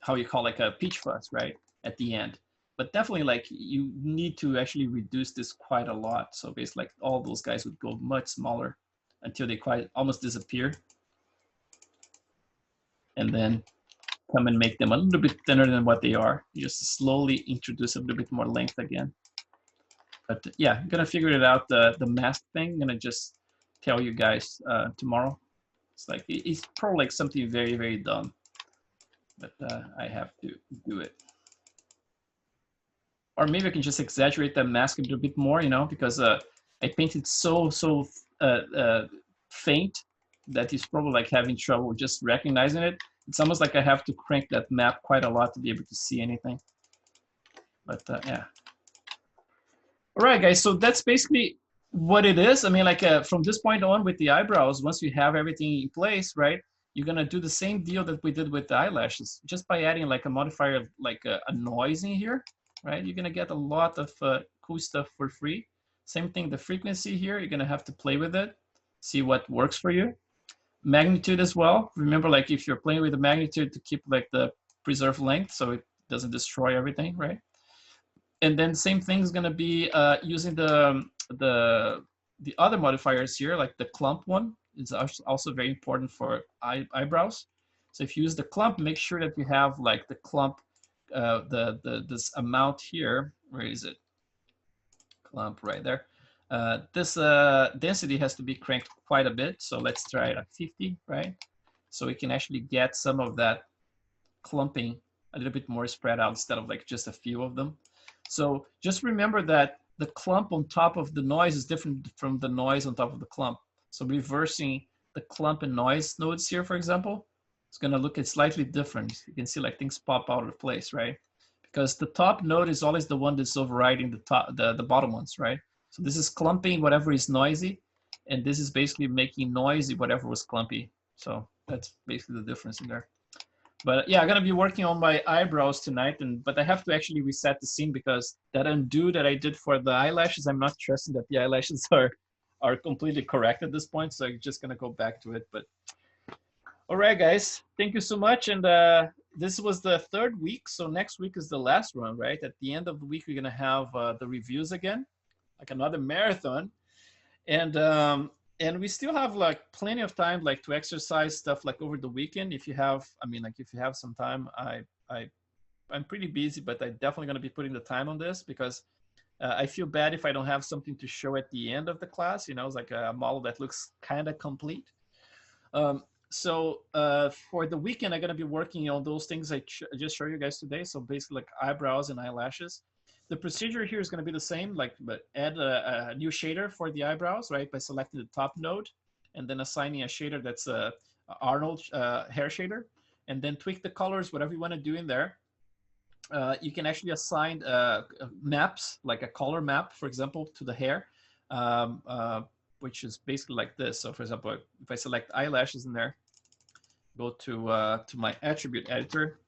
how you call like a peach fuzz, right, at the end. But definitely like you need to actually reduce this quite a lot. So basically like all those guys would go much smaller until they quite almost disappear. And then come and make them a little bit thinner than what they are. You just slowly introduce a little bit more length again. But yeah, I'm gonna figure it out, the mask thing. I'm gonna just tell you guys tomorrow. It's like, it's probably like something very, very dumb, but I have to do it. Or maybe I can just exaggerate that mask a little bit more, you know, because I painted so faint that he's probably like having trouble just recognizing it. It's almost like I have to crank that map quite a lot to be able to see anything. But yeah. All right, guys, so that's basically what it is. I mean, like from this point on with the eyebrows, once you have everything in place, right, you're gonna do the same deal that we did with the eyelashes, just by adding like a modifier, like a noise in here, right? You're gonna get a lot of cool stuff for free. Same thing, the frequency here, you're gonna have to play with it, see what works for you. Magnitude as well. Remember, like if you're playing with the magnitude, to keep like the preserved length so it doesn't destroy everything, right? And then same thing is gonna be using the other modifiers here, like the clump one is also very important for eyebrows. So if you use the clump, make sure that you have like the clump, this amount here. Where is it? Clump right there. This density has to be cranked quite a bit. So let's try it at 50, right? So we can actually get some of that clumping a little bit more spread out instead of like just a few of them. So just remember that the clump on top of the noise is different from the noise on top of the clump. So reversing the clump and noise nodes here, for example, it's gonna look slightly different. You can see like things pop out of place, right? Because the top node is always the one that's overriding the bottom ones, right? So this is clumping whatever is noisy, and this is basically making noisy whatever was clumpy. So that's basically the difference in there. But yeah, I'm gonna be working on my eyebrows tonight, but I have to actually reset the scene because that undo that I did for the eyelashes, I'm not trusting that the eyelashes are completely correct at this point. So I'm just gonna go back to it. But all right, guys, thank you so much. And this was the 3rd week, so next week is the last one, right? At the end of the week, we're gonna have the reviews again, like another marathon, and we still have like plenty of time, like to exercise stuff like over the weekend. If you have, I mean, like if you have some time, I'm pretty busy, but I'm definitely gonna be putting the time on this because I feel bad if I don't have something to show at the end of the class. You know, it's like a model that looks kind of complete. So for the weekend, I'm gonna be working on those things I just showed you guys today. So basically like eyebrows and eyelashes. The procedure here is gonna be the same, like, but add a new shader for the eyebrows, right? By selecting the top node and then assigning a shader that's a Arnold hair shader, and then tweak the colors, whatever you wanna do in there. You can actually assign maps, like a color map, for example, to the hair, which is basically like this. So for example, if I select eyelashes in there, go to my attribute editor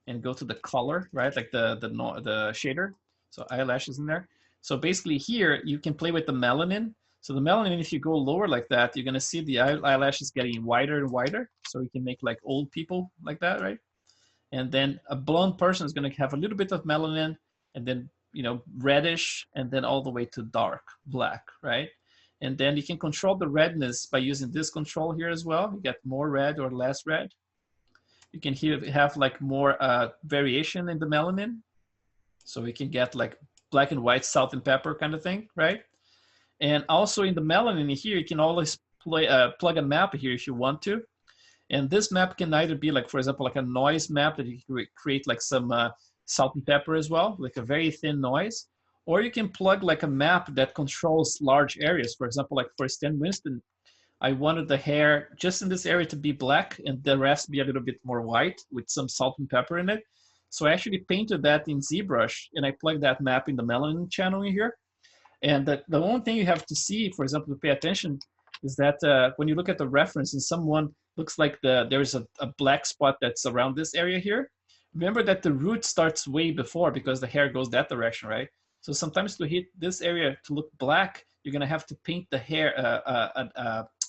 and go to the color, right? Like the shader. So eyelashes in there. So basically here, you can play with the melanin. So the melanin, if you go lower like that, you're gonna see the eyelashes getting wider and wider. So you can make like old people like that, right? And then a blonde person is gonna have a little bit of melanin and then, you know, reddish and then all the way to dark black, right? And then you can control the redness by using this control here as well. You get more red or less red. You can have like more variation in the melanin. So we can get like black and white, salt and pepper kind of thing, right? And also in the melanin here, you can always plug a map here if you want to. And this map can either be like, for example, like a noise map that you can create like some salt and pepper as well, like a very thin noise. Or you can plug like a map that controls large areas. For example, like for Stan Winston, I wanted the hair just in this area to be black and the rest be a little bit more white with some salt and pepper in it. So I actually painted that in ZBrush and I plugged that map in the melanin channel in here. And the only thing you have to see, for example, to pay attention, is that when you look at the reference and someone looks like there's a black spot that's around this area here, remember that the root starts way before because the hair goes that direction, right? So sometimes to hit this area to look black, you're gonna have to paint the hair,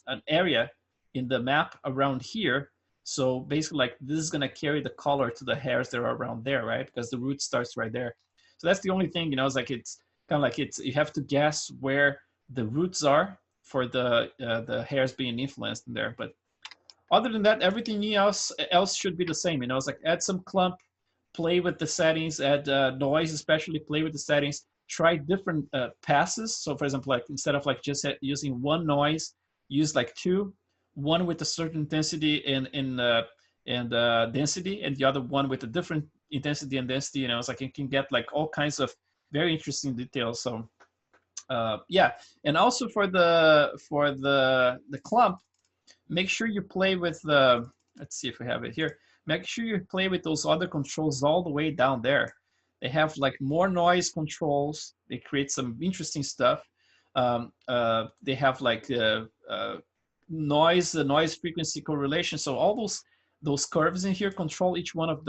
an area in the map around here. So basically like this is gonna carry the color to the hairs that are around there, right? Because the root starts right there. So that's the only thing, you know, it's like it's kind of like you have to guess where the roots are for the hairs being influenced in there. But other than that, everything else should be the same. You know, it's like add some clump, play with the settings, add noise, especially play with the settings. Try different passes. So for example, like instead of like just using one noise, use like two, one with a certain intensity and density, and the other one with a different intensity and density. You know, it's like you can get like all kinds of very interesting details. So yeah, and also for the clump, make sure you play with the, let's see if we have it here. Make sure you play with those other controls all the way down there. They have like more noise controls. They create some interesting stuff. They have like noise frequency correlation. So all those curves in here control each one of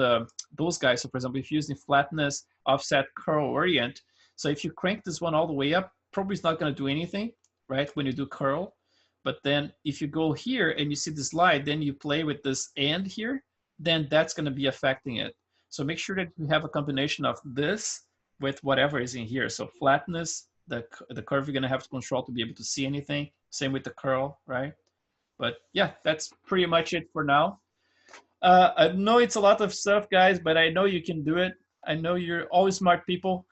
those guys. So for example, if you're using flatness, offset, curl, orient. So if you crank this one all the way up, probably it's not going to do anything, right? When you do curl. But then if you go here and you see the slide, then you play with this and here, then that's going to be affecting it. So make sure that you have a combination of this with whatever is in here. So flatness, the curve you're going to have to control to be able to see anything. Same with the curl, right? But yeah, that's pretty much it for now. I know it's a lot of stuff, guys, but I know you can do it. I know you're always smart people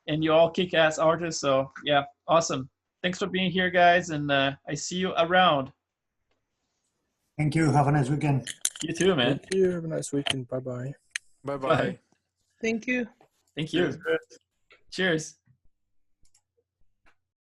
and you all kick-ass artists. So yeah, awesome. Thanks for being here, guys, and I see you around. Thank you. Have a nice weekend. You too, man. Thank you. Have a nice weekend. Bye-bye. Bye-bye. Bye. Thank you. Thank you. Cheers.